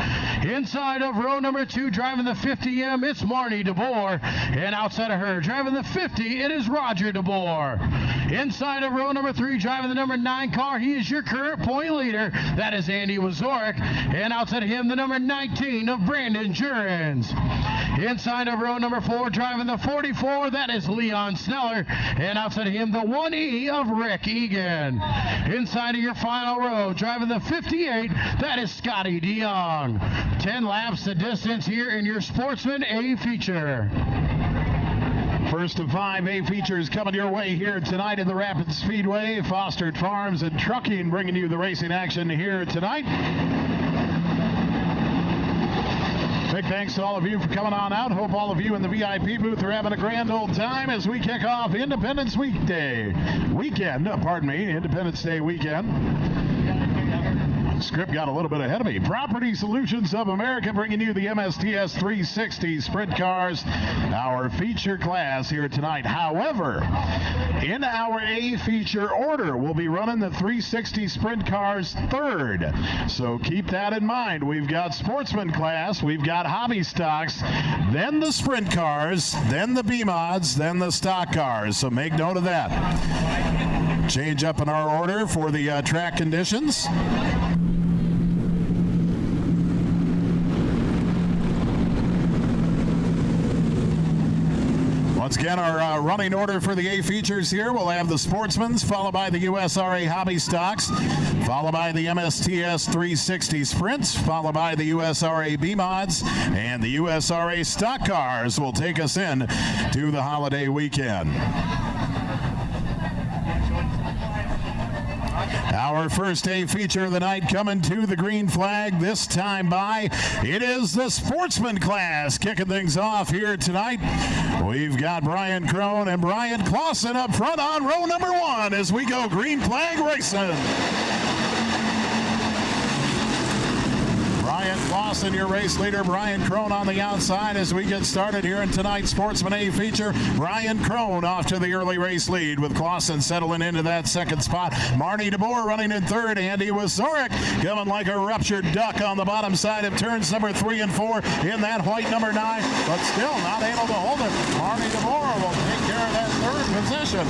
Inside of row number 2, driving the 50M, it's Marnie DeBoer. And outside of her, driving the 50, it is Roger DeBoer. Inside of row number 3, driving the number 9 car, he is your current point leader. That is Andy Wazorek. And outside of him, the number 19 of Brandon Jurens. Inside of row number 4, driving the 44, that is Leon Sneller. And outside of him, the 1E of Rick Egan. Inside of your final row, driving the 58, that is Scotty DeYoung. 10 laps the distance here in your Sportsman A feature. First of 5 A features coming your way here tonight in the Rapid Speedway. Fostered Farms and Trucking bringing you the racing action here tonight. Big thanks to all of you for coming on out. Hope all of you in the VIP booth are having a grand old time as we kick off Independence Independence Day weekend. Script got a little bit ahead of me. Property Solutions of America bringing you the MSTS 360 Sprint Cars, our feature class here tonight. However, in our A feature order, we'll be running the 360 Sprint Cars third. So keep that in mind. We've got Sportsman class, we've got Hobby Stocks, then the Sprint Cars, then the B-Mods, then the Stock Cars. So make note of that. Change up in our order for the track conditions. Once again, our running order for the A features here, we'll have the Sportsmans, followed by the USRA Hobby Stocks, followed by the MSTS 360 Sprints, followed by the USRA B-Mods, and the USRA Stock Cars will take us in to the holiday weekend. Our first A feature of the night coming to the green flag this time by. It is the Sportsman class kicking things off here tonight. We've got Brian Crone and Brian Clausen up front on row number 1 as we go green flag racing. Brian Clausen, your race leader. Brian Crone on the outside as we get started here in tonight's Sportsman A feature. Brian Crone off to the early race lead with Clausen settling into that second spot. Marnie DeBoer running in third. Andy Wazorek coming like a ruptured duck on the bottom side of turns number 3 and 4 in that white number 9, but still not able to hold it. Marnie DeBoer will take care of that third position.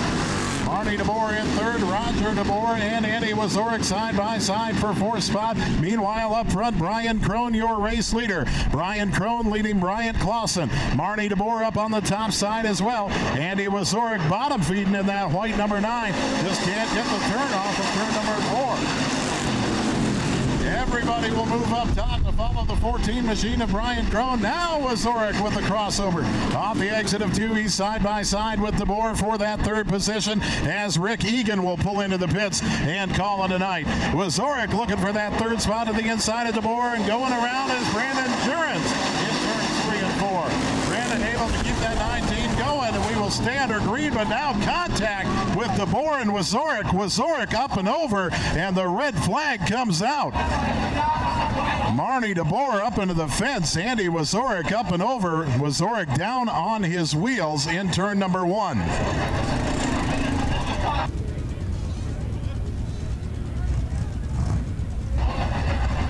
Marnie DeBoer in third, Roger DeBoer and Andy Wazorek side by side for fourth spot. Meanwhile, up front, Brian Crone, your race leader. Brian Crone leading Brian Clausen. Marnie DeBoer up on the top side as well. Andy Wazorek bottom feeding in that white number 9. Just can't get the turn off of turn number 4. Everybody will move up top to follow the 14 machine of Brian Crone. Now Wazorek with the crossover. Off the exit of 2, he's side by side with DeBoer for that third position as Rick Egan will pull into the pits and call it a night. Wazorek looking for that third spot to the inside of DeBoer, and going around is Brandon Jurens in turns 3 and 4. Brandon able to keep that 19 going, and we will stand are green, but now contact with DeBoer and Wazorek. Wazorek up and over, and the red flag comes out. Marnie DeBoer up into the fence. Andy Wazorek up and over. Wazorek down on his wheels in turn number 1.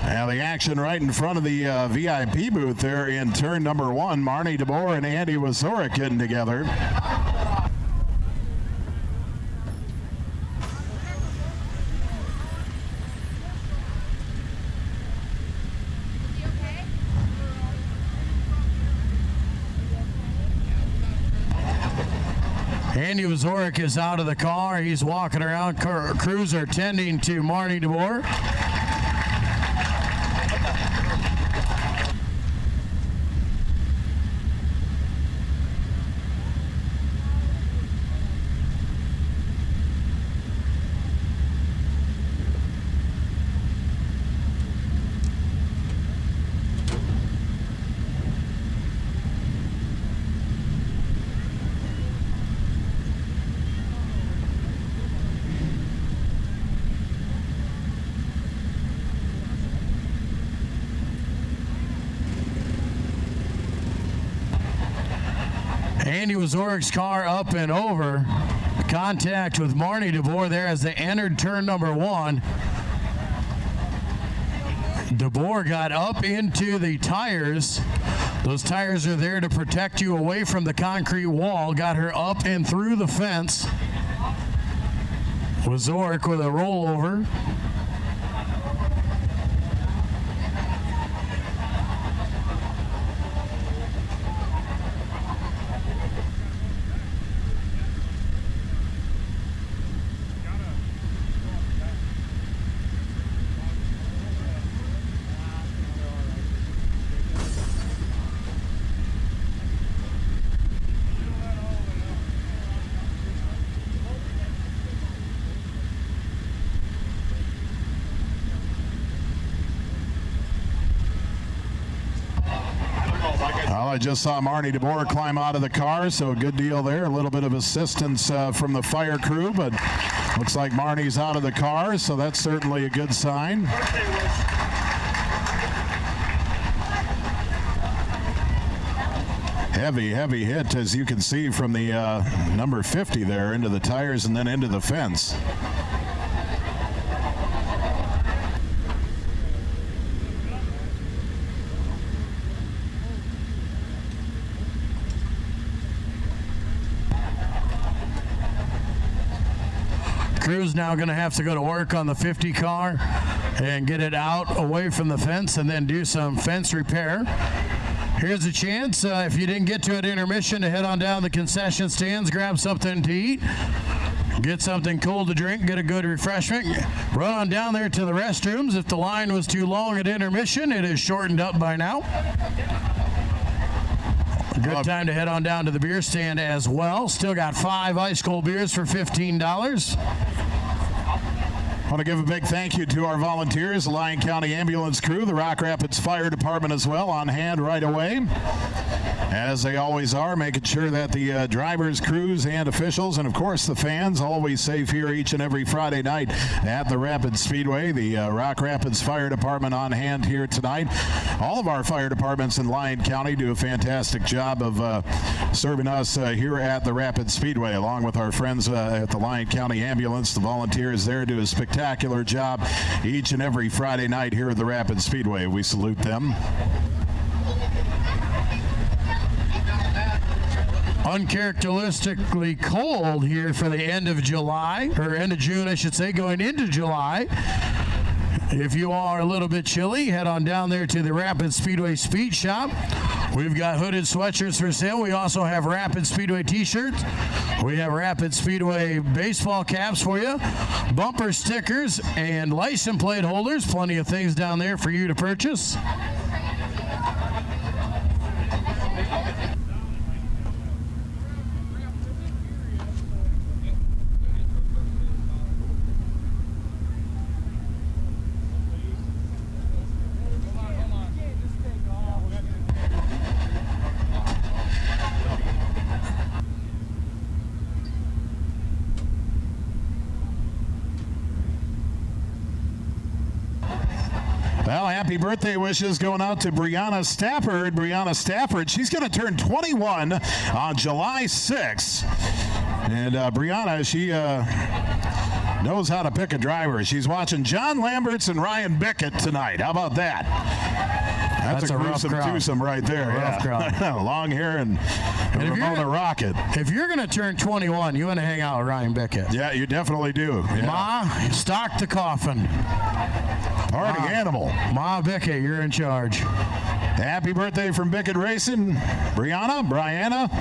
Now the action right in front of the VIP booth there in turn number 1. Marnie DeBoer and Andy Wazorek getting together. Andy Wazorek is out of the car. He's walking around. Crews are tending to Marnie DeBoer. Andy Wazorek's car up and over. Contact with Marnie DeBoer there as they entered turn number 1. DeBoer got up into the tires. Those tires are there to protect you away from the concrete wall. Got her up and through the fence. Wazorek with a rollover. Well, I just saw Marnie DeBoer climb out of the car, so a good deal there. A little bit of assistance from the fire crew, but looks like Marnie's out of the car, so that's certainly a good sign. Heavy hit, as you can see from the number 50 there, into the tires and then into the fence. Crew's now going to have to go to work on the 50 car and get it out away from the fence and then do some fence repair. Here's a chance, if you didn't get to it intermission, to head on down the concession stands, grab something to eat, get something cool to drink, get a good refreshment. Run on down there to the restrooms. If the line was too long at intermission, it is shortened up by now. Good time to head on down to the beer stand as well. Still got 5 ice cold beers for $15. I want to give a big thank you to our volunteers, the Lyon County Ambulance Crew, the Rock Rapids Fire Department as well, on hand right away, as they always are, making sure that the drivers, crews, and officials, and of course the fans, always safe here each and every Friday night at the Rapids Speedway. The Rock Rapids Fire Department on hand here tonight. All of our fire departments in Lyon County do a fantastic job of serving us here at the Rapids Speedway, along with our friends at the Lyon County Ambulance. The volunteers there do a spectacular job each and every Friday night here at the Rapids Speedway. We salute them. Uncharacteristically cold here for the end of July, or end of June, I should say, going into July. If you are a little bit chilly, head on down there to the Rapids Speedway Speed Shop. We've got hooded sweatshirts for sale. We also have Rapids Speedway t-shirts. We have Rapids Speedway baseball caps for you, bumper stickers, and license plate holders. Plenty of things down there for you to purchase. happy birthday wishes going out to Brianna Stafford. Brianna Stafford, she's going to turn 21 on July 6th. And Brianna, she knows how to pick a driver. She's watching John Lamberts and Ryan Bickett tonight. How about that? That's a gruesome twosome right there. Rough crowd. Long hair and Ramona Rocket. If you're going to turn 21, you want to hang out with Ryan Bickett. Yeah, you definitely do. Yeah. Ma, stock the coffin. Party animal. Ma Bickett, you're in charge. Happy birthday from Bickett Racing. Brianna.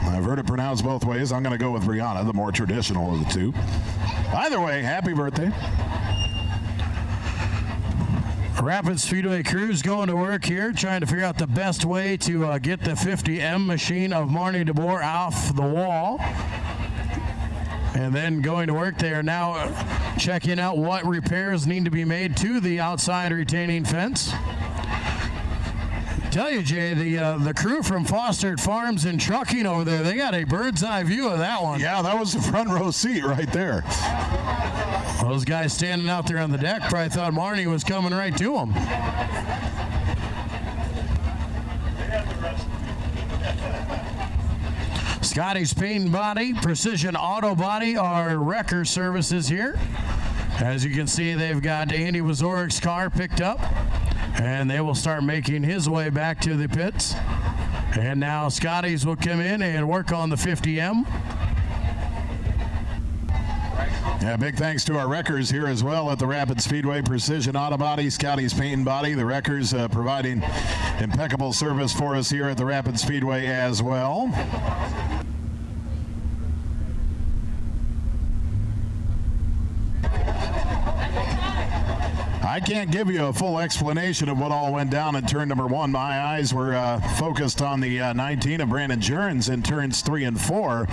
I've heard it pronounced both ways. I'm going to go with Brianna, the more traditional of the two. Either way, happy birthday. Rapid Speedway crews going to work here, trying to figure out the best way to get the 50M machine of Marnie DeBoer off the wall. And then going to work, they are now checking out what repairs need to be made to the outside retaining fence. Tell you, Jay, the crew from Fostered Farms and Trucking over there, they got a bird's eye view of that one. Yeah, that was the front row seat right there. Those guys standing out there on the deck probably thought Marnie was coming right to them. Scotty's Paint and Body, Precision Auto Body are wrecker services here. As you can see, they've got Andy Wazorik's car picked up, and they will start making his way back to the pits. And now Scotty's will come in and work on the 50M. Yeah, big thanks to our wreckers here as well at the Rapid Speedway. Precision Auto Body, Scotty's Paint and Body. The wreckers providing impeccable service for us here at the Rapid Speedway as well. I can't give you a full explanation of what all went down in turn number 1. My eyes were focused on the 19 of Brandon Jurens in turns 3 and 4.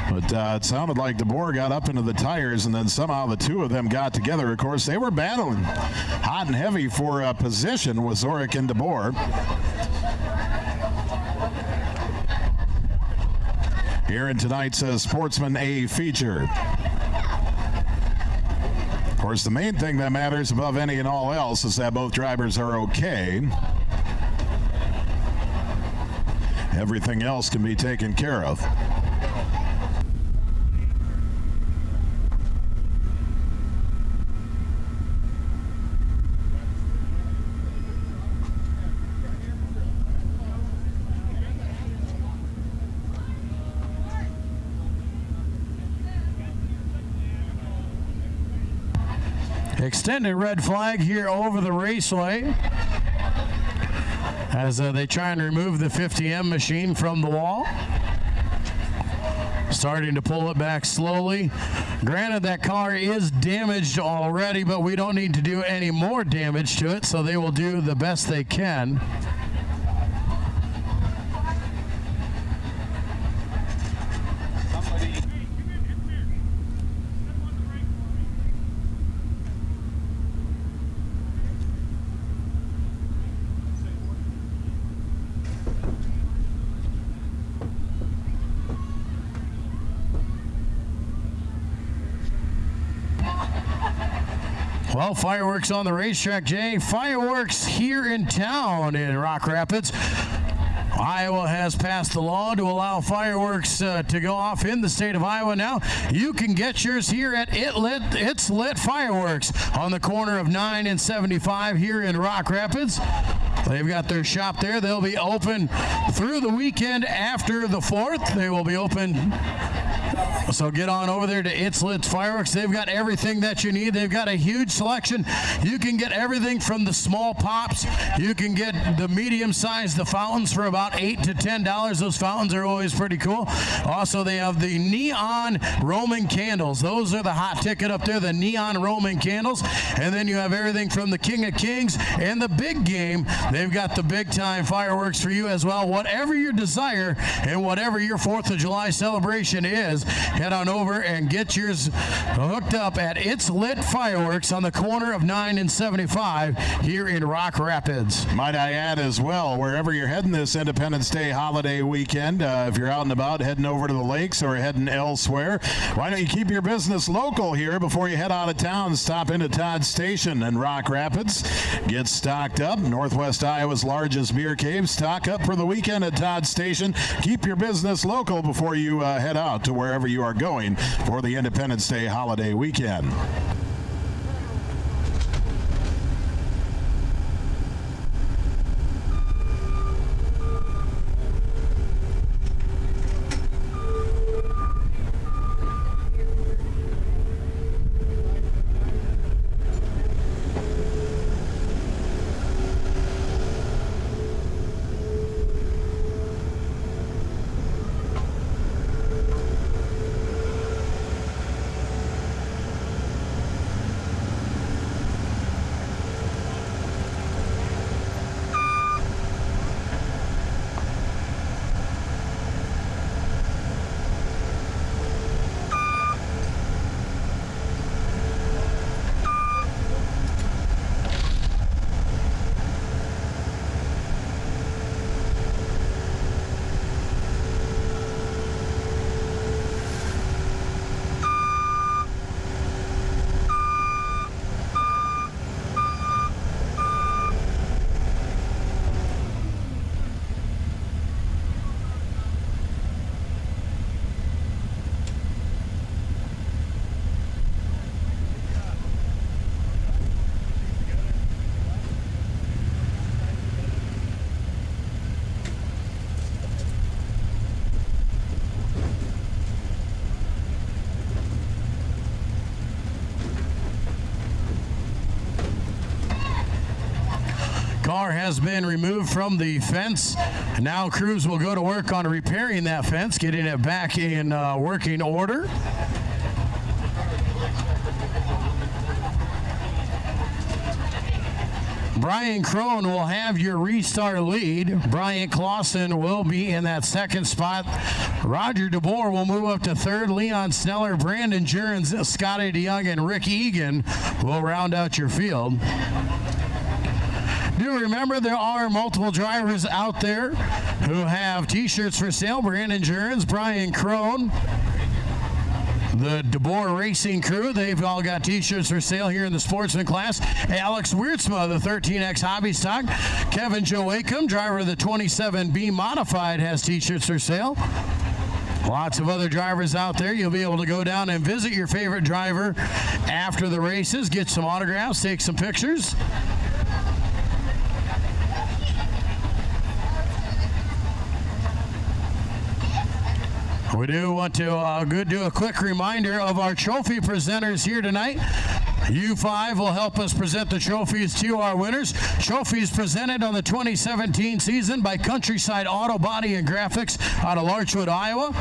But it sounded like DeBoer got up into the tires, and then somehow the two of them got together. Of course, they were battling hot and heavy for position with Zorik and DeBoer. Here in tonight's Sportsman A feature. Of course, the main thing that matters above any and all else is that both drivers are okay. Everything else can be taken care of. Extended red flag here over the raceway as they try and remove the 50M machine from the wall. Starting to pull it back slowly. Granted, that car is damaged already, but we don't need to do any more damage to it, so they will do the best they can. Well, fireworks on the racetrack, Jay. Fireworks here in town in Rock Rapids. Iowa has passed the law to allow fireworks to go off in the state of Iowa now. You can get yours here at It's Lit Fireworks on the corner of 9 and 75 here in Rock Rapids. They've got their shop there. They'll be open through the weekend after the 4th. They will be open. So get on over there to It's Lit Fireworks. They've got everything that you need. They've got a huge selection. You can get everything from the small pops. You can get the medium size, the fountains for about $8 to $10. Those fountains are always pretty cool. Also, they have the neon Roman candles. Those are the hot ticket up there, the neon Roman candles. And then you have everything from the King of Kings and the big game, They've got the big-time fireworks for you as well. Whatever your desire and whatever your 4th of July celebration is, head on over and get yours hooked up at It's Lit Fireworks on the corner of 9 and 75 here in Rock Rapids. Might I add as well, wherever you're heading this Independence Day holiday weekend, if you're out and about heading over to the lakes or heading elsewhere, why don't you keep your business local here before you head out of town? Stop into Todd's Station in Rock Rapids. Get stocked up. Northwest Iowa's largest beer cave. Stock up for the weekend at Todd's Station. Keep your business local before you head out to wherever you are going for the Independence Day holiday weekend. Car has been removed from the fence. Now crews will go to work on repairing that fence, getting it back in working order. Brian Crone will have your restart lead. Bryant Clausen will be in that second spot. Roger DeBoer will move up to third. Leon Sneller, Brandon Jurens, Scotty DeYoung, and Rick Egan will round out your field. Do remember there are multiple drivers out there who have T-shirts for sale. Brandon Jurens, Brian Crone, the DeBoer Racing Crew, they've all got T-shirts for sale here in the Sportsman class. Alex Wiertzma, the 13X Hobby Stock. Kevin Joachim, driver of the 27B Modified, has T-shirts for sale. Lots of other drivers out there. You'll be able to go down and visit your favorite driver after the races, get some autographs, take some pictures. We do want to do a quick reminder of our trophy presenters here tonight. U5 will help us present the trophies to our winners. Trophies presented on the 2017 season by Countryside Auto Body and Graphics out of Larchwood, Iowa.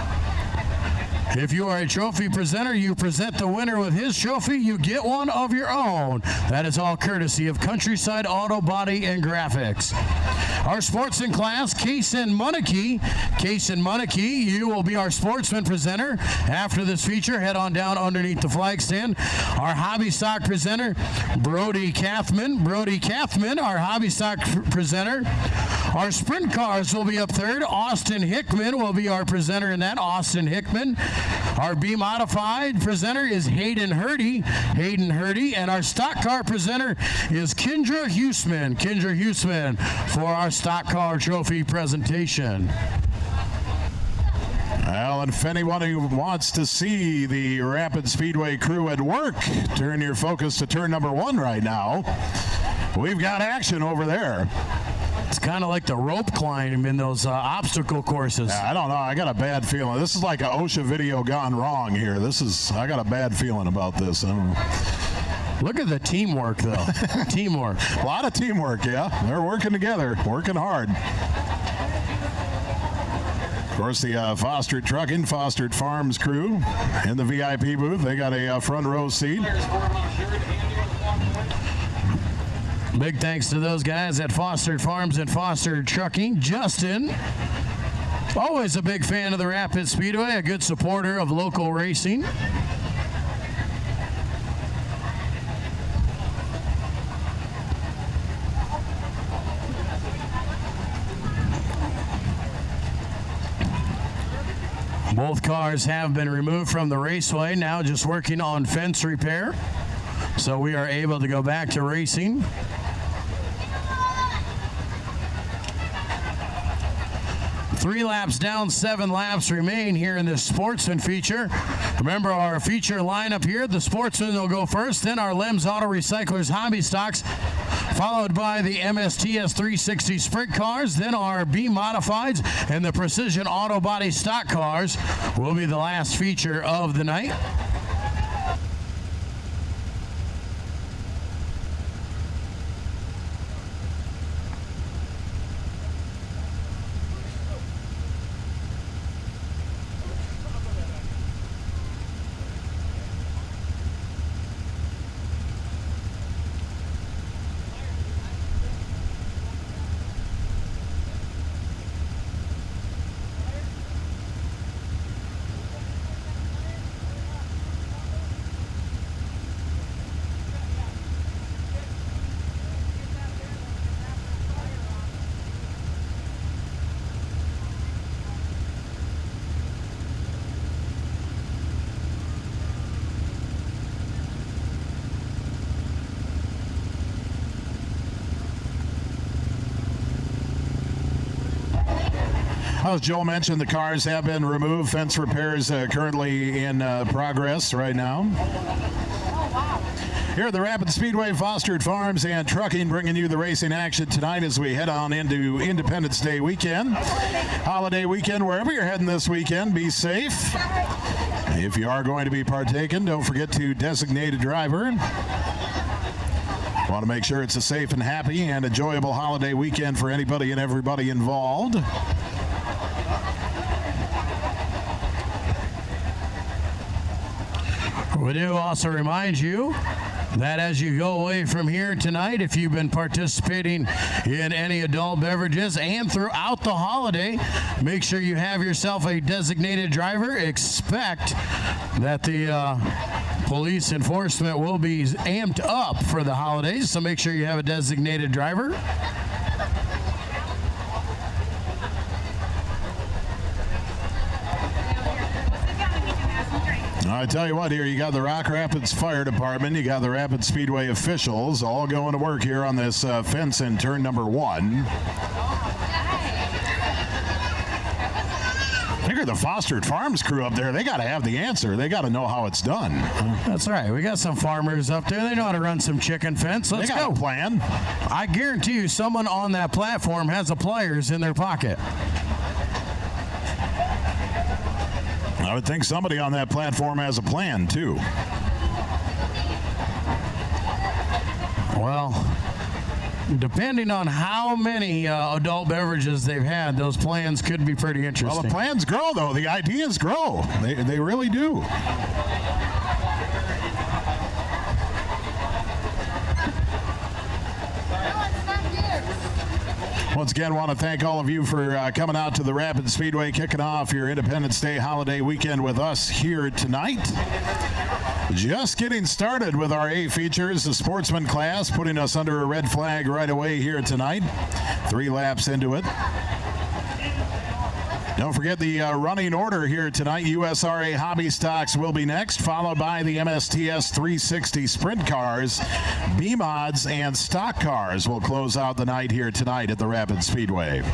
If you are a trophy presenter, you present the winner with his trophy, you get one of your own. That is all courtesy of Countryside Auto Body and Graphics. Our sportsman class, Kaysen Munike. Kaysen Munike, you will be our sportsman presenter. After this feature, head on down underneath the flag stand. Our hobby stock presenter, Brody Kathman. Brody Kathman, our hobby stock presenter. Our sprint cars will be up third. Austin Hickman will be our presenter in that. Austin Hickman. Our B Modified presenter is Hayden Hurdy. Hayden Hurdy. And our stock car presenter is Kendra Huseman. Kendra Huseman for our stock car trophy presentation. Well, and if anyone who wants to see the Rapid Speedway crew at work, turn your focus to turn number 1 right now. We've got action over there. It's kind of like the rope climb in those obstacle courses. I don't know. I got a bad feeling. This is like an OSHA video gone wrong here. I got a bad feeling about this. I don't know. Look at the teamwork, though. Teamwork. A lot of teamwork, yeah. They're working together, working hard. Of course, the Fostered Trucking, Fostered Farms crew in the VIP booth. They got a front row seat. Big thanks to those guys at Fostered Farms and Fostered Trucking. Justin, always a big fan of the Rapid Speedway, a good supporter of local racing. Both cars have been removed from the raceway, now just working on fence repair. So we are able to go back to racing. Three laps down, 7 laps remain here in this Sportsman feature. Remember our feature lineup here. The Sportsman will go first, then our Lems Auto Recyclers Hobby Stocks, followed by the MSTS 360 Sprint cars, then our B Modifieds, and the Precision Auto Body Stock cars will be the last feature of the night. As Joe mentioned, the cars have been removed. Fence repairs currently in progress right now. Here at the Rapid Speedway, Fostered Farms and Trucking, bringing you the racing action tonight as we head on into Independence Day weekend. Holiday weekend, wherever you're heading this weekend, be safe. If you are going to be partaking, don't forget to designate a driver. Want to make sure it's a safe and happy and enjoyable holiday weekend for anybody and everybody involved. We do also remind you that as you go away from here tonight, if you've been participating in any adult beverages and throughout the holiday, make sure you have yourself a designated driver. Expect that the police enforcement will be amped up for the holidays, so make sure you have a designated driver. I tell you what, here you got the Rock Rapids Fire Department, you got the Rapid Speedway officials all going to work here on this fence in turn number 1. Figure the Fostered Farms crew up there, they got to have the answer. They got to know how it's done. That's right. We got some farmers up there. They know how to run some chicken fence. Let's go. They got a plan. I guarantee you someone on that platform has a pliers in their pocket. I would think somebody on that platform has a plan, too. Well, depending on how many adult beverages they've had, those plans could be pretty interesting. Well, the plans grow, though. The ideas grow. They really do. Once again, want to thank all of you for coming out to the Rapid Speedway, kicking off your Independence Day holiday weekend with us here tonight. Just getting started with our A features, the Sportsman class, putting us under a red flag right away here tonight. 3 laps into it. Don't forget the running order here tonight. USRA Hobby Stocks will be next, followed by the MSTS 360 Sprint cars. B-Mods and Stock cars will close out the night here tonight at the Rapid Speedway.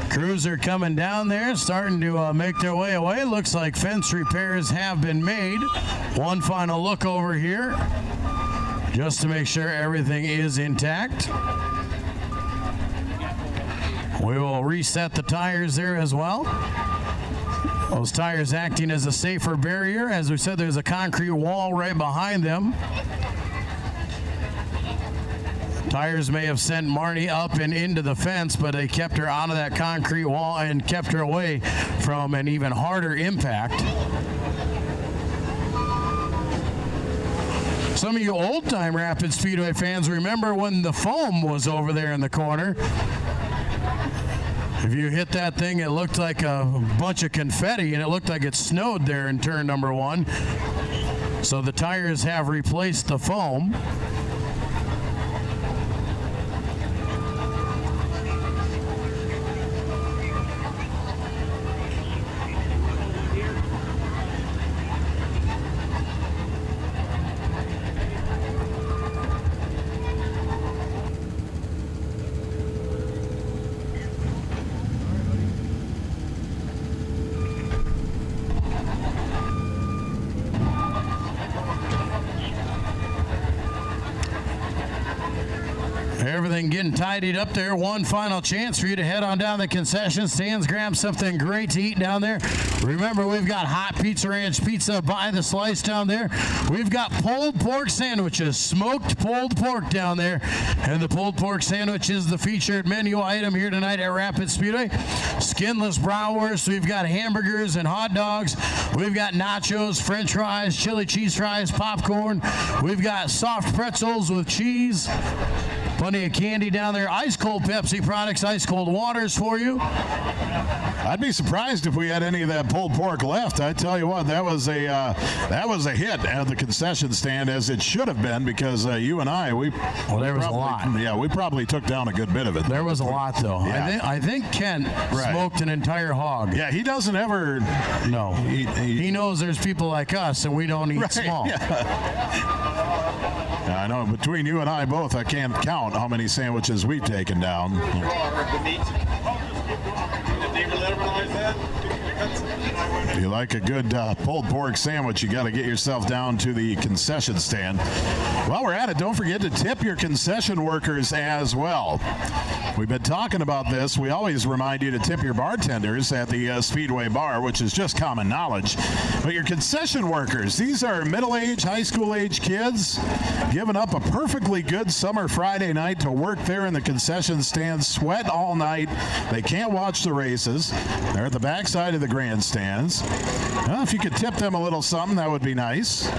Crews are coming down there, starting to make their way away. Looks like fence repairs have been made. One final look over here, just to make sure everything is intact. We will reset the tires there as well. Those tires acting as a safer barrier. As we said, there's a concrete wall right behind them. Tires may have sent Marnie up and into the fence, but they kept her out of that concrete wall and kept her away from an even harder impact. Some of you old-time Rapid Speedway fans remember when the foam was over there in the corner. If you hit that thing, it looked like a bunch of confetti, and it looked like it snowed there in turn number 1. So the tires have replaced the foam. Everything getting tidied up there. One final chance for you to head on down the concession stands, grab something great to eat down there. Remember, we've got hot Pizza Ranch pizza by the slice down there. We've got pulled pork sandwiches, smoked pulled pork down there. And the pulled pork sandwich is the featured menu item here tonight at Rapid Speedway. Skinless bratwurst. We've got hamburgers and hot dogs. We've got nachos, french fries, chili cheese fries, popcorn. We've got soft pretzels with cheese. Plenty of candy down there. Ice cold Pepsi products, ice cold waters for you. I'd be surprised if we had any of that pulled pork left. I tell you what, that was a hit at the concession stand, as it should have been, because you and I, there was a lot. Yeah, we probably took down a good bit of it. There was a lot, though. Yeah. I think Kent smoked an entire hog. Yeah, he doesn't ever. No, he knows there's people like us, and we don't eat small. Yeah. I know, between you and I both, I can't count how many sandwiches we've taken down. If you like a good pulled pork sandwich, you got to get yourself down to the concession stand. While we're at it, don't forget to tip your concession workers as well. We've been talking about this. We always remind you to tip your bartenders at the Speedway Bar, which is just common knowledge. But your concession workers, these are middle-aged, high school-age kids giving up a perfectly good summer Friday night to work there in the concession stand, sweat all night. They can't watch the races. They're at the backside of the grandstands. Well, if you could tip them a little something, that would be nice.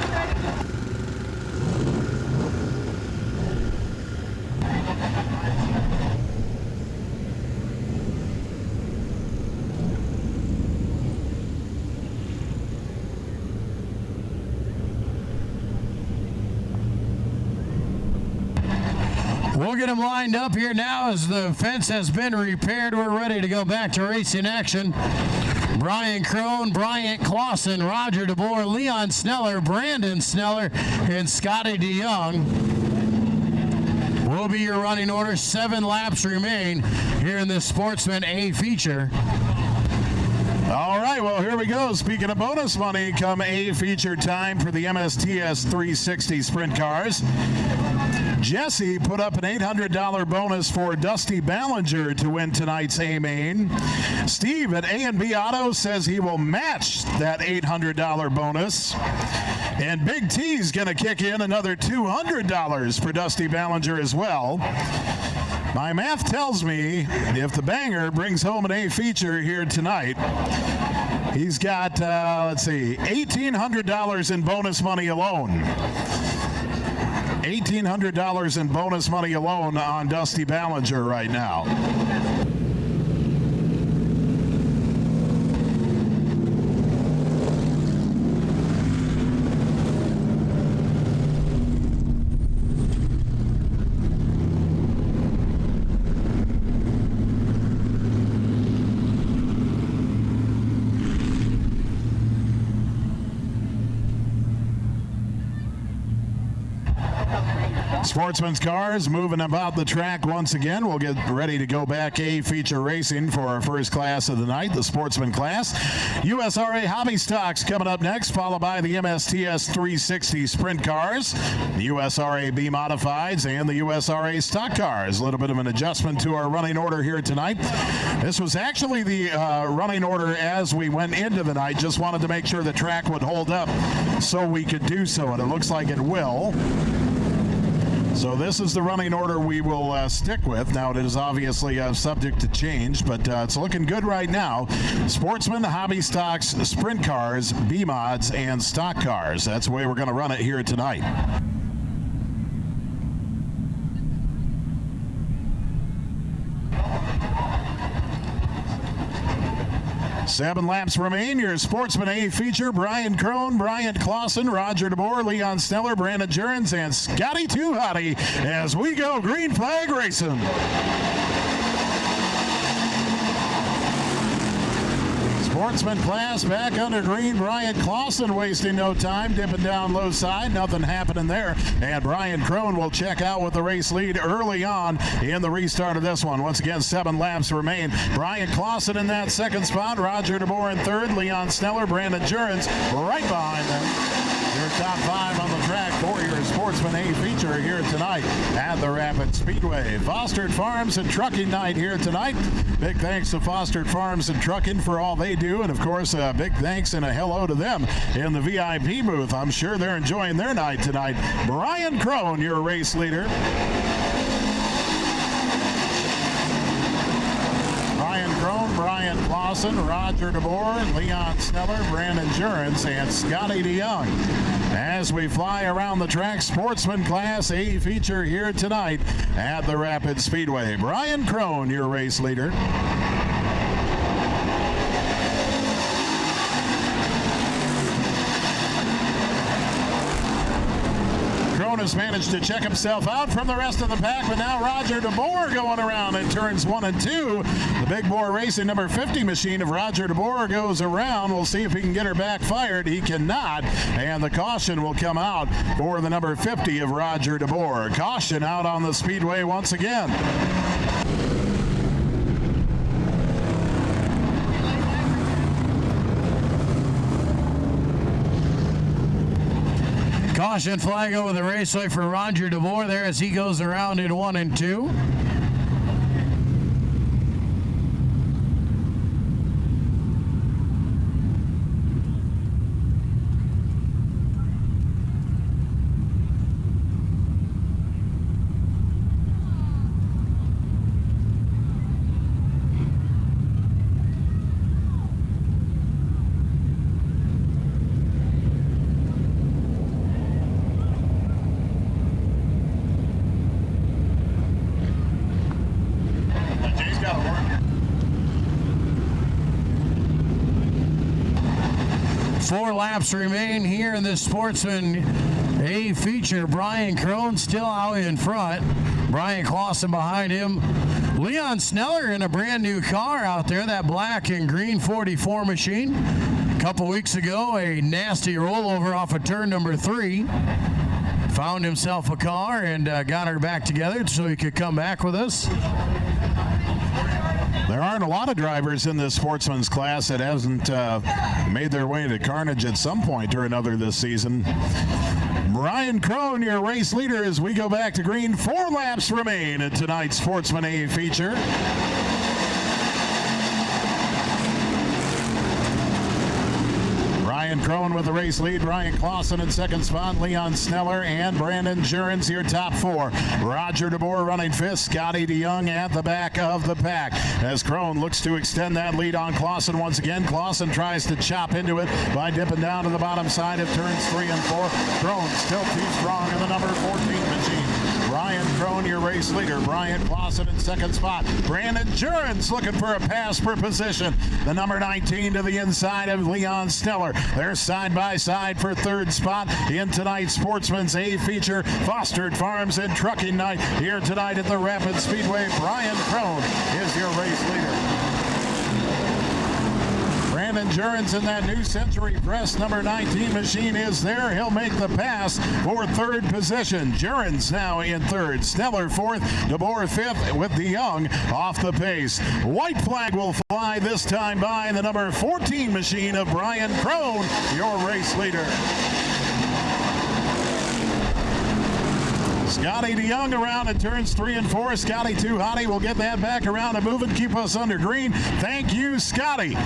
We'll get them lined up here now as the fence has been repaired. We're ready to go back to racing action. Brian Crone, Bryant Clausen, Roger DeBoer, Leon Sneller, Brandon Sneller, and Scotty DeYoung will be your running order. 7 laps remain here in this Sportsman A feature. All right, well, here we go. Speaking of bonus money, come A feature time for the MSTS 360 sprint cars. Jesse put up an $800 bonus for Dusty Ballinger to win tonight's A-Main. Steve at A&B Auto says he will match that $800 bonus. And Big T's going to kick in another $200 for Dusty Ballinger as well. My math tells me if the banger brings home an A feature here tonight, he's got, $1,800 in bonus money alone. $1,800 in bonus money alone on Dusty Ballinger right now. Sportsman's cars moving about the track once again. We'll get ready to go back A feature racing for our first class of the night, the Sportsman class. USRA Hobby Stocks coming up next, followed by the MSTS 360 Sprint cars, the USRA B Modifieds, and the USRA Stock cars. A little bit of an adjustment to our running order here tonight. This was actually the running order as we went into the night. Just wanted to make sure the track would hold up so we could do so, and it looks like it will. So this is the running order we will stick with. Now, it is obviously subject to change, but it's looking good right now. Sportsman, Hobby Stocks, Sprint cars, B-Mods, and Stock cars. That's the way we're going to run it here tonight. 7 laps remain. Your Sportsman A feature: Brian Crone, Bryant Clausen, Roger DeBoer, Leon Sneller, Brandon Jurens, and Scotty Too Hottie as we go green flag racing. Sportsman class back under green. Bryant Clausen wasting no time, dipping down low side. Nothing happening there. And Brian Crone will check out with the race lead early on in the restart of this one. Once again, 7 laps remain. Bryant Clausen in that second spot. Roger DeBoer in third. Leon Sneller, Brandon Jurens right behind them. Your top 5 on the track for your Sportsman A feature here tonight at the Rapid Speedway. Fostered Farms and Trucking Night here tonight. Big thanks to Fostered Farms and Trucking for all they do. And of course, a big thanks and a hello to them in the VIP booth. I'm sure they're enjoying their night tonight. Brian Crone, your race leader. Brian Crone, Brian Clausen, Roger DeBoer, Leon Sneller, Brandon Jurens, and Scotty DeYoung. As we fly around the track, Sportsman Class A feature here tonight at the Rapid Speedway. Brian Crone, your race leader. Has managed to check himself out from the rest of the pack, but now Roger DeBoer going around in turns 1 and 2. The Big Bore Racing number 50 machine of Roger DeBoer goes around. We'll see if he can get her back fired. He cannot, and the caution will come out for the number 50 of Roger DeBoer. Caution out on the speedway once again. Caution flag over the raceway for Roger DeBoer there as he goes around in 1 and 2. Four laps remain here in this Sportsman A feature. Brian Crone still out in front. Brian Clausen behind him. Leon Sneller in a brand new car out there, that black and green 44 machine. A couple weeks ago, a nasty rollover off of turn number 3. Found himself a car and got her back together so he could come back with us. There aren't a lot of drivers in this Sportsman's class that hasn't made their way to Carnage at some point or another this season. Brian Crone, your race leader, as we go back to green. 4 laps remain in tonight's Sportsman A feature. Brian Crone with the race lead. Brian Clausen in second spot. Leon Sneller and Brandon Jurens, your top 4. Roger DeBoer running 5th. Scotty DeYoung at the back of the pack as Crone looks to extend that lead on Clausen once again. Clausen tries to chop into it by dipping down to the bottom side of turns 3 and 4. Crone still too strong in the number 14 machine. Brian Crone, your race leader. Brian Clausen in second spot. Brandon Jurens looking for a pass for position. The number 19 to the inside of Leon Sneller. They're side by side for third spot in tonight's Sportsman's A feature. Fostered Farms and Trucking Night here tonight at the Rapid Speedway. Brian Crone is your race leader. Brandon Jurens in that New Century Press number 19 machine is there. He'll make the pass for third position. Jurens now in third. Sneller fourth. DeBoer fifth with DeYoung off the pace. White flag will fly this time by the number 14 machine of Brian Crone, your race leader. Scotty DeYoung around at turns 3 and 4. Scotty too hotty will get that back around and moving, keep us under green. Thank you, Scotty.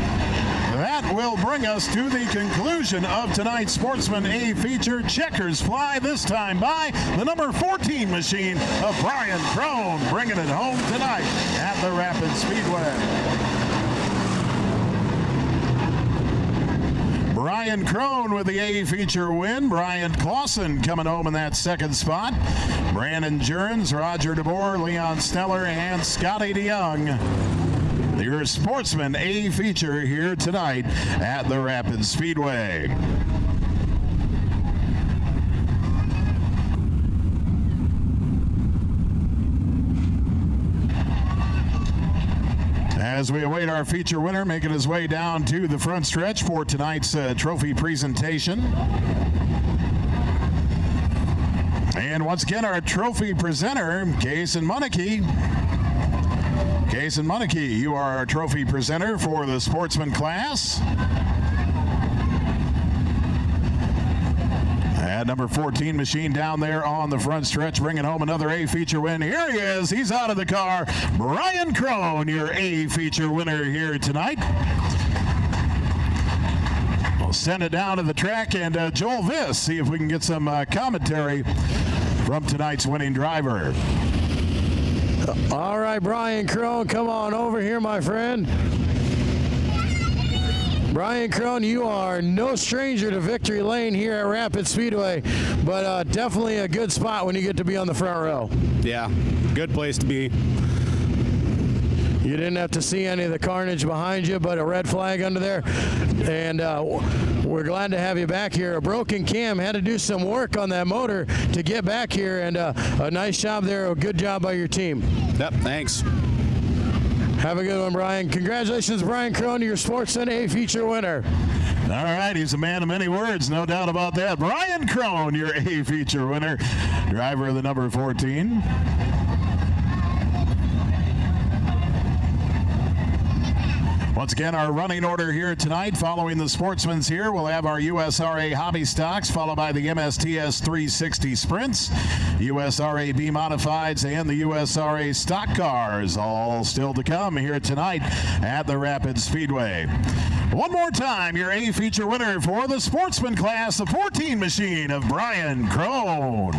That will bring us to the conclusion of tonight's Sportsman A feature. Checkers fly this time by the number 14 machine of Brian Crone, bringing it home tonight at the Rapid Speedway. Brian Crone with the A feature win. Brian Clausen coming home in that second spot. Brandon Jurens, Roger DeBoer, Leon Sneller, and Scotty DeYoung. Your Sportsman A feature here tonight at the Rapid Speedway. As we await our feature winner making his way down to the front stretch for tonight's trophy presentation. And once again, our trophy presenter, Kason Munnicke. Kason Munnicke, you are our trophy presenter for the Sportsman class. That number 14 machine down there on the front stretch, bringing home another A feature win. Here he is. He's out of the car. Brian Crone, your A feature winner here tonight. We'll send it down to the track and Joel Viss, see if we can get some commentary from tonight's winning driver. All right, Brian Crone, come on over here, my friend. Brian Crone, you are no stranger to victory lane here at Rapid Speedway, but definitely a good spot when you get to be on the front row. Yeah, good place to be. You didn't have to see any of the carnage behind you, but a red flag under there. And we're glad to have you back here. A broken cam, had to do some work on that motor to get back here, and a nice job there. A good job by your team. Yep, thanks. Have a good one, Brian. Congratulations, Brian Crone, your Sportsman A feature winner. All right, he's a man of many words, no doubt about that. Brian Crone, your A feature winner, driver of the number 14. Once again, our running order here tonight, following the Sportsman's here, we'll have our USRA Hobby Stocks, followed by the MSTS 360 Sprints, USRA B Modifieds, and the USRA Stock Cars, all still to come here tonight at the Rapid Speedway. One more time, your A feature winner for the Sportsman class, the 14 machine of Brian Crone.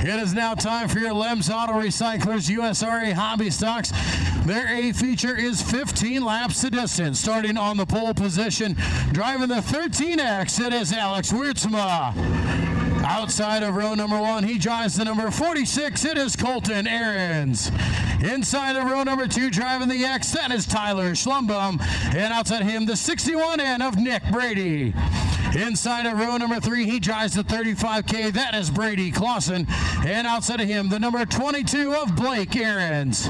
It is now time for your Lems Auto Recyclers USRA Hobby Stocks. Their A feature is 15 laps the distance. Starting on the pole position, driving the 13X, it is Alex Wiertzma. Outside of row number 1, he drives the number 46, it is Colton Ahrens. Inside of row number 2, driving the X, that is Tyler Schlumbum. And outside him, the 61N of Nick Brady. Inside of row number 3, he drives the 35K, that is Brady Clausen. And outside of him, the number 22 of Blake Ahrens.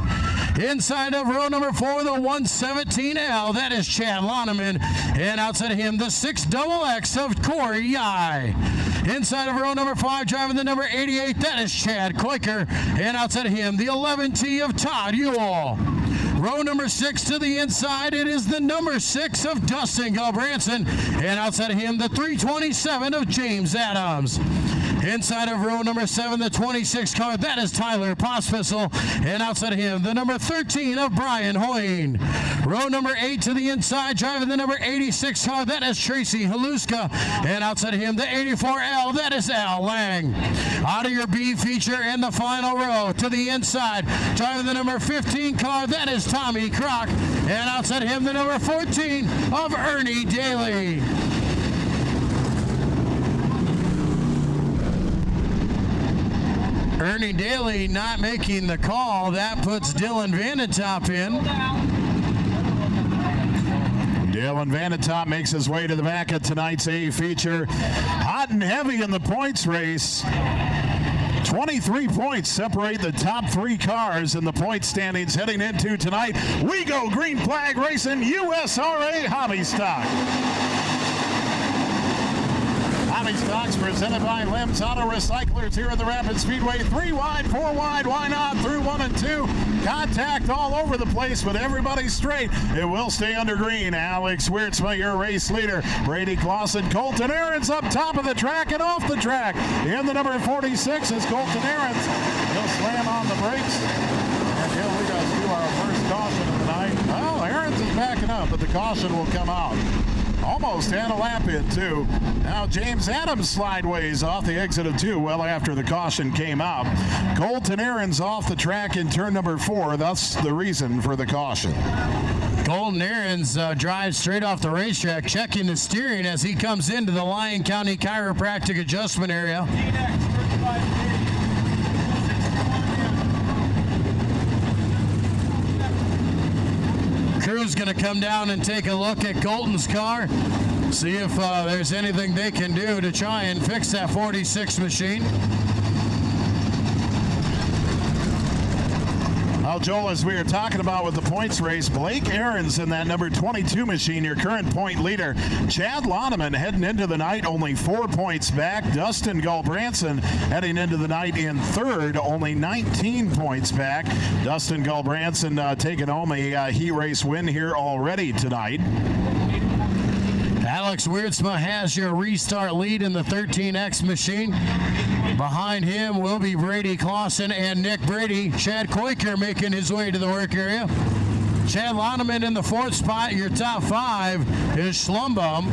Inside of row number 4, the 117L, that is Chad Loneman. And outside of him, the 6XX of Corey Yai. Inside of row number 5, driving the number 88, that is Chad Koiker. And outside of him, the 11T of Todd Ewell. Row number 6 to the inside, it is the number 6 of Dustin Gulbranson. And outside of him, the 327 of James Adams. Inside of row number 7, the 26 car, that is Tyler Pospisil. And outside of him, the number 13 of Brian Hoyne. Row number 8 to the inside, driving the number 86 car, that is Tracy Haluska. And outside of him, the 84L, that is Al Lang. Out of your B feature in the final row to the inside, driving the number 15 car, that is Tommy Kroc. And outside of him, the number 14 of Ernie Daly. Ernie Daly not making the call. That puts Dylan Vanentop in. Dylan Vanetop makes his way to the back of tonight's A feature. Hot and heavy in the points race. 23 points separate the top 3 cars in the point standings heading into tonight. We go Green Flag Racing USRA Hobby Stock. Hobby Stocks presented by Lem's Auto Recyclers here at the Rapid Speedway. 3 wide, 4 wide, why not? Through 1 and 2. Contact all over the place, but everybody's straight. It will stay under green. Alex Wiertzma, your race leader. Brady Clausen, Colton Ahrens up top of the track and off the track. In the number 46 is Colton Ahrens. He'll slam on the brakes. And he'll lead us to our first caution of the night. Well, Ahrens is backing up, but the caution will come out. Almost had a lap in, too. Now James Adams slideways off the exit of 2 well after the caution came out. Colton Ahrens off the track in turn number 4. That's the reason for the caution. Colton Ahrens drives straight off the racetrack, checking the steering as he comes into the Lyon County Chiropractic Adjustment Area. Crew's going to come down and take a look at Colton's car, see if there's anything they can do to try and fix that 46 machine. Well, Joel, as we were talking about with the points race, Blake Ahrens in that number 22 machine, your current point leader. Chad Loneman heading into the night only 4 points back. Dustin Gulbranson heading into the night in third, only 19 points back. Dustin Gulbranson taking home a heat race win here already tonight. Alex Wiertzma has your restart lead in the 13X machine. Behind him will be Brady Clausen and Nick Brady. Chad Koiker making his way to the work area. Chad Loneman in the 4th spot. Your top 5 is Schlumbum.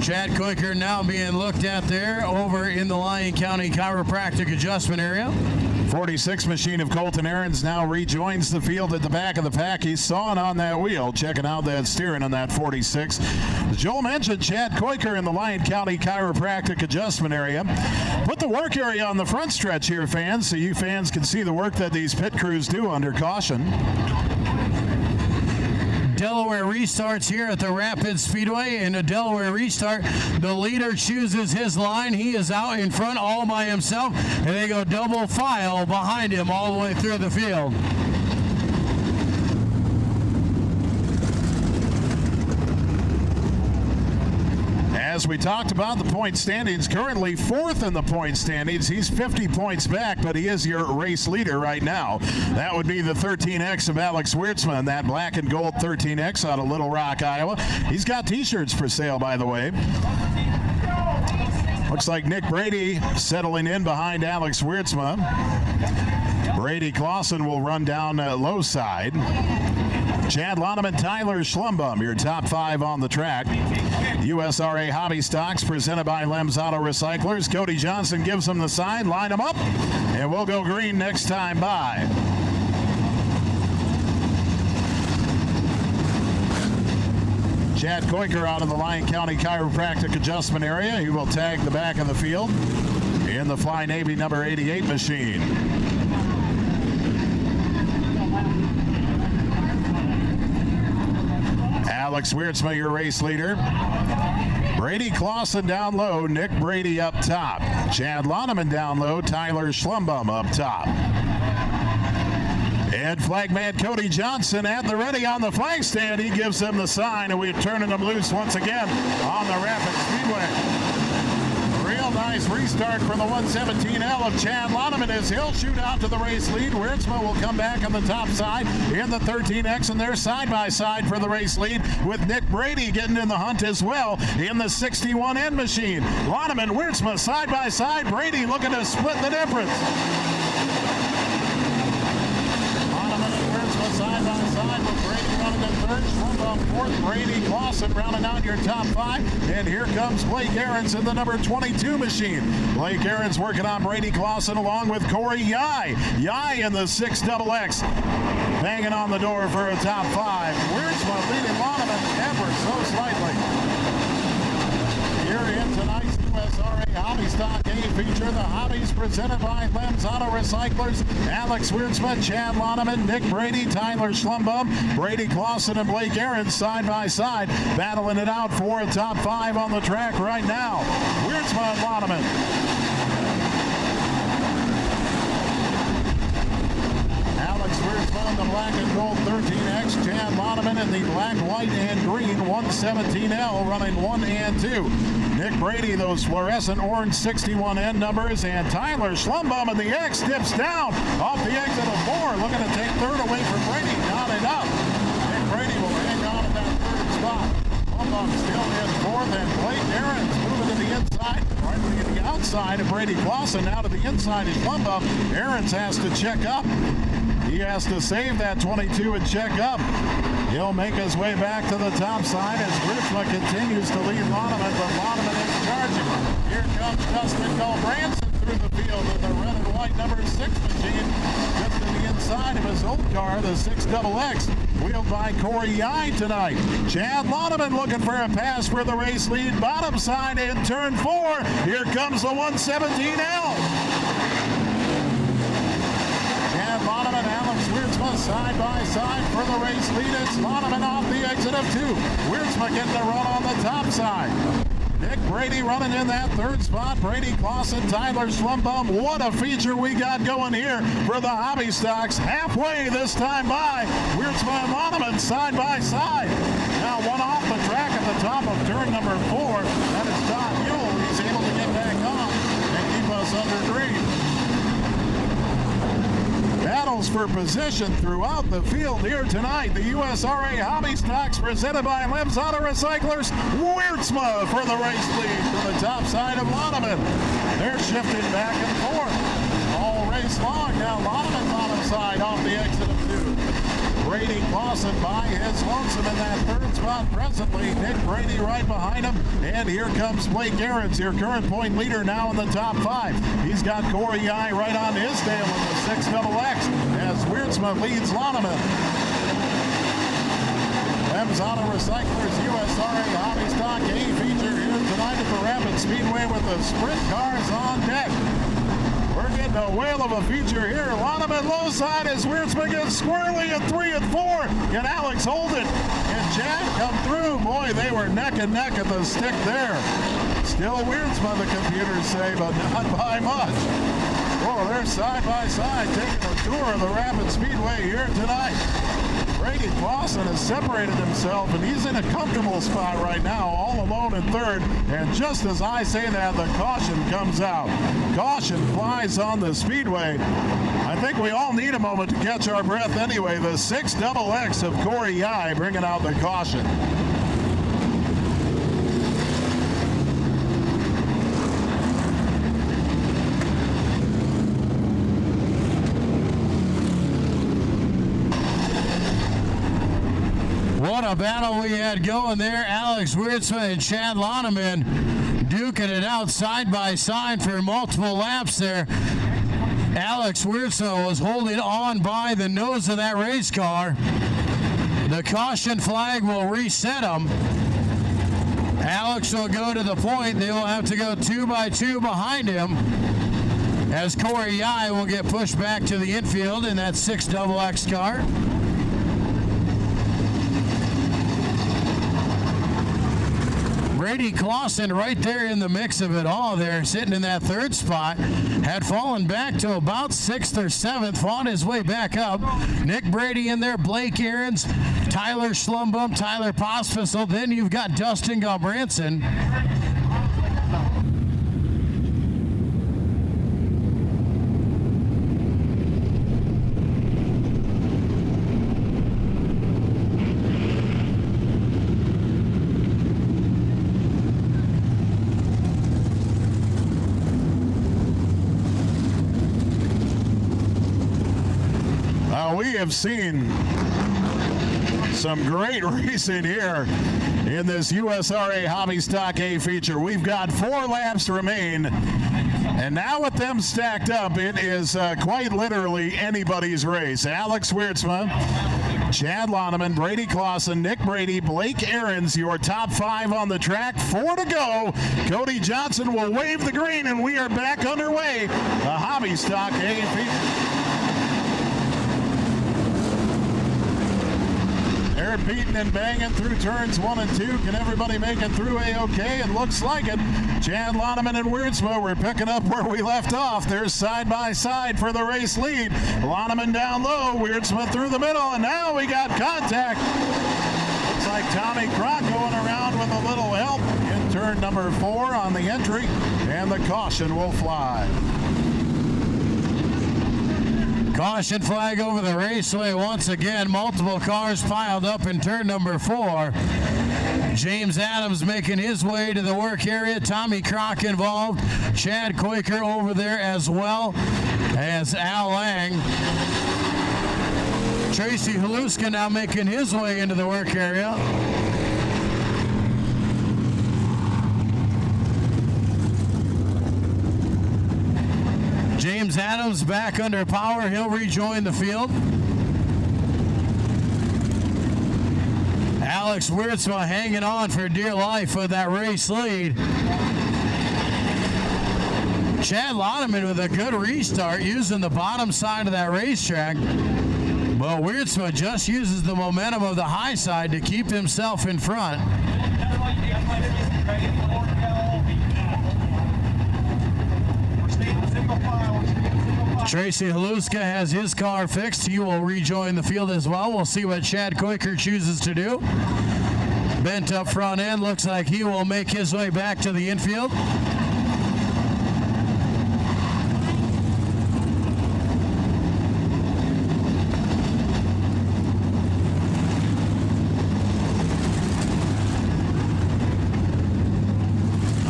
Chad Koiker now being looked at there over in the Lyon County Chiropractic Adjustment Area. 46 machine of Colton Ahrens now rejoins the field at the back of the pack. He's sawing on that wheel, checking out that steering on that 46. As Joel mentioned, Chad Koiker in the Lyon County Chiropractic Adjustment Area. Put the work area on the front stretch here, fans, so you fans can see the work that these pit crews do under caution. Delaware restarts here at the Rapid Speedway. In a Delaware restart, the leader chooses his line. He is out in front all by himself, and they go double file behind him all the way through the field. As we talked about the point standings, currently 4th in the point standings. He's 50 points back, but he is your race leader right now. That would be the 13X of Alex Wiertzma, that black and gold 13X out of Little Rock, Iowa. He's got t-shirts for sale, by the way. Looks like Nick Brady settling in behind Alex Wiertzma. Brady Clausen will run down low side. Chad Loneman, Tyler Schlumbum, your top 5 on the track. USRA Hobby Stocks presented by Lem's Auto Recyclers. Cody Johnson gives them the sign. Line them up, and we'll go green next time by. Chad Koiker out of the Lyon County Chiropractic Adjustment Area. He will tag the back of the field in the Fly Navy number 88 machine. Alex Wiertzma, your race leader. Brady Clausen down low, Nick Brady up top. Chad Loneman down low, Tyler Schlumbum up top. And flagman Cody Johnson at the ready on the flag stand. He gives them the sign, and we're turning them loose once again on the Rapid Speedway. Real nice restart from the 117L of Chad Loneman as he'll shoot out to the race lead. Wiertzma will come back on the top side in the 13X, and they're side by side for the race lead with Nick Brady getting in the hunt as well in the 61N machine. Loneman, Wiertzma side by side. Brady looking to split the difference. Side by side with Brady running in third, Schlumbum fourth, Brady Clausen rounding out your top 5, and here comes Blake Ahrens in the number 22 machine. Blake Ahrens working on Brady Clausen along with Corey Yai. Yai in the 6XX, banging on the door for a top 5. Wiertzma leading Loneman ever so slightly. Here in tonight's USRA Hobby Stock A feature. The hobbies presented by Lem's Auto Recyclers. Alex Wiertzman, Chad Loneman, Nick Brady, Tyler Schlumbum, Brady Clausen, and Blake Ahrens side by side, battling it out for a top 5 on the track right now. Wiertzman, Loneman. Alex Wiertzman, the black and gold 13X. Chad Loneman in the black, white, and green 117L, running 1 and 2. Nick Brady, those fluorescent orange 61N numbers, and Tyler Schlumbum in the X dips down off the exit of 4, looking to take third away from Brady. Not enough. Nick Brady will hang on to that third spot. Schlumbum still in fourth, and Blake Ahrens moving to the inside, right to the outside of Brady Clausen. Now to the inside is Schlumbum. Ahrens has to check up. He has to save that 22 and check up. He'll make his way back to the top side as Wiertzman continues to lead Loneman, but Loneman is charging. Here comes Justin Branson through the field with the red and white number 6 machine just to the inside of his old car, the 6XX, wheeled by Corey Yai tonight. Chad Loneman looking for a pass for the race lead. Bottom side in turn 4. Here comes the 117L. Loneman, Alex Wiertzman side by side for the race lead. It's Loneman off the exit of 2. Wiertzman getting the run on the top side. Nick Brady running in that third spot. Brady Clausen, Tyler Schlumbum. What a feature we got going here for the hobby stocks. Halfway this time by. Wiertzman and Loneman side by side. Now one off the track at the top of turn number 4. That is Todd Mule. He's able to get back on and keep us under green. Battles for position throughout the field here tonight. The USRA Hobby Stocks presented by Lem's Auto Recyclers. Wiertzman for the race lead to the top side of Loneman. They're shifting back and forth all race long. Now Loneman bottom side off the exit of 2. Brady Clausen by his lonesome in that third spot presently. Nick Brady right behind him. And here comes Blake Ahrens, your current point leader now in the top 5. He's got Corey Yai right on his tail in the 6XX as Wiertzman leads Loneman. Lem's Auto Recyclers USRA Hobby Stock A feature here tonight at the Rapid Speedway with the sprint cars on deck. We're getting a whale of a feature here. Loneman low side as Wiertzman gets squirrely at 3 and 4. Can Alex hold it? And Chad come through. Boy, they were neck and neck at the stick there. Still Wiertzman, the computers say, but not by much. Oh, they're side by side taking a tour of the Rapid Speedway here tonight. Brady Clausen has separated himself, and he's in a comfortable spot right now, all alone in third. And just as I say that, the caution comes out. Caution flies on the speedway. I think we all need a moment to catch our breath anyway. The 6XX of Corey Yai bringing out the caution. What a battle we had going there. Alex Wiertzman and Chad Loneman duking it out side by side for multiple laps there. Alex Wiertzman was holding on by the nose of that race car. The caution flag will reset him. Alex will go to the point. They will have to go 2 by 2 behind him as Corey Yai will get pushed back to the infield in that 6XX car. Brady Clausen right there in the mix of it all there, sitting in that third spot, had fallen back to about 6th or 7th, fought his way back up. Nick Brady in there, Blake Ahrens, Tyler Schlumbum, Tyler Pospisil. Then you've got Dustin Galbranson. We have seen some great racing here in this USRA Hobby Stock A feature. We've got 4 laps remain, and now with them stacked up, it is quite literally anybody's race. Alex Wiertzman Chad Loneman, Brady Clausen, Nick Brady, Blake Ahrens, your top 5 on the track. 4 to go. Cody Johnson will wave the green, and we are back underway. The Hobby Stock A. They're beating and banging through turns 1 and 2. Can everybody make it through A-OK? It looks like it. Chad Loneman and Weirdsma, we're picking up where we left off. They're side by side for the race lead. Loneman down low, Weirdsma through the middle, and now we got contact. Looks like Tommy Crock going around with a little help in turn number 4 on the entry, and the caution will fly. Caution flag over the raceway once again. Multiple cars piled up in turn number 4. James Adams making his way to the work area. Tommy Crock involved. Chad Quaker over there as well as Al Lang. Tracy Haluska now making his way into the work area. James Adams back under power. He'll rejoin the field. Alex Weirdsma hanging on for dear life with that race lead. Chad Loneman with a good restart using the bottom side of that racetrack. But Weirdsma just uses the momentum of the high side to keep himself in front. Tracy Haluska has his car fixed. He will rejoin the field as well. We'll see what Chad Quaker chooses to do. Bent up front end. Looks like he will make his way back to the infield.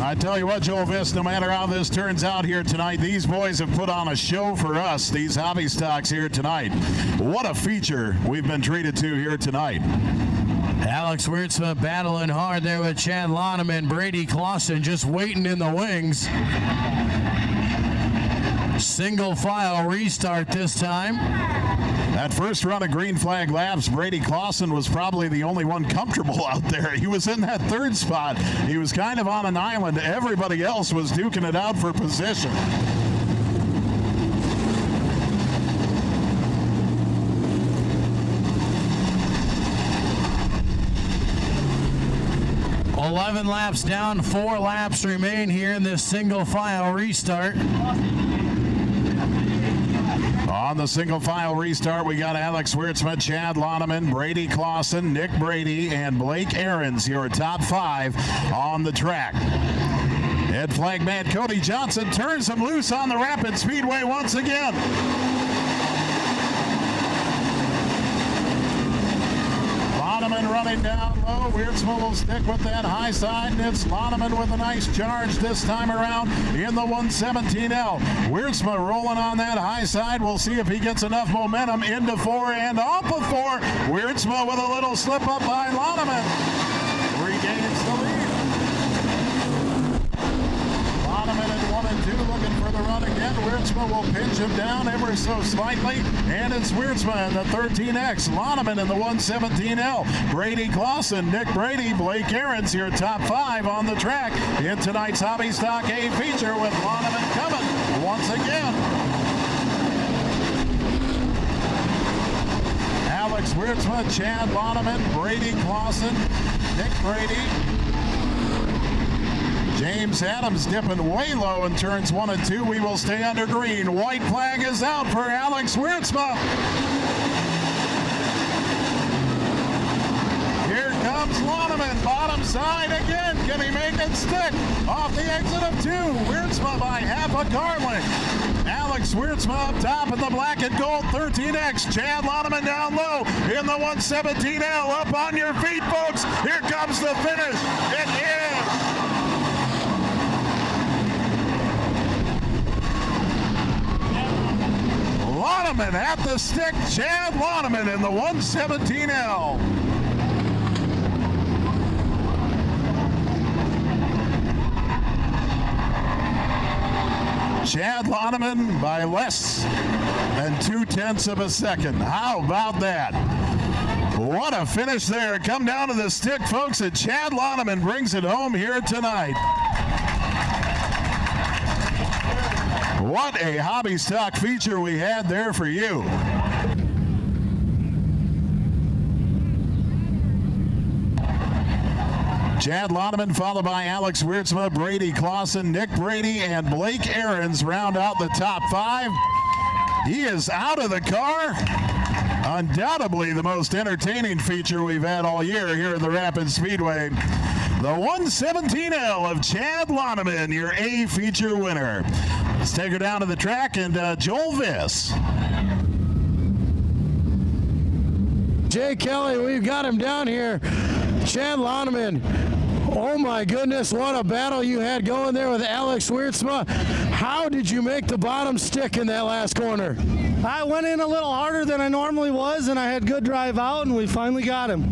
I tell you what, Joe Viss, no matter how this turns out here tonight, these boys have put on a show for us, these hobby stocks here tonight. What a feature we've been treated to here tonight. Alex Weirdsma battling hard there with Chad Loneman. Brady Clausen just waiting in the wings. Single file restart this time. That first run of green flag laps, Brady Clausen was probably the only one comfortable out there. He was in that 3rd spot. He was kind of on an island. Everybody else was duking it out for position. $11 laps down, 4 laps remain here in this single file restart. On the single file restart, we got Alex Weirdsma, Chad Loneman, Brady Clausen, Nick Brady, and Blake Ahrens, your top 5 on the track. Head flag man Cody Johnson turns him loose on the Rapid Speedway once again. Loneman running down low. Weirdsma will stick with that high side, and it's Loneman with a nice charge this time around in the 117L. Weirdsma rolling on that high side. We'll see if he gets enough momentum into 4 and off of 4. Weirdsma with a little slip up by Loneman. Regains the lead. Loneman at 1 and 2 looking for the run again. Weirdsma will pinch him down ever so slightly, and it's Weirdsma in the 13X. Loneman in the 117L. Brady Clausen, Nick Brady, Blake Ahrens, your top 5 on the track in tonight's Hobby Stock A feature with Loneman coming once again. Alex Weirdsma, Chad Loneman, Brady Clausen, Nick Brady. James Adams dipping way low in turns 1 and 2. We will stay under green. White flag is out for Alex Weirdsma. Here comes Loneman, bottom side again. Can he make it stick? Off the exit of 2. Weirdsma by half a car length. Alex Weirdsma up top in the black and gold 13X. Chad Loneman down low in the 117L. Up on your feet, folks. Here comes the finish. It is. Loneman at the stick. Chad Loneman in the 117L. Chad Loneman by less than 0.2 of a second. How about that? What a finish there. Come down to the stick, folks, and Chad Loneman brings it home here tonight. What a hobby stock feature we had there for you. Chad Loneman followed by Alex Wiertzma, Brady Clausen, Nick Brady, and Blake Ahrens round out the top 5. He is out of the car. Undoubtedly the most entertaining feature we've had all year here at the Rapid Speedway. The 117L of Chad Loneman, your A feature winner. Let's take her down to the track and Joel Viss. Jay Kelly, we've got him down here. Chad Loneman, oh my goodness, what a battle you had going there with Alex Wiertzma. How did you make the bottom stick in that last corner? I went in a little harder than I normally was, and I had good drive out, and we finally got him.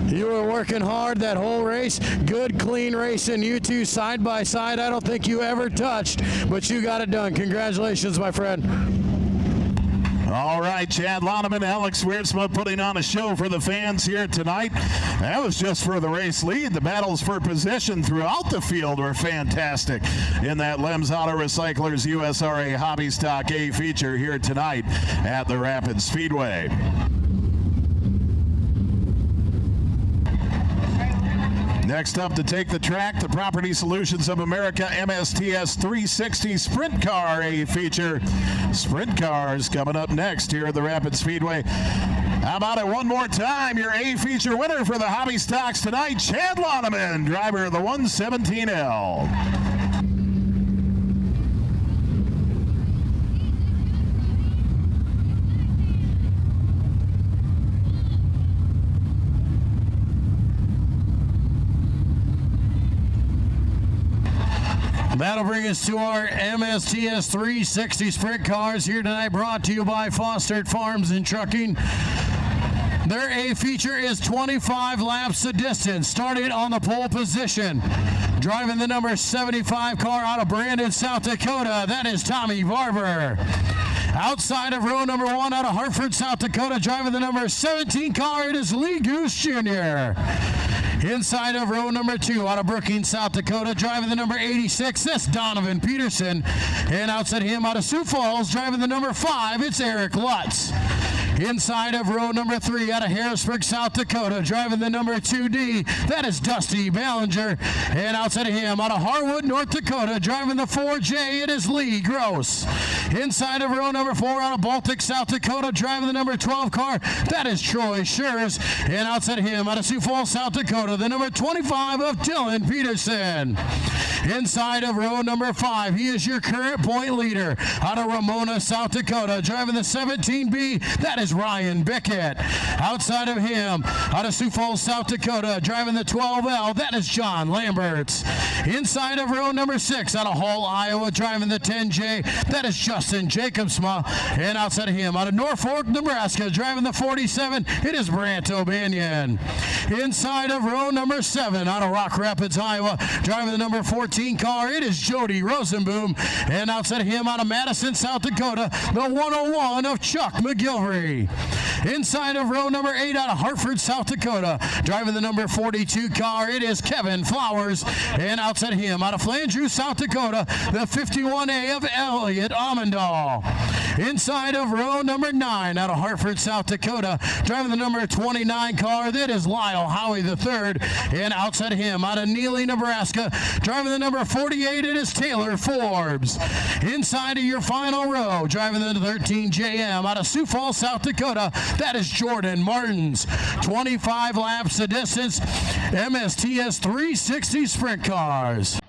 You were working hard that whole race. Good, clean racing. You two side by side. I don't think you ever touched, but you got it done. Congratulations, my friend. All right, Chad Loneman, Alex Wiertzma putting on a show for the fans here tonight. That was just for the race lead. The battles for position throughout the field were fantastic in that Lems Auto Recyclers USRA Hobby Stock A feature here tonight at the Rapid Speedway. Next up to take the track, the Property Solutions of America MSTS 360 Sprint Car A feature. Sprint cars coming up next here at the Rapid Speedway. How about it one more time? Your A feature winner for the hobby stocks tonight, Chad Loneman, driver of the 117L. That'll bring us to our MSTS 360 Sprint Cars here tonight, brought to you by Fostered Farms and Trucking. Their A feature is 25 laps the distance, starting on the pole position. Driving the number 75 car out of Brandon, South Dakota, that is Tommy Barber. Outside of row number 1 out of Hartford, South Dakota, driving the number 17 car, it is Lee Goose Jr. Inside of row number 2 out of Brookings, South Dakota, driving the number 86, that's Donovan Peterson. And outside him out of Sioux Falls, driving the number 5, it's Eric Lutz. Inside of row number 3 out of Harrisburg, South Dakota, driving the number 2D, that is Dusty Ballinger. And outside of him out of Harwood, North Dakota, driving the 4J, it is Lee Gross. Inside of row number 4 out of Baltic, South Dakota, driving the number 12 car, that is Troy Schurz. And outside of him out of Sioux Falls, South Dakota, the number 25 of Dylan Peterson. Inside of row number 5, he is your current point leader out of Ramona, South Dakota, driving the 17B, that is Ryan Bickett. Outside of him, out of Sioux Falls, South Dakota, driving the 12L, that is John Lamberts. Inside of row number 6, out of Hall, Iowa, driving the 10J, that is Justin Jacobsma. And outside of him, out of Norfolk, Nebraska, driving the 47, it is Brant O'Banion. Inside of row number 7, out of Rock Rapids, Iowa, driving the number 14 car, it is Jody Rosenboom. And outside of him, out of Madison, South Dakota, the 101 of Chuck McGilvery. Inside of row number 8 out of Hartford, South Dakota, driving the number 42 car, it is Kevin Flowers. And outside of him, out of Flandreau, South Dakota, the 51A of Elliot Amendal. Inside of row number 9 out of Hartford, South Dakota, driving the number 29 car, that is Lyle Howie III. And outside of him, out of Neely, Nebraska, driving the number 48, it is Taylor Forbes. Inside of your final row, driving the 13JM out of Sioux Falls, South Dakota, that is Jordan Martins. 25 laps the distance, MSTS 360 Sprint Cars.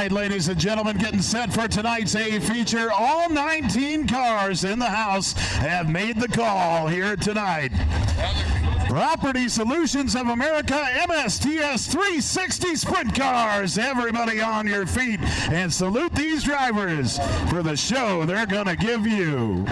right, ladies and gentlemen, getting set for tonight's A feature. All 19 cars in the house have made the call here tonight. Property Solutions of America MSTS 360 Sprint Cars. Everybody on your feet and salute these drivers for the show they're going to give you.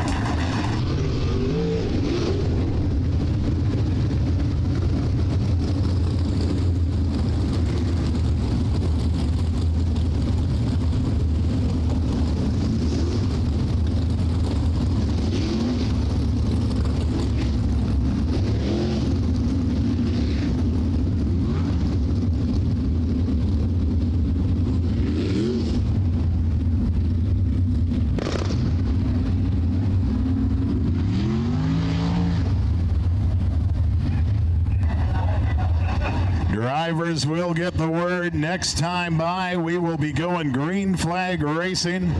Drivers will get the word next time by. We will be going green flag racing.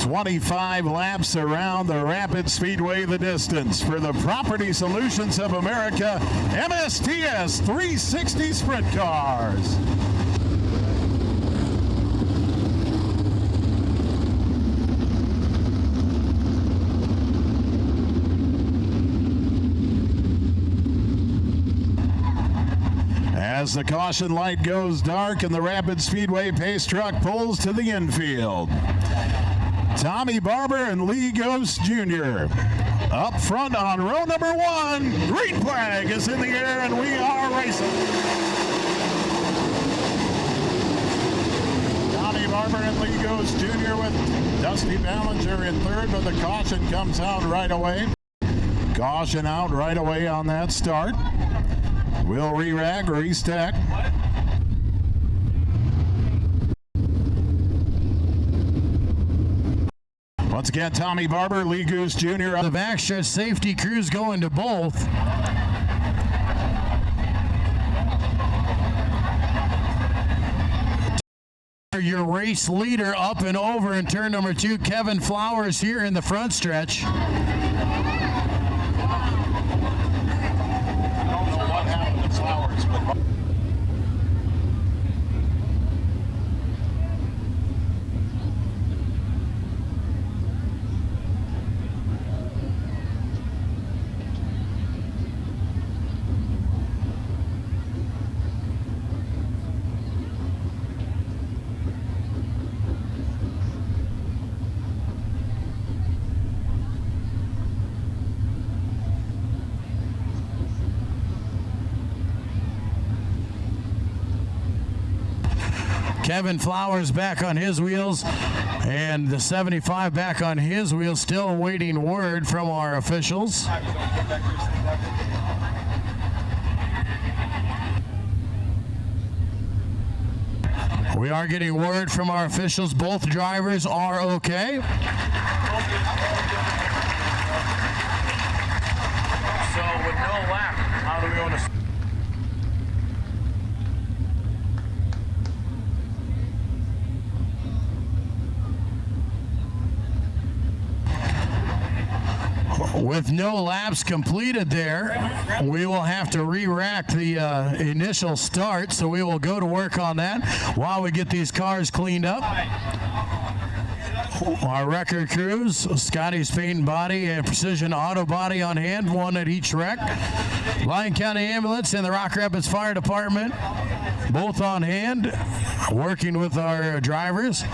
25 laps around the Rapid Speedway the distance for the Property Solutions of America MSTS 360 Sprint Cars. As the caution light goes dark and the Rapid Speedway pace truck pulls to the infield. Tommy Barber and Lee Ghost Jr. up front on row number 1. Green flag is in the air and we are racing. Tommy Barber and Lee Ghost Jr. with Dusty Ballinger in third, but the caution comes out right away. Caution out right away on that start. We'll re-rack, restack. Once again, Tommy Barber, Lee Goose Jr. The backstretch safety crews going to both. Your race leader up and over in turn number 2, Kevin Flowers here in the front stretch. Kevin Flowers back on his wheels, and the 75 back on his wheels, still awaiting word from our officials. We are getting word from our officials. Both drivers are okay. So with no lap, how do we want to... With no laps completed there, we will have to re-rack the initial start, so we will go to work on that while we get these cars cleaned up. Our record crews, Scotty's Paint and Body and Precision Auto Body on hand, one at each wreck. Lyon County Ambulance and the Rock Rapids Fire Department, both on hand, working with our drivers.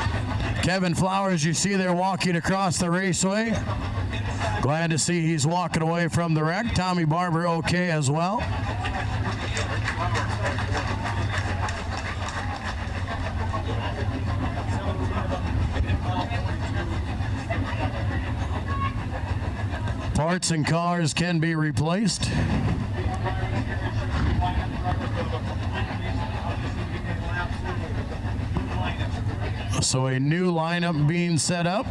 Kevin Flowers, you see there walking across the raceway. Glad to see he's walking away from the wreck. Tommy Barber okay as well. Parts and cars can be replaced. So a new lineup being set up.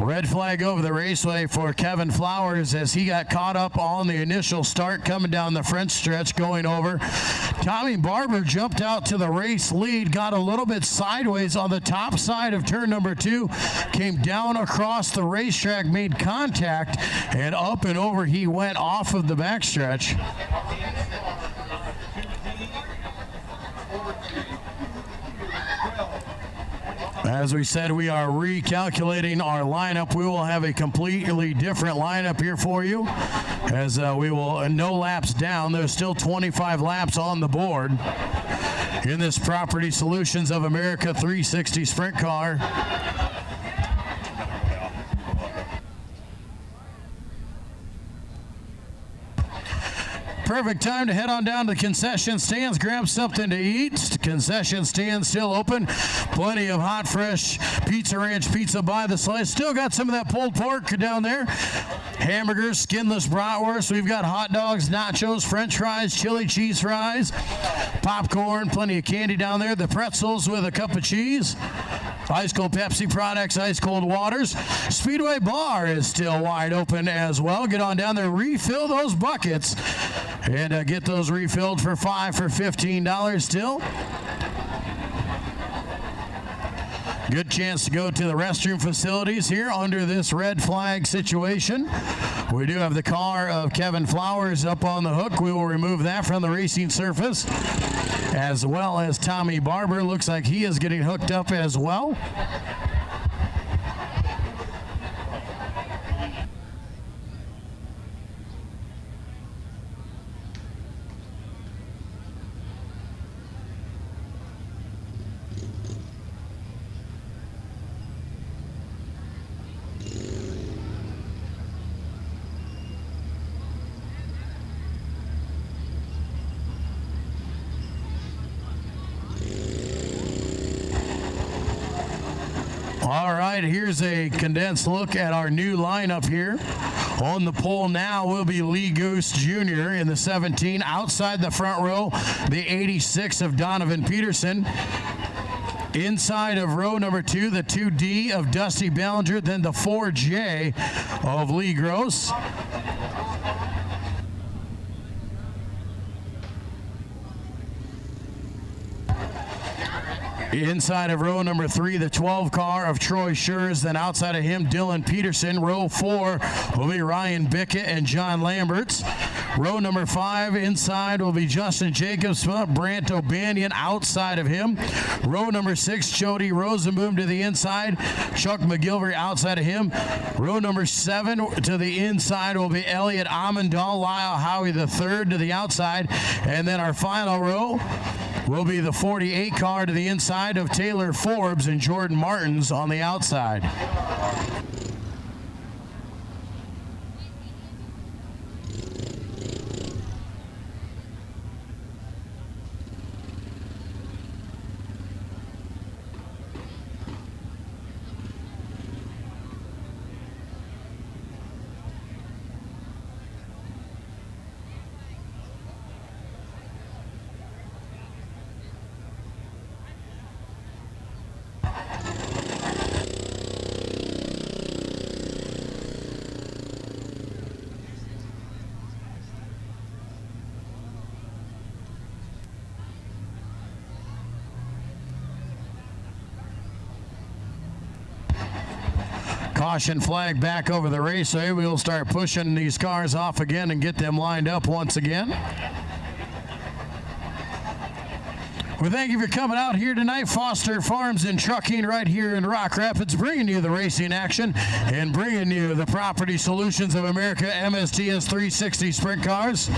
Red flag over the raceway for Kevin Flowers as he got caught up on the initial start coming down the front stretch going over. Tommy Barber jumped out to the race lead, got a little bit sideways on the top side of turn number 2, came down across the racetrack, made contact, and up and over he went off of the backstretch. As we said, we are recalculating our lineup. We will have a completely different lineup here for you as we will no laps down. There's still 25 laps on the board in this Property Solutions of America 360 sprint car. Perfect time to head on down to the concession stands, grab something to eat. Concession stand still open. Plenty of hot, fresh Pizza Ranch pizza by the slice. Still got some of that pulled pork down there. Hamburgers, skinless bratwurst. We've got hot dogs, nachos, french fries, chili cheese fries, popcorn, plenty of candy down there. The pretzels with a cup of cheese. Ice cold Pepsi products, ice cold waters. Speedway Bar is still wide open as well. Get on down there, refill those buckets, and get those refilled for $5 for $15 still. Good chance to go to the restroom facilities here under this red flag situation. We do have the car of Kevin Flowers up on the hook. We will remove that from the racing surface, as well as Tommy Barber. Looks like he is getting hooked up as well. All right, here's a condensed look at our new lineup here. On the pole now will be Lee Goose Jr. in the 17. Outside the front row, the 86 of Donovan Peterson. Inside of row number 2, the 2D of Dusty Ballinger, then the 4J of Lee Gross. Inside of row number 3, the 12 car of Troy Schurz. Then outside of him, Dylan Peterson. Row 4 will be Ryan Bickett and John Lamberts. Row number 5, inside will be Justin Jacobs, Brant O'Banion outside of him. Row number 6, Jody Rosenboom to the inside, Chuck McGilvery outside of him. Row number 7 to the inside will be Elliot Amendal, Lyle Howie III to the outside. And then our final row will be the 48 car to the inside of Taylor Forbes and Jordan Martins on the outside. Caution flag back over the raceway. We'll start pushing these cars off again and get them lined up once again. We thank you for coming out here tonight. Foster Farms and Trucking right here in Rock Rapids, bringing you the racing action and bringing you the Property Solutions of America MSTS 360 sprint cars.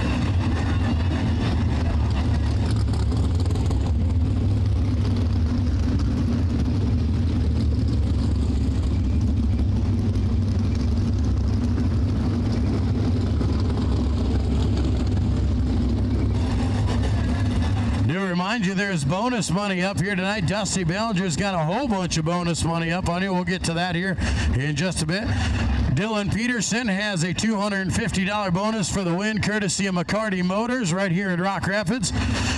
Remind you, there's bonus money up here tonight. Dusty Ballinger's got a whole bunch of bonus money up on you. We'll get to that here in just a bit. Dylan Peterson has a $250 bonus for the win, courtesy of McCarty Motors right here in Rock Rapids.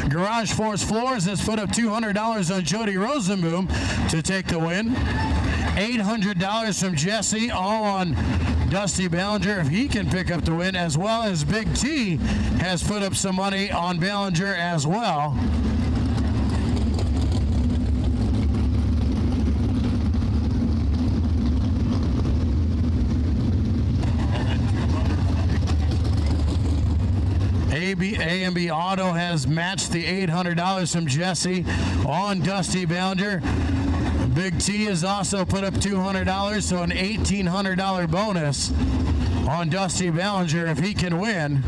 Garage Force Floors has put up $200 on Jody Rosenboom to take the win. $800 from Jesse, all on Dusty Ballinger if he can pick up the win, as well as Big T has put up some money on Ballinger as well. A&B Auto has matched the $800 from Jesse on Dusty Ballinger. Big T has also put up $200, so an $1,800 bonus on Dusty Ballinger if he can win.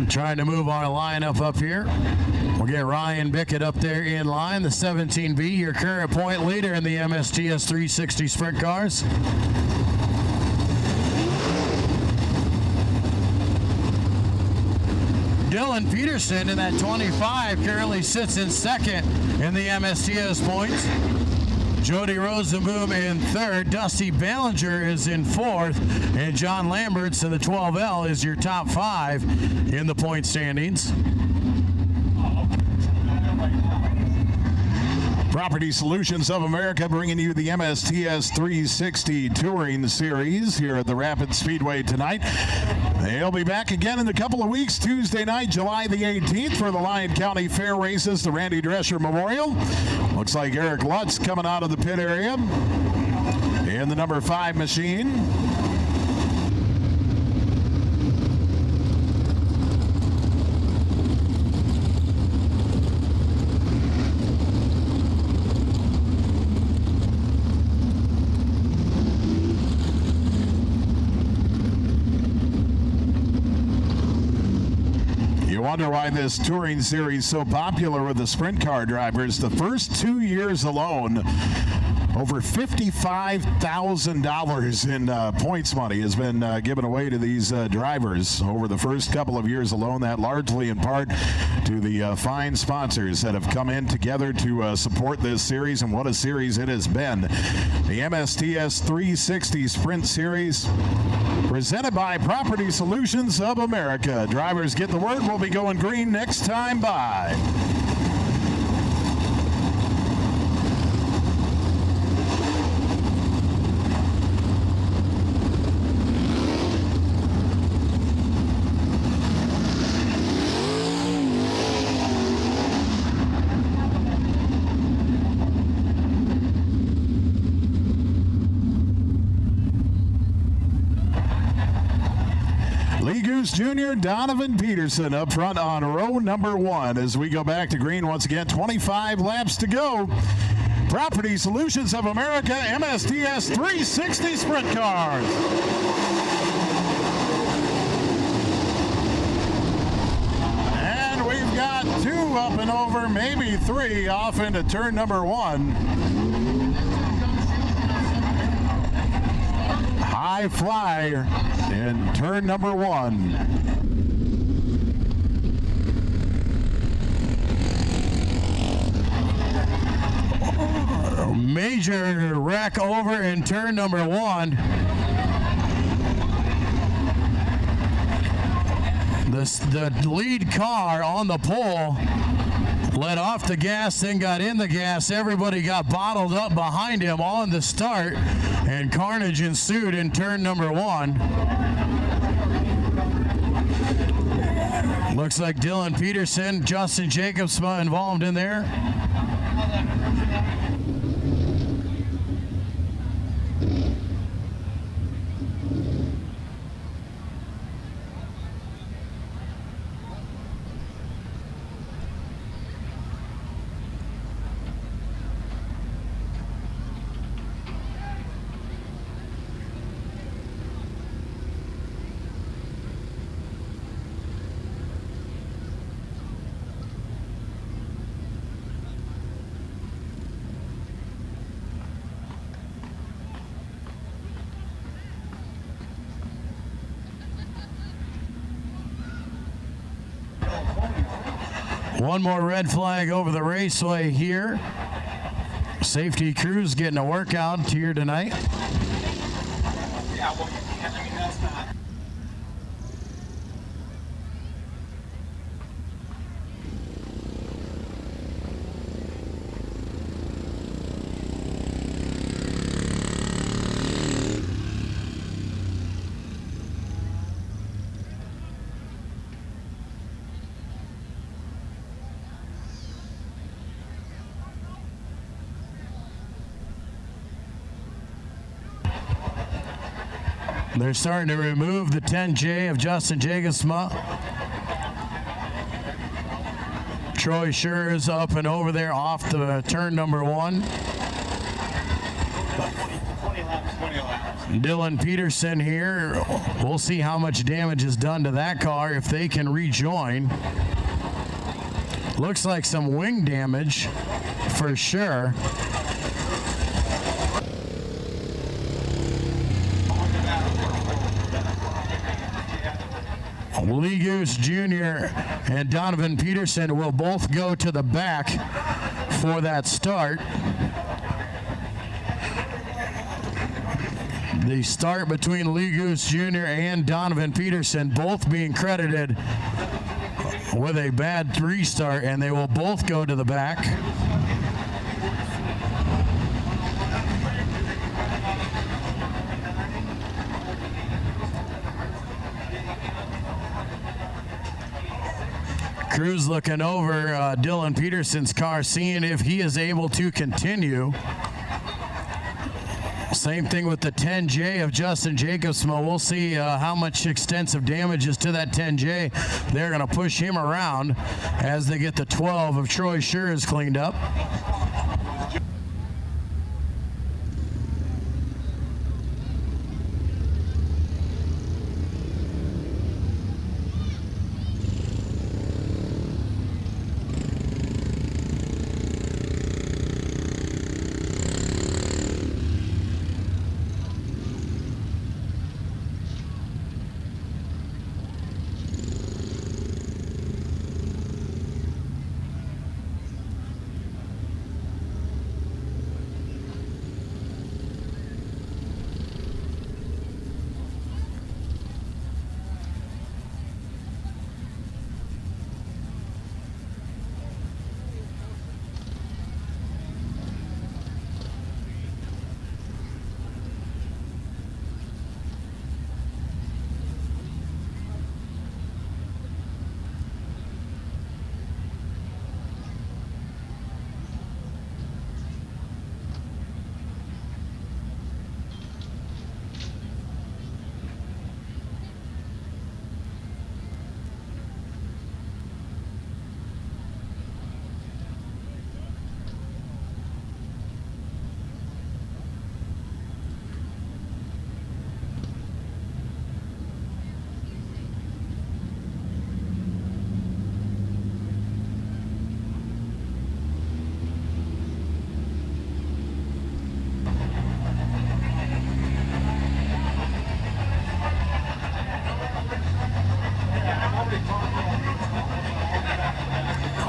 Trying to move our lineup up here. We'll get Ryan Bickett up there in line, the 17B, your current point leader in the MSTS 360 Sprint Cars. Dylan Peterson in that 25 currently sits in second in the MSTS points. Jody Rosenboom in third. Dusty Ballinger is in fourth. And John Lamberts in the 12L is your top five in the point standings. Property Solutions of America bringing you the MSTS 360 Touring Series here at the Rapid Speedway tonight. They'll be back again in a couple of weeks, Tuesday night, July the 18th, for the Lyon County Fair Races, the Randy Drescher Memorial. Looks like Eric Lutz coming out of the pit area in the number 5 machine. Wonder why this touring series is so popular with the sprint car drivers. The first 2 years alone, over $55,000 in points money has been given away to these drivers over the first couple of years alone. That largely in part to the fine sponsors that have come in together to support this series, and what a series it has been. The MSTS 360 Sprint Series, presented by Property Solutions of America. Drivers get the word. We'll be going green next time by. Jr. Donovan Peterson up front on row number 1 as we go back to green once again. 25 laps to go. Property Solutions of America, MSTS 360 Sprint Cars. got 2 up and over, maybe 3 off into turn number 1. High flyer in turn number 1. Major wreck over in turn number 1. The lead car on the pole let off the gas, then got in the gas. Everybody got bottled up behind him on the start, and carnage ensued in turn number 1. Looks like Dylan Peterson, Justin Jacobs involved in there. One more red flag over the raceway here. Safety crews getting a workout here tonight. They're starting to remove the 10J of Justin Jacobsma. Troy Sure is up and over there off the turn number 1. Dylan Peterson here. We'll see how much damage is done to that car if they can rejoin. Looks like some wing damage for sure. Lee Goose Jr. and Donovan Peterson will both go to the back for that start. The start between Lee Goose Jr. and Donovan Peterson both being credited with a bad restart, and they will both go to the back. Crew's looking over Dylan Peterson's car, seeing if he is able to continue. Same thing with the 10J of Justin Jacobsma. We'll see how much extensive damage is to that 10J. They're going to push him around as they get the 12 of Troy Sures cleaned up.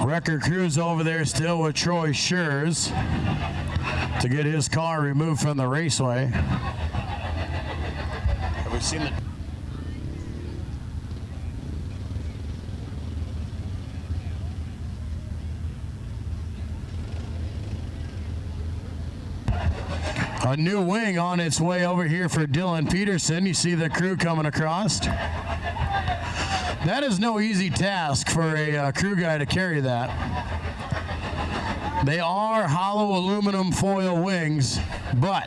Wrecker Crew's over there still with Troy Schurz to get his car removed from the raceway. Have we seen the... A new wing on its way over here for Dylan Peterson. You see the crew coming across. That is no easy task for a crew guy to carry that. They are hollow aluminum foil wings, but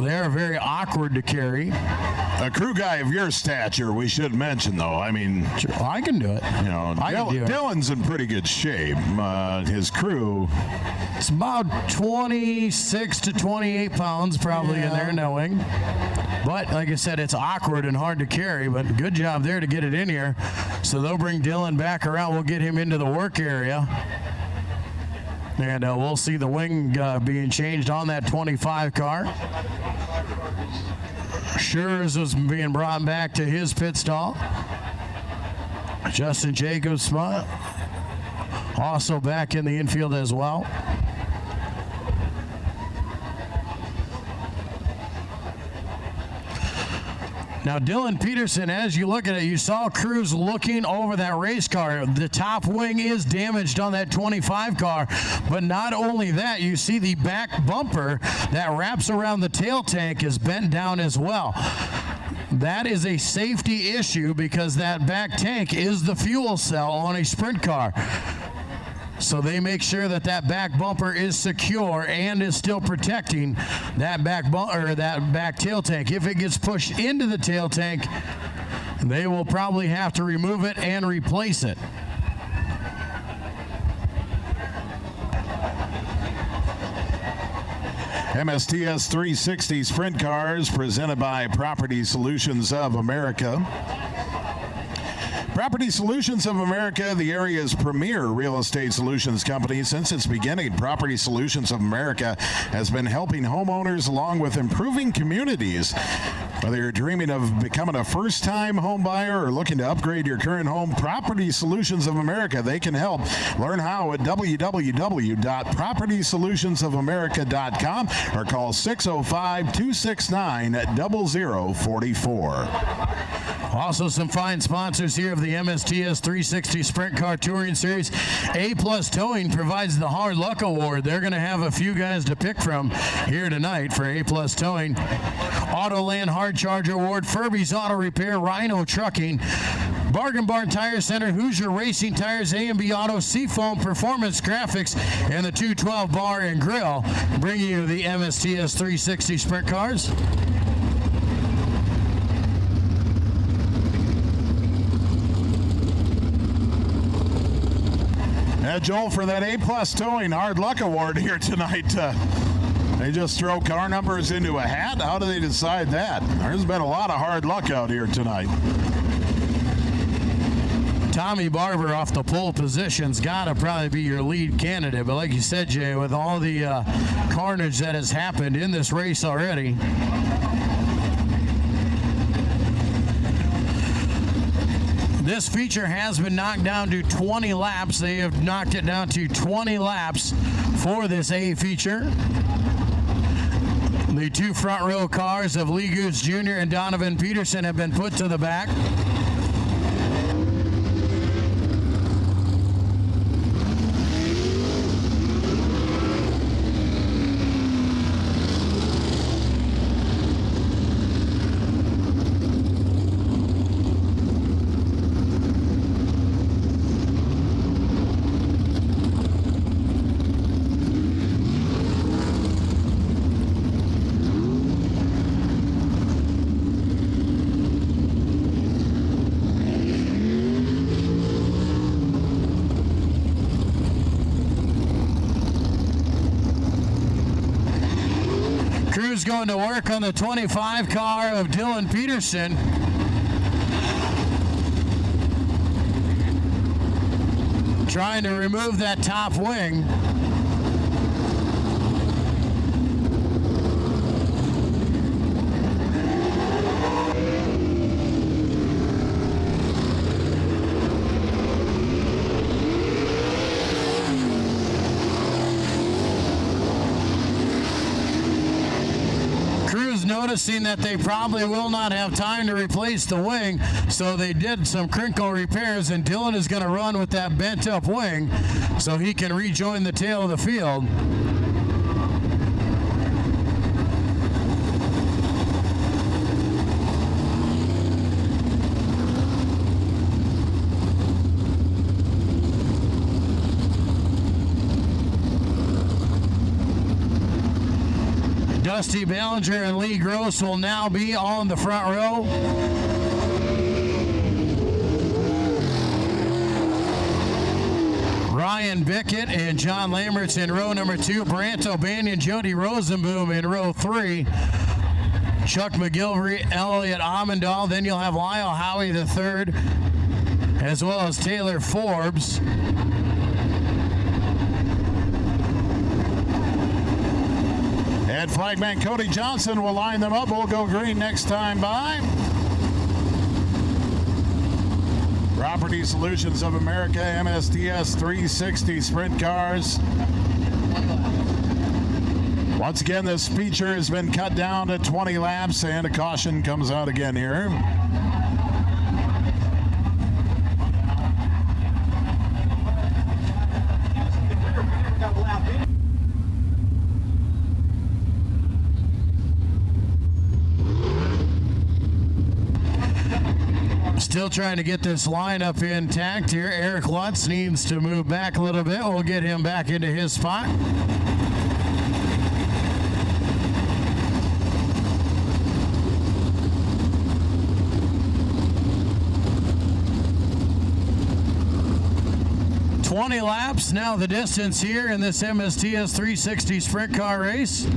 they are very awkward to carry. A crew guy of your stature, we should mention, though. I mean, Well, I can do it. you know, Dylan's in pretty good shape. His crew, It's about 26 to 28 pounds probably in there in that wing. But like I said, it's awkward and hard to carry, but good job there to get it in here. So they'll bring Dylan back around. We'll get him into the work area. And we'll see the wing being changed on that 25 car. Schurz was being brought back to his pit stall. Justin Jacobs also back in the infield as well. Now, Dylan Peterson, as you look at it, you saw Cruz looking over that race car. The top wing is damaged on that 25 car, but not only that, you see the back bumper that wraps around the tail tank is bent down as well. That is a safety issue because that back tank is the fuel cell on a sprint car. So they make sure that that back bumper is secure and is still protecting that back tail tank. If it gets pushed into the tail tank, they will probably have to remove it and replace it. MSTS 360 Sprint Cars presented by Property Solutions of America. Property Solutions of America, the area's premier real estate solutions company. Since its beginning, Property Solutions of America has been helping homeowners along with improving communities. Whether you're dreaming of becoming a first-time home buyer or looking to upgrade your current home, Property Solutions of America, they can help. Learn how at www.propertysolutionsofamerica.com or call 605-269-0044. Also some fine sponsors here of the MSTS 360 Sprint Car Touring Series. A-Plus Towing provides the Hard Luck Award. They're going to have a few guys to pick from here tonight for A-Plus Towing. Autoland Hard Charger Award, Furby's Auto Repair, Rhino Trucking, Bargain Barn Tire Center, Hoosier Racing Tires, A&B Auto, Seafoam Performance Graphics, and the 212 Bar and Grill, bringing you the MSTS 360 Sprint Cars. Joel, for that A-Plus Towing Hard Luck Award here tonight, they just throw car numbers into a hat? How do they decide that? There's been a lot of hard luck out here tonight. Tommy Barber off the pole position's got to probably be your lead candidate. But like you said, Jay, with all the carnage that has happened in this race already, this feature has been knocked down to 20 laps. They have knocked it down to 20 laps for this A feature. The two front row cars of Lee Goose Jr. and Donovan Peterson have been put to the back. Going to work on the 25 car of Dylan Peterson. Trying to remove that top wing. noticing that they probably will not have time to replace the wing, so they did some crinkle repairs, and Dylan is going to run with that bent up wing so he can rejoin the tail of the field. Dusty Ballinger and Lee Gross will now be on the front row. Ryan Bickett and John Lambert's in row number 2. Brant O'Banion, Jody Rosenboom in row 3. Chuck McGilvery, Elliot Amendal. Then you'll have Lyle Howie the third, as well as Taylor Forbes. And flagman Cody Johnson will line them up. We'll go green next time by. Property Solutions of America, MSTS 360 Sprint Cars. Once again, this feature has been cut down to 20 laps, and a caution comes out again here. Still trying to get this lineup intact here. Eric Lutz needs to move back a little bit. We'll get him back into his spot. "20 laps now the distance here in this MSTS 360 sprint car race.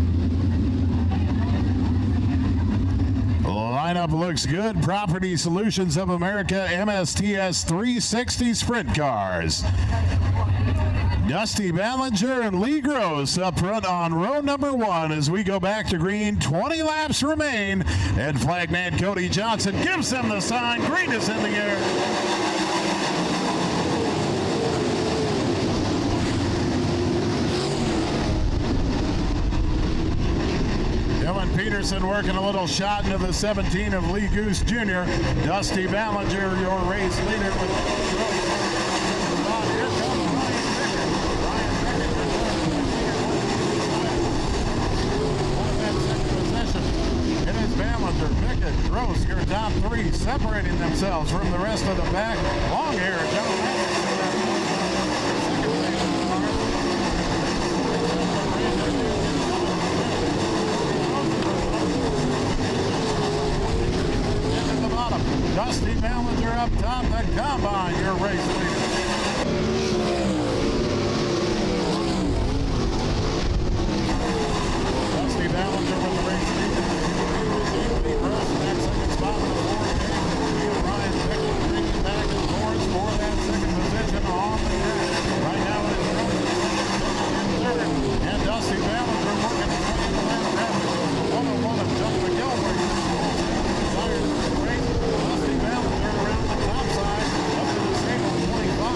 Lineup looks good. Property Solutions of America, MSTS 360 Sprint Cars. Dusty Ballinger and Lee Gross up front on row number 1 as we go back to green. 20 laps remain, and flagman Cody Johnson gives them the sign. Green is in the air. Dylan Peterson working a little shot into the 17 of Lee Goose Jr. Dusty Ballinger, your race leader. It is Ballinger, Pickett, Gross, your top 3 separating themselves from the rest of the pack. Long hair, John Dusty Ballinger up top, the combine, your race leader. Dusty Ballinger with the race leader. Lee Gross in that second spot with the 4 game. Ryan Pickett bringing back and forth for that second position on the track. Right now it is in third. And Dusty Ballinger working to try to land rapid. 101 of Chuck McGilvery. Dusty Ballinger around the top side, up to the table, 25.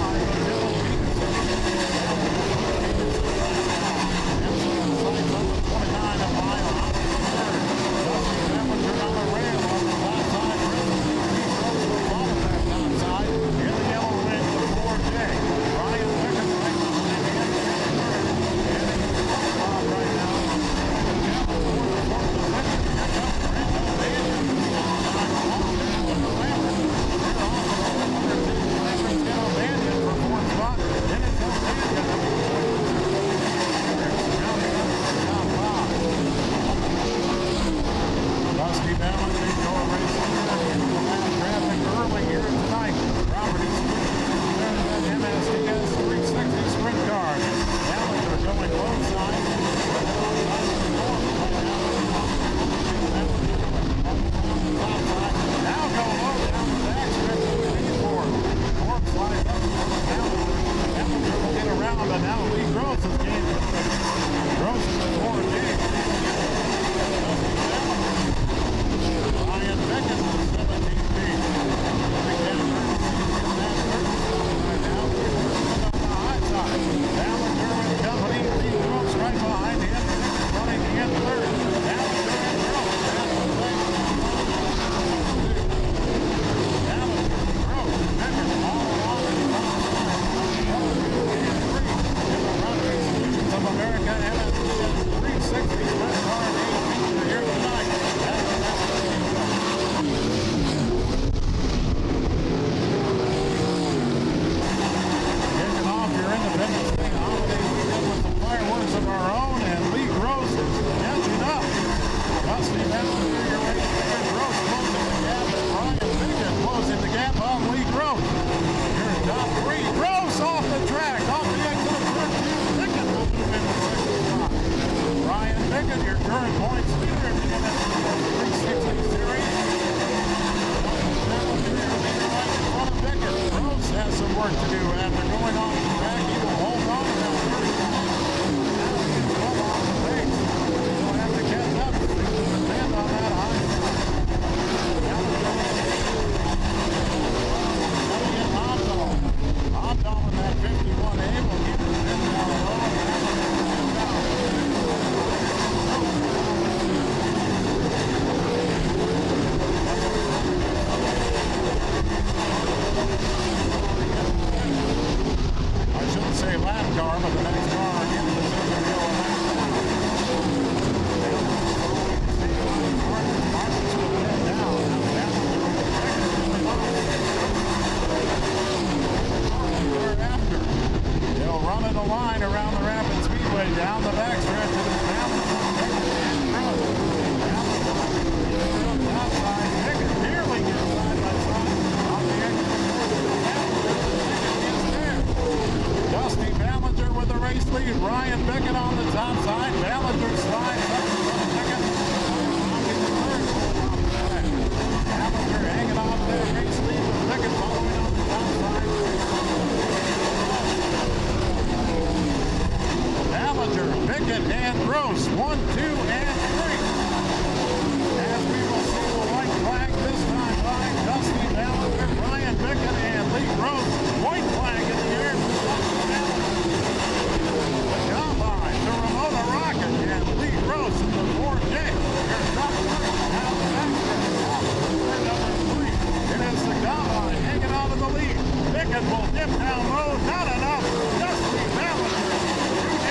Pickett will dip down low. Not enough. Dusty Ballinger. 2D.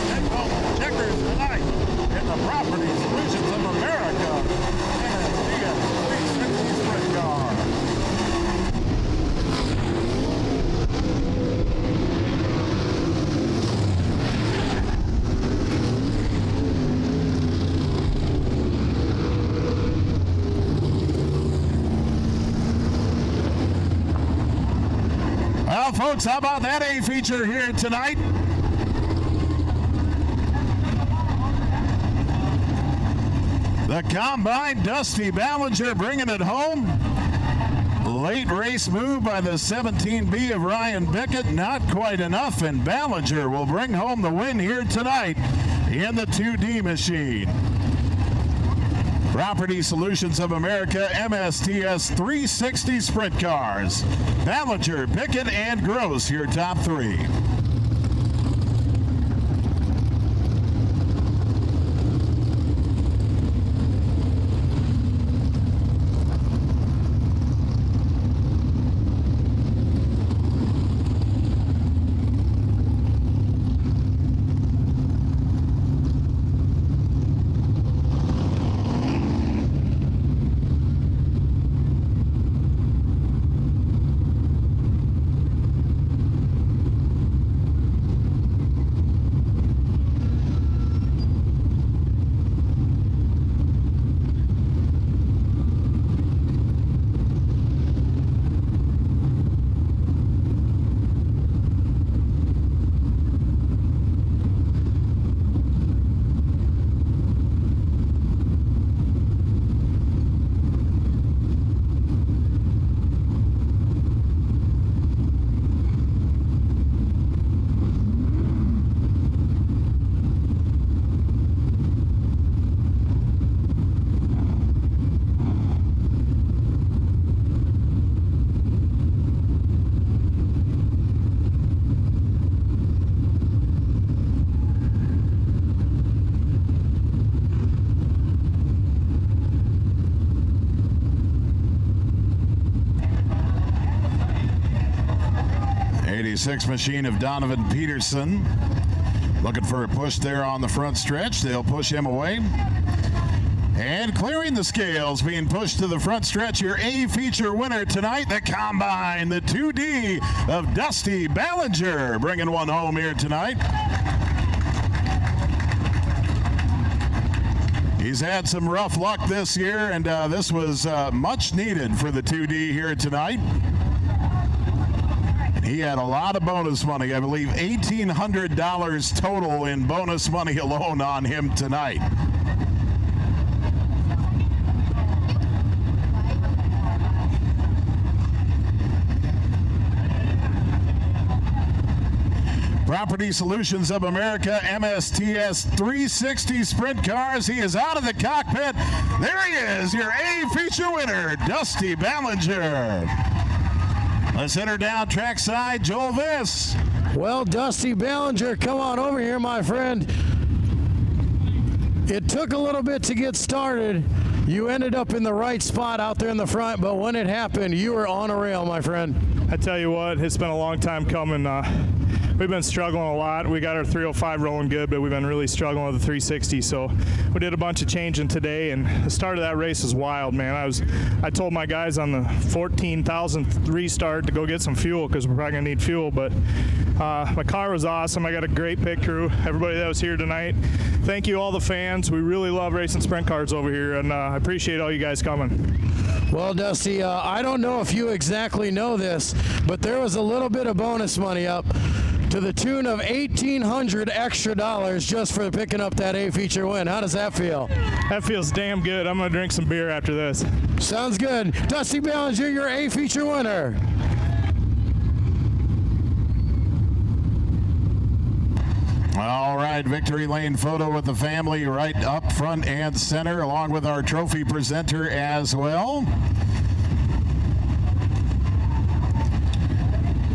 Take home the checkers tonight in the Property Solutions of America MSTS 360 Sprint Car. Well, folks, how about that A feature here tonight? The Combine, Dusty Ballinger bringing it home. Late race move by the 17B of Ryan Bickett, not quite enough, and Ballinger will bring home the win here tonight in the 2D machine. Property Solutions of America MSTS 360 Sprint Cars. Ballinger, Pickett, and Gross, your top three. '86 machine of Donovan Peterson. Looking for a push there on the front stretch. They'll push him away. And clearing the scales, being pushed to the front stretch, your A feature winner tonight, the Combine, the 2D of Dusty Ballinger, bringing one home here tonight. He's had some rough luck this year, and this was much needed for the 2D here tonight. He had a lot of bonus money. I believe $1,800 total in bonus money alone on him tonight. Property Solutions of America MSTS 360 Sprint Cars. He is out of the cockpit. There he is, your A feature winner, Dusty Ballinger. Let's head her down trackside, Joel Viss. Well, Dusty Ballinger, come on over here, my friend. It took a little bit to get started. You ended up in the right spot out there in the front, but when it happened, you were on a rail, my friend. I tell you what, it's been a long time coming. We've been struggling a lot. We got our 305 rolling good, but we've been really struggling with the 360. So we did a bunch of changing today, and the start of that race was wild, man. I told my guys on the 14,000th restart to go get some fuel because we're probably gonna need fuel. But my car was awesome. I got a great pit crew. Everybody that was here tonight. Thank you, all the fans. We really love racing sprint cars over here, and I appreciate all you guys coming. Well, Dusty, I don't know if you exactly know this, but there was a little bit of bonus money up to the tune of $1,800 extra just for picking up that A feature win. How does that feel? That feels damn good. I'm gonna drink some beer after this. Sounds good. Dusty Ballinger, your A feature winner. All right, victory lane photo with the family right up front and center, along with our trophy presenter as well.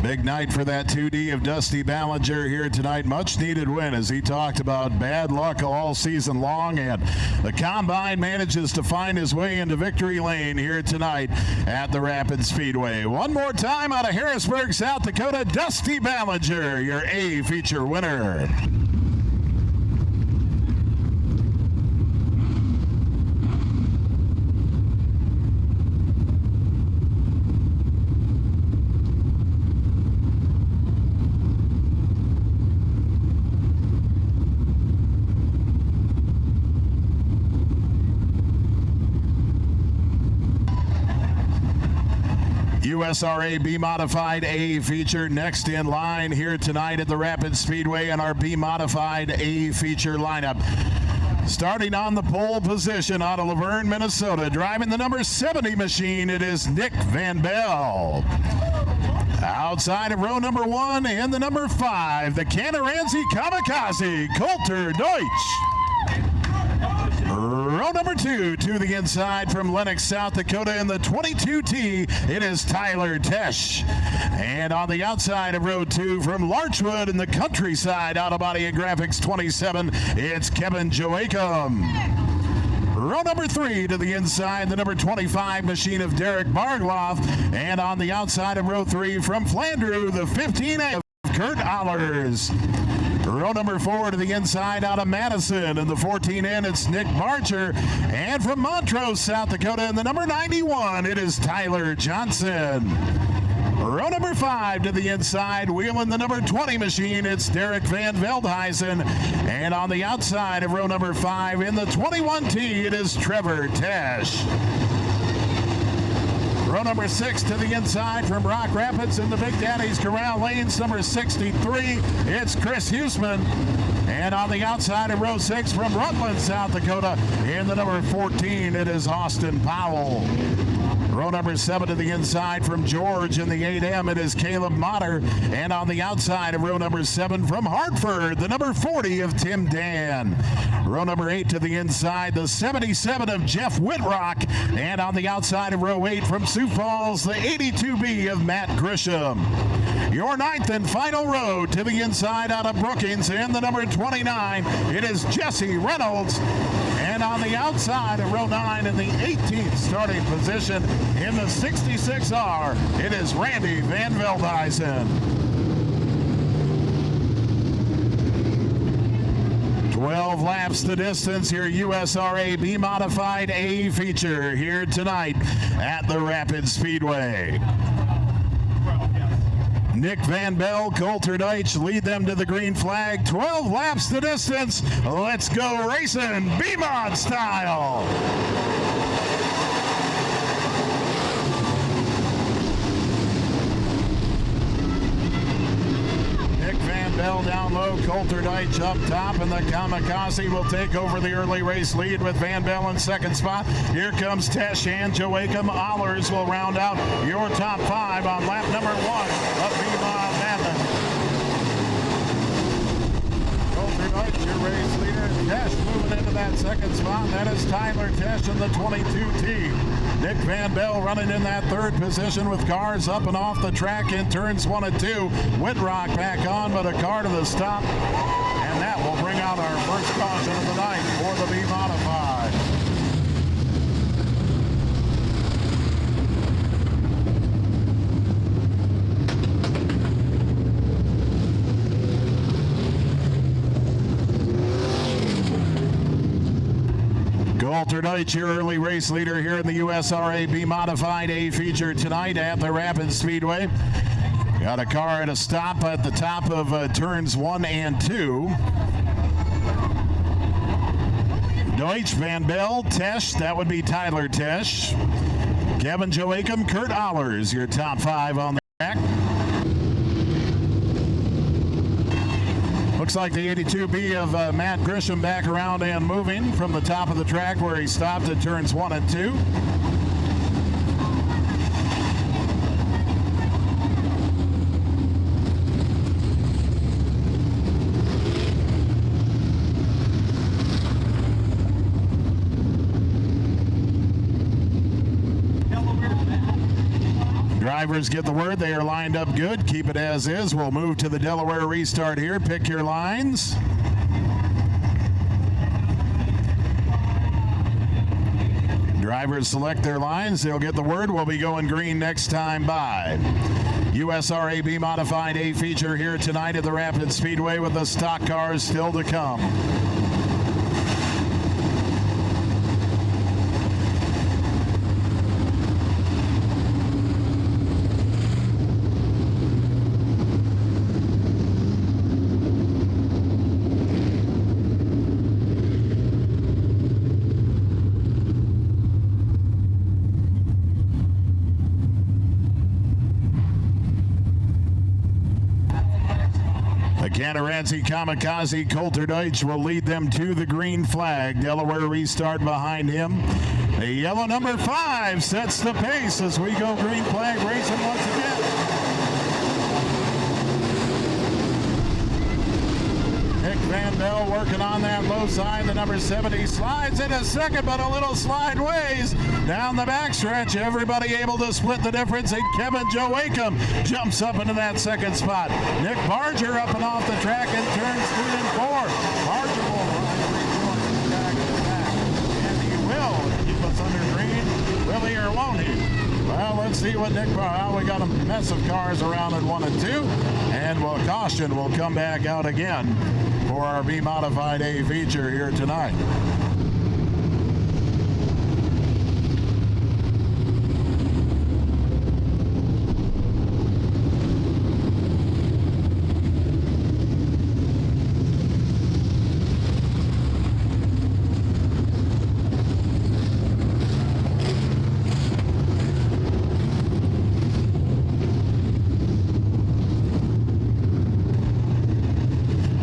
Big night for that 2D of Dusty Ballinger here tonight. Much needed win, as he talked about bad luck all season long, and the combine manages to find his way into victory lane here tonight at the Rapid Speedway. One more time out of Harrisburg, South Dakota, Dusty Ballinger, your A feature winner. USRA B Modified A feature next in line here tonight at the Rapid Speedway in our B Modified A feature lineup. Starting on the pole position out of Laverne, Minnesota, driving the number 70 machine, it is Nick Van Bell. Outside of row number 1 in the number 5, the Canaranzi Kamikaze, Coulter Deutsch. Row number 2 to the inside from Lenox, South Dakota in the 22T, it is Tyler Tesh. And on the outside of row 2 from Larchwood in the Countryside Auto Body and Graphics 27, it's Kevin Joachim. Row number 3 to the inside, the number 25 machine of Derek Bargloff. And on the outside of row 3 from Flandreau, the 15A of Kurt Allers. Row number 4 to the inside out of Madison. In the 14N, it's Nick Marcher. And from Montrose, South Dakota, in the number 91, it is Tyler Johnson. Row number 5 to the inside, wheeling the number 20 machine, it's Derek Van Veldhuizen. And on the outside of row number 5, in the 21T, it is Trevor Tesh. Row number 6 to the inside from Rock Rapids in the Big Daddy's Corral Lanes, number 63, it's Chris Huseman. And on the outside of row 6 from Rutland, South Dakota, in the number 14, it is Austin Powell. Row number 7 to the inside from George in the 8M, it is Caleb Motter. And on the outside of row number 7 from Hartford, the number 40 of Tim Dan. Row number 8 to the inside, the 77 of Jeff Whitrock. And on the outside of row 8 from Sioux Falls, the 82B of Matt Grisham. Your 9th and final row to the inside out of Brookings in the number 29, it is Jesse Reynolds. And on the outside of row 9 in the 18th starting position in the 66R, it is Randy Van Veldhuizen. 12 laps the distance, your USRA B Modified A feature here tonight at the Rapid Speedway. Nick Van Bell, Coulter Deitch lead them to the green flag. 12 laps the distance. Let's go racing, B-Mod style. Nick Van Bell down low, Coulter Deitch up top, and the Kamikaze will take over the early race lead with Van Bell in second spot. Here comes Tesh and Joachim. Allers will round out your top 5 on lap number 1 of B-Mod Madness. Coulter Deitch, your race leader. Tesh moving into that second spot. That is Tyler Tesh in the 22T. Nick Van Bell running in that third position with cars up and off the track in turns 1 and 2. Whitrock back on, but a car to the stop. And that will bring out our first caution of the night for the B Modified. Coulter Deitch, your early race leader here in the USRA B Modified A feature tonight at the Rapid Speedway. Got a car at a stop at the top of turns 1 and 2. Deutsch, Van Bell, Tesh, that would be Tyler Tesh. Kevin Joachim, Kurt Allers, your top 5 on the track. Looks like the 82B of Matt Grisham back around and moving from the top of the track where he stopped at turns 1 and 2. Drivers get the word. They are lined up good. Keep it as is. We'll move to the Delaware restart here. Pick your lines. Drivers select their lines. They'll get the word. We'll be going green next time by. USRAB Modified A feature here tonight at the Rapid Speedway with the stock cars still to come. Canaranzi Kamikaze Coulter Deutsch will lead them to the green flag. Delaware restart behind him. The yellow number 5 sets the pace as we go green flag racing once again. Nick Van Bell working on that low side. The number 70 slides into second, but a little slide ways down the backstretch. Everybody able to split the difference, and Kevin Joe Wakeham jumps up into that second spot. Nick Barger up and off the track in turns 3 and 4. Barger will ride back to back, and he will keep us under green. Will he or won't he? Well, let's see what Nick Barger. We got a mess of cars around in 1 and 2, and caution will come back out again for our B Modified A feature here tonight.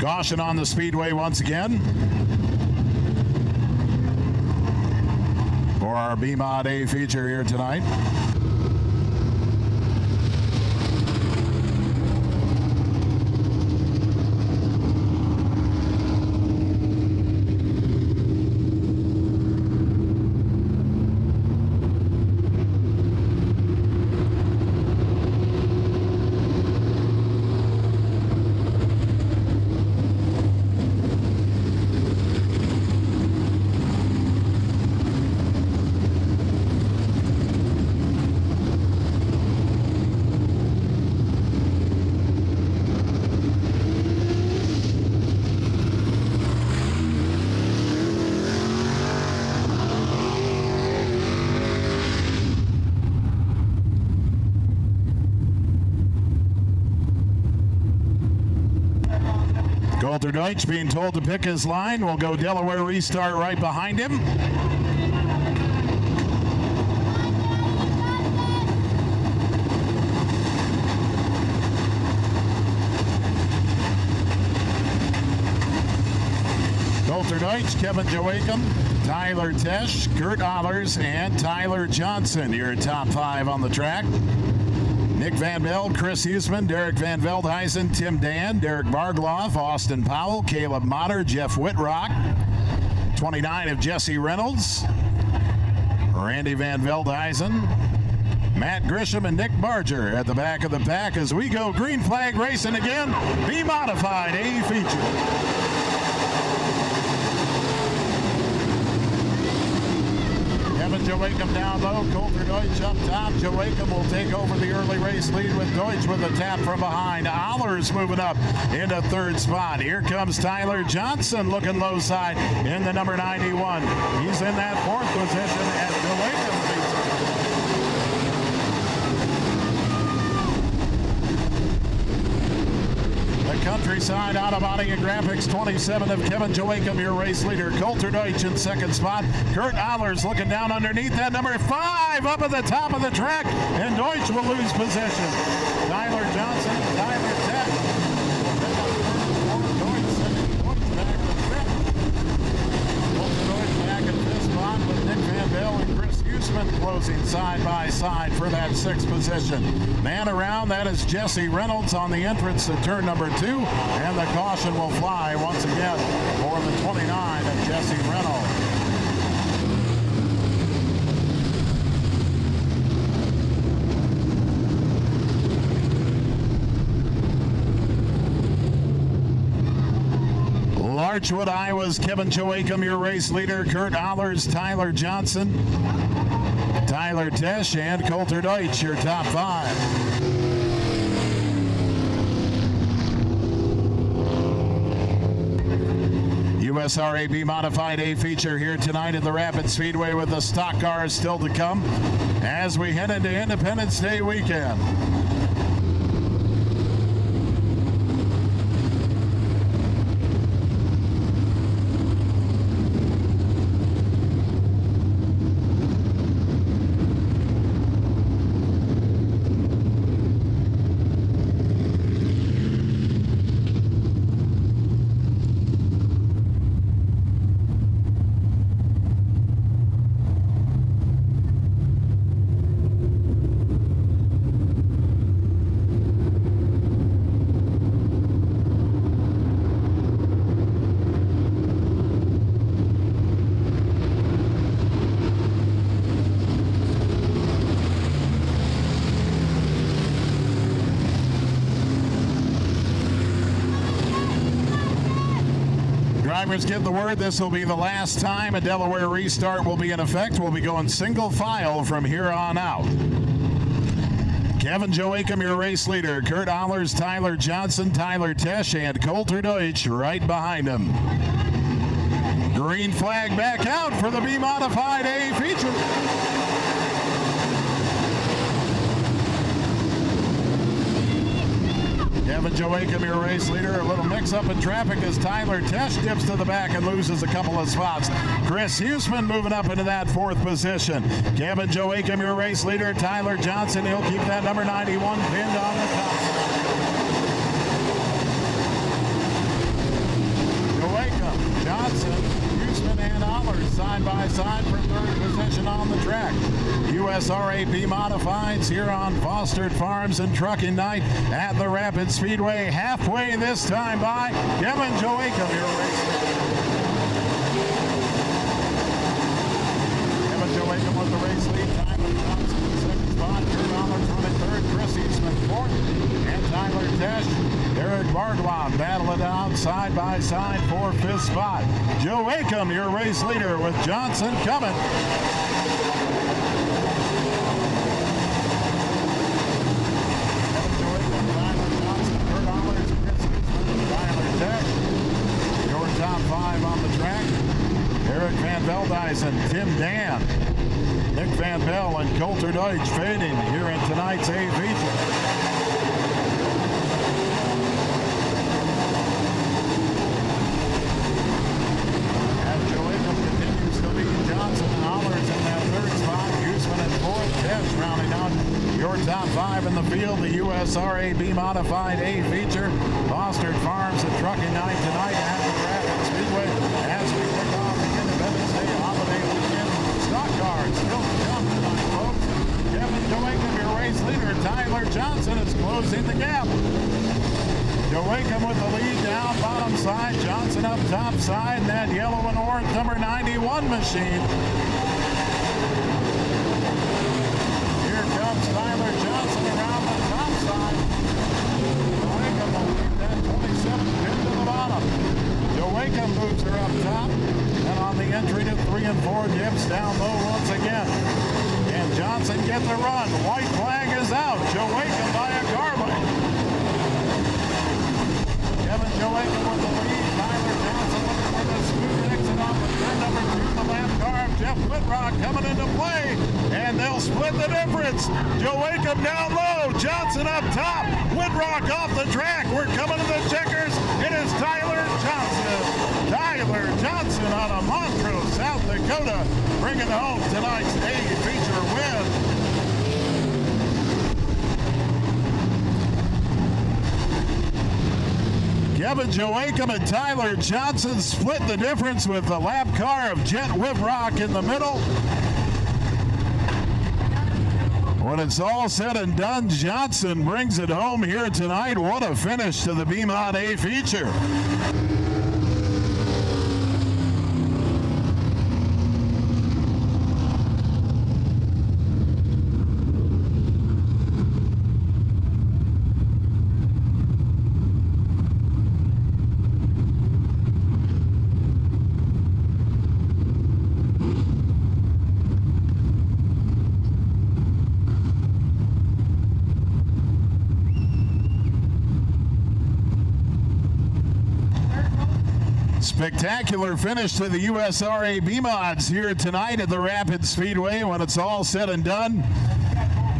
Caution on the speedway once again for our B-Mod A feature here tonight. Coulter Deutsch being told to pick his line. We'll go Delaware restart right behind him. Coulter Deutsch, Kevin Joachim, Tyler Tesh, Kurt Ollers, and Tyler Johnson, your top 5 on the track. Nick Van Bell, Chris Huseman, Derek Van Veldhuizen, Tim Dan, Derek Bargloff, Austin Powell, Caleb Motter, Jeff Whitrock, 29 of Jesse Reynolds, Randy Van Veldhuizen, Matt Grisham, and Nick Barger at the back of the pack as we go green flag racing again. B Modified A feature. Joachim down low, Coulter Deutsch up top. Joachim will take over the early race lead with Deutsch with a tap from behind. Allers moving up into 3rd spot. Here comes Tyler Johnson looking low side in the number 91. He's in that 4th position at Joachim. Countryside Auto Body and Graphics, 27 of Kevin Joachim, your race leader. Coulter Deutsch in 2nd spot. Kurt Ollers looking down underneath that number 5 up at the top of the track, and Deutsch will lose position. Tyler Johnson, Tyler Tech. Deutsch back to 5th. Coulter Deutsch back in 5th spot with Nick Van Bell and Chris Huseman closing side by side for that 6th position. Man around, that is Jesse Reynolds on the entrance to turn number 2, and the caution will fly once again for the 29 of Jesse Reynolds. Larchwood, Iowa's Kevin Joachim, your race leader. Kurt Allers, Tyler Johnson, Tyler Tesch, and Coulter Deutsch, your top 5. USRAB Modified A feature here tonight at the Rapid Speedway with the stock cars still to come as we head into Independence Day weekend. Drivers get the word this will be the last time a Delaware restart will be in effect. We'll be going single file from here on out. Kevin Joachim, your race leader. Kurt Allers, Tyler Johnson, Tyler Tesch, and Coulter Deutsch right behind him. Green flag back out for the B Modified A feature. Kevin Joachim, your race leader. A little mix-up in traffic as Tyler Tesch dips to the back and loses a couple of spots. Chris Huseman moving up into that 4th position. Kevin Joachim, your race leader. Tyler Johnson, he'll keep that number 91 pinned on the top. Joachim, Johnson, Huseman, and Allers side by side for 3rd position on the track. USRAB Modifieds here on Fostered Farms and Trucking Night at the Rapid Speedway. Halfway this time by Kevin Joachim, your race leader. Kevin Joachim with the race lead. Tyler Johnson in 2nd spot. Kurt Allers running 3rd. Chris Eastman 4th. And Tyler Tesch, Eric Bardwan battle it out side by side for 5th spot. Joachim, your race leader, with Johnson coming. Your top 5 on the track. Eric Van Veldhuizen, Tim Dan, Nick Van Bell, and Coulter Deutsch fading here in tonight's A feature. As Joachim continues to lead Johnson and Allers in that 3rd spot. Huseman in 4th. Tesch rounding out your top 5 in the field. The USRAB Modified A feature. Fostered Farms and Trucking Night tonight at the Rapid Speedway as we kick off the Independence Day holiday weekend. Stock cars still to come tonight, folks. Kevin Joachim, your race leader. Tyler Johnson is closing the gap. Joachim with the lead down bottom side. Johnson up top side. And that yellow and orange number 91 machine. Here comes Tyler Johnson around the top side. Joachim will leave that 27 pin to the bottom. Joachim moves her up top. And on the entry to 3 and 4, dips down low once again. And Johnson gets the run. White flag is out. Joachim by a car length. Kevin Joachim with the lead. Tyler Johnson looking for the smooth exit off of turn number 2. The lap car of Jeff Whitrock coming into play. And they'll split the difference. Joachim down low. Johnson up top. Whitrock off the track. We're coming to the checkers. It is Tyler Johnson. Tyler Johnson out of Montrose, South Dakota, bringing home tonight's A feature win. Kevin Joachim and Tyler Johnson split the difference with the lap car of Jet Whitrock in the middle. When it's all said and done, Johnson brings it home here tonight. What a finish to the BMOD A feature. Spectacular finish to the USRA B-Mods here tonight at the Rapid Speedway when it's all said and done.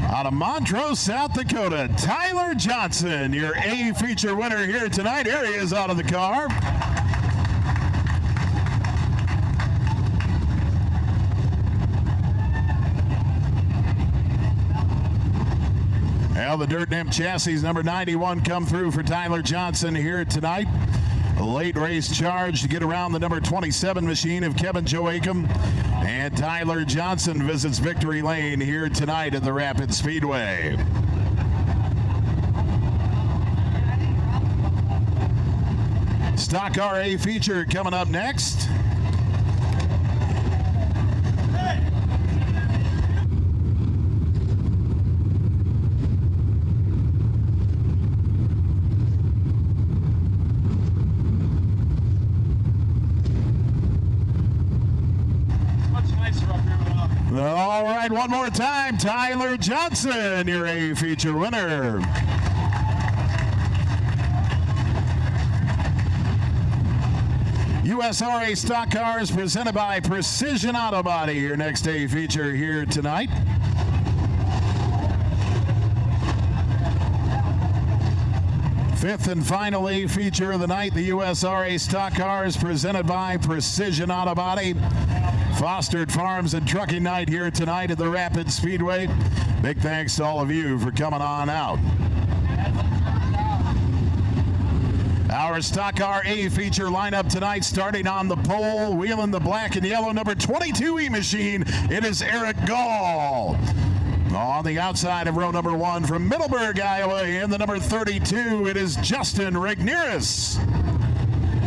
Out of Montrose, South Dakota, Tyler Johnson, your A feature winner here tonight. Here he is out of the car. Well, the Dirt Nimp chassis number 91 come through for Tyler Johnson here tonight. A late race charge to get around the number 27 machine of Kevin Joachim. And Tyler Johnson visits victory lane here tonight at the Rapid Speedway. Stock Car A feature coming up next. All right, one more time, Tyler Johnson, your A feature winner. USRA Stock Cars presented by Precision Auto Body, your next A feature here tonight. Fifth and final A feature of the night, the USRA Stock Cars presented by Precision Auto Body. Fostered Farms and Trucking Night here tonight at the Rapid Speedway. Big thanks to all of you for coming on out. Our Stock Car A feature lineup tonight, starting on the pole, wheeling the black and yellow number 22E machine, it is Eric Gall. On the outside of row number 1 from Middleburg, Iowa, in the number 32, it is Justin Regneris.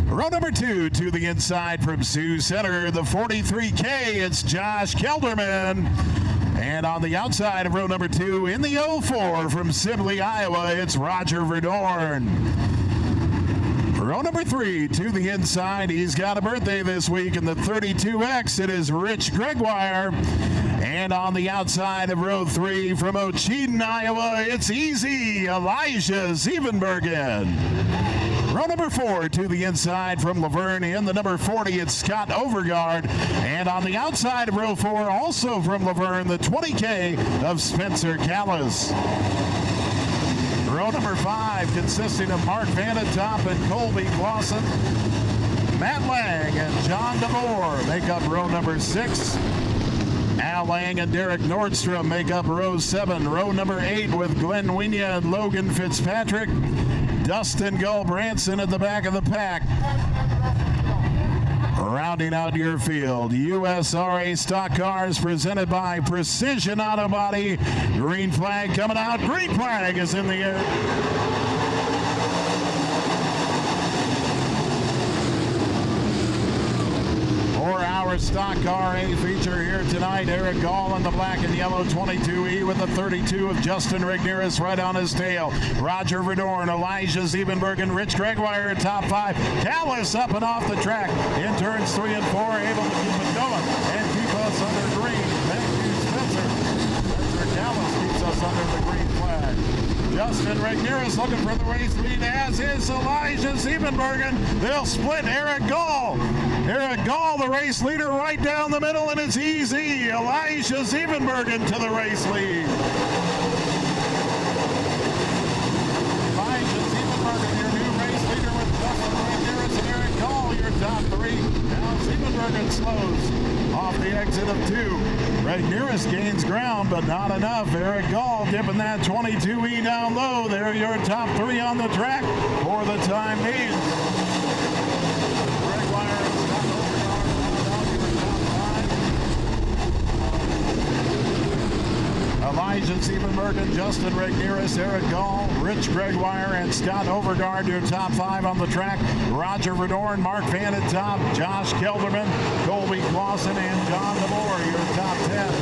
Row number 2 to the inside from Sioux Center, the 43K, it's Josh Kelderman. And on the outside of row number 2 in the 04 from Sibley, Iowa, it's Roger Verdorn. Row number 3 to the inside, he's got a birthday this week in the 32X, it is Rich Gregoire. And on the outside of row 3 from Ocheyedan, Iowa, it's easy, Elijah Siebenbergen. Row number 4 to the inside from Laverne in the number 40, it's Scott Overgaard. And on the outside of row 4, also from Laverne, the 20K of Spencer Callis. Row number 5 consisting of Mark Vanetop and Colby Clausen. Matt Lang and John DeVore make up row number 6. Al Lang and Derek Nordstrom make up row 7. Row number 8 with Glenn Winia and Logan Fitzpatrick. Dustin Gulbranson at the back of the pack. Rounding out your field, USRA Stock Cars presented by Precision Auto Body. Green flag coming out. Green flag is in the air. For our Stock Car A feature here tonight, Eric Gall in the black and yellow 22E with the 32 of Justin Regneris right on his tail. Roger Verdorn, Elijah Siebenbergen, Rich Gregoire at top 5. Callis up and off the track in turns 3 and 4, able to keep it going and keep us under green. Thank you, Spencer. Spencer Callis keeps us under the green flag. Justin Regneris looking for the race lead, as is Elijah Siebenbergen. They'll split Eric Gall. Eric Gall, the race leader, right down the middle, and it's easy. Elijah Siebenbergen to the race lead. Elijah Siebenbergen, your new race leader with Justin Regneris and Eric Gall, your top 3. Now Siebenbergen slows off the exit of 2. Regneris gains ground, but not enough. Eric Gall dipping that 22E down low. They're your top 3 on the track for the time being. Elijah Siebenbergen, Justin Regneris, Eric Gall, Rich Gregoire, and Scott Overgaard, your top 5 on the track. Roger Verdorn, Mark Vanetop, Josh Kelderman, Colby Clausen, and John DeVore, your top 10.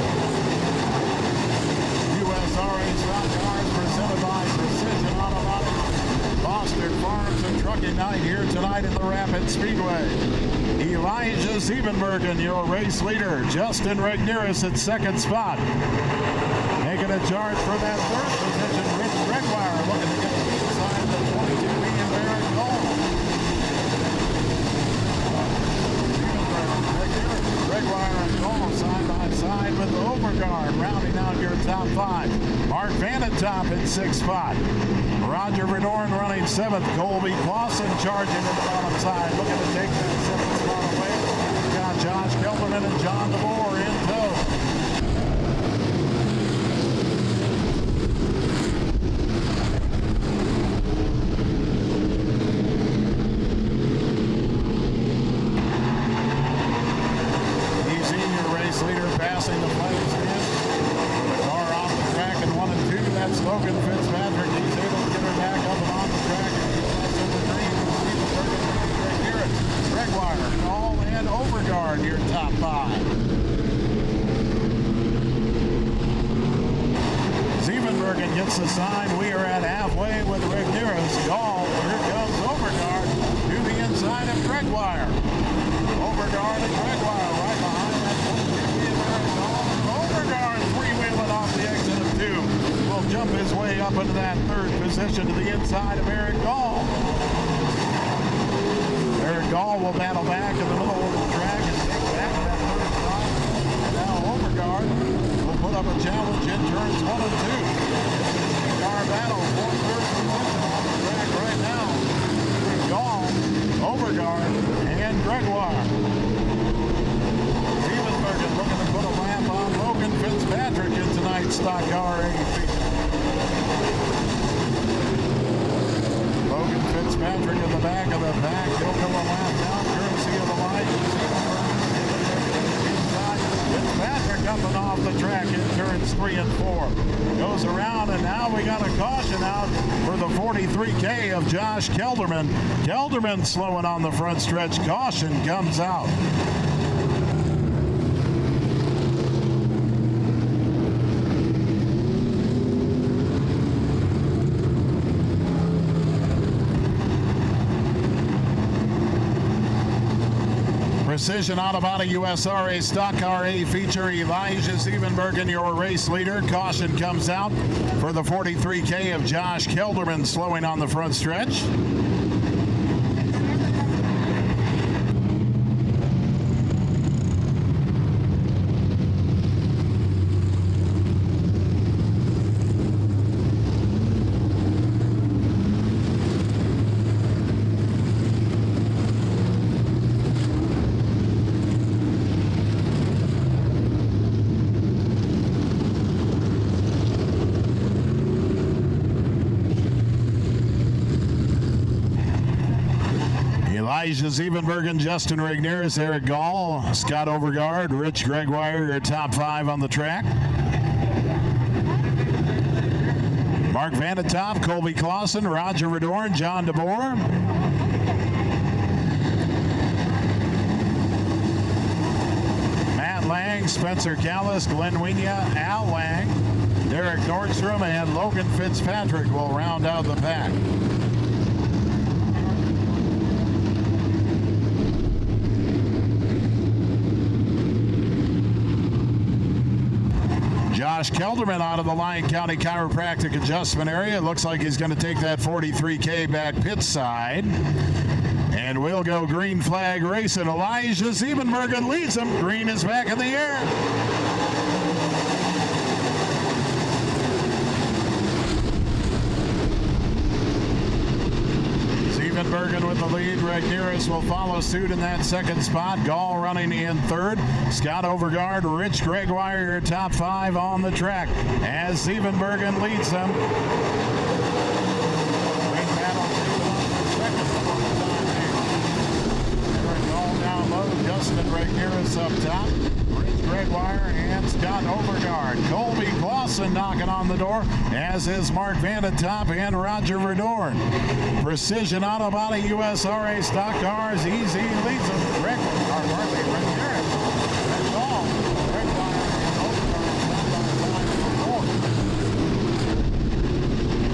USRA Stock Cars presented by Precision Auto Body. Fostered Farms and Trucking Night here tonight at the Rapid Speedway. Elijah Siebenbergen, your race leader. Justin Regneris at second spot. Making a charge for that third position, Rich Gregoire looking to get the inside of the 22E of Eric Gall. Gregoire and Gall side by side with Overgard, rounding out your top 5. Mark Vanetop in 6th spot. Roger Verdorn running 7th. Colby Clausen charging in the bottom side, looking to take that 7th spot away. We've got Josh Kelderman and John DeBoer in tow. Passing the flags in. The car off the track in 1 and 2. That's Logan Fitzpatrick. He's able to get her back up and on the track. That's in the green. Right here at Gregoire, Gall, and Overgard, your top 5. Siebenbergen gets the sign. We are at halfway with Regneris. Gall, here comes Overgard to the inside of Gregoire. Overgard and Gregoire right behind that. Overgard three-wheeling off the exit of 2. Will jump his way up into that 3rd position to the inside of Eric Gall. Eric Gall will battle back in the middle of the track and take back that 3rd spot. And now Overgard will put up a challenge in turns 1 and 2. Car battle for 3rd position on the track right now. Gall, Overgard, and Gregoire. Looking to put a lap on Logan Fitzpatrick in tonight's Stock Car 80 feature. Logan Fitzpatrick in the back of the pack. He'll go a lap down, courtesy of the light. Inside, Fitzpatrick up and off the track in turns 3 and 4. Goes around, and now we got a caution out for the 43K of Josh Kelderman. Kelderman slowing on the front stretch. Caution comes out. Precision Auto Body USRA Stock Car A feature. Elijah Siebenbergen, your race leader. Caution comes out for the 43K of Josh Kelderman, slowing on the front stretch. Elijah Siebenbergen, Justin Regneris, Eric Gall, Scott Overgard, Rich Gregoire, your top 5 on the track. Mark Vanetop, Colby Clausen, Roger Verdorn, John DeBoer. Matt Lang, Spencer Callis, Glenn Wienia, Al Lang, Derek Nordstrom, and Logan Fitzpatrick will round out the pack. Josh Kelderman out of the Lyon County Chiropractic Adjustment Area. It looks like he's going to take that 43K back pit side. And we'll go green flag racing. Elijah Siebenbergen leads him. Green is back in the air. Siebenbergen with the lead. Regneris will follow suit in that 2nd spot. Gall running in 3rd. Scott Overgard, Rich Gregoire, your top 5 on the track as Siebenbergen leads them. Green battle Eric Gall down low. Justin Regneris up top. Rich Gregoire and Scott Overgard. Colby Clausen knocking on the door, as is Mark Vanetop and Roger Verdorn. Precision Auto Body USRA Stock Cars Easy leads them. Regneris. That's all. Gregoire and Overgard.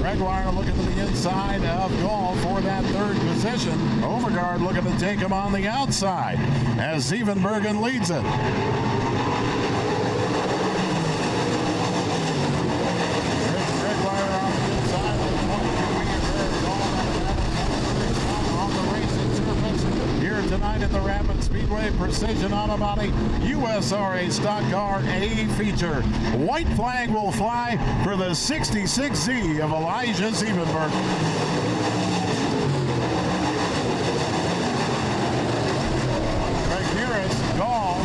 Gregoire looking to the inside of Gall for that 3rd position. Overgard looking to take him on the outside as Siebenbergen leads it. Tonight at the Rapid Speedway Speedway Precision Auto Body USRA Stock Car A feature. White flag will fly for the 66Z of Elijah Siebenberg. Gall,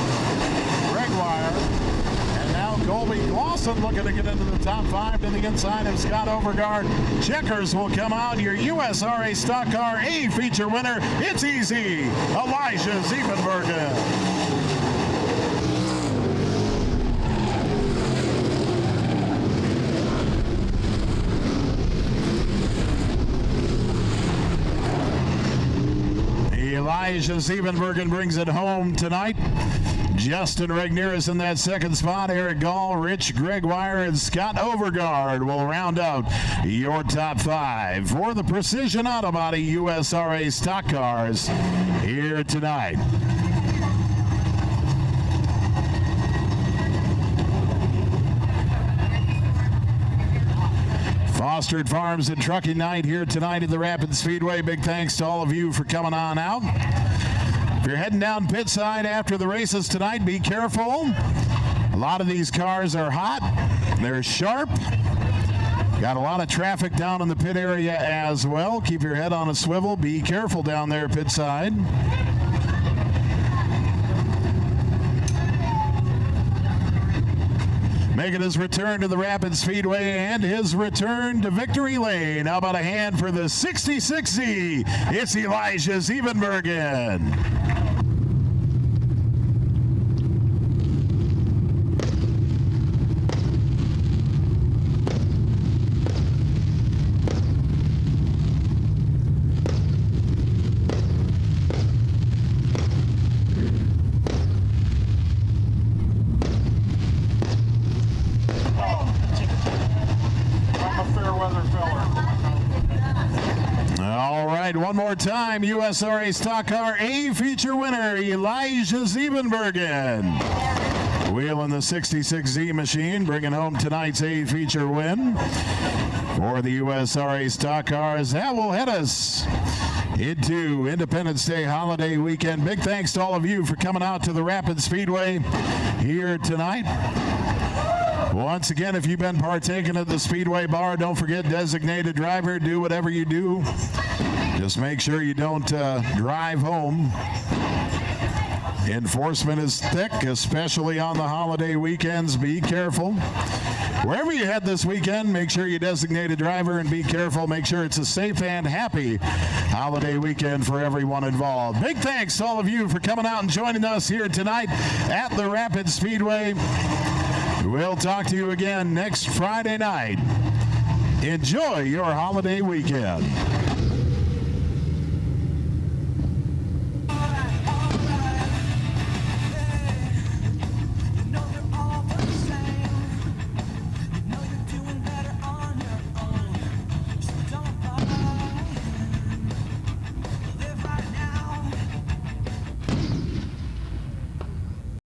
Gregwire, and now Colby Clausen looking to get into the top 5 to the inside of Scott Overgaard. Checkers will come out. Your USRA Stock Car A feature winner. It's easy. Elijah Siebenbergen. Elijah Siebenbergen brings it home tonight. Justin Regnier in that second spot. Eric Gall, Rich Gregwire, and Scott Overgaard will round out your top 5 for the Precision Auto Body USRA Stock Cars here tonight. Fostered Farms and Trucking Night here tonight at the Rapid Speedway. Big thanks to all of you for coming on out. If you're heading down pit side after the races tonight, be careful. A lot of these cars are hot. They're sharp. Got a lot of traffic down in the pit area as well. Keep your head on a swivel. Be careful down there pit side. Making his return to the Rapid Speedway and his return to victory lane. How about a hand for the 66Z? It's Elijah Siebenbergen. One more time, USRA Stock Car A feature winner, Elijah Siebenbergen. Wheeling the 66Z machine, bringing home tonight's A feature win for the USRA Stock Cars. That will head us into Independence Day holiday weekend. Big thanks to all of you for coming out to the Rapid Speedway here tonight. Once again, if you've been partaking of the Speedway Bar, don't forget designated driver. Do whatever you do. Just make sure you don't drive home. Enforcement is thick, especially on the holiday weekends. Be careful. Wherever you head this weekend, make sure you designate a driver and be careful. Make sure it's a safe and happy holiday weekend for everyone involved. Big thanks to all of you for coming out and joining us here tonight at the Rapid Speedway. We'll talk to you again next Friday night. Enjoy your holiday weekend.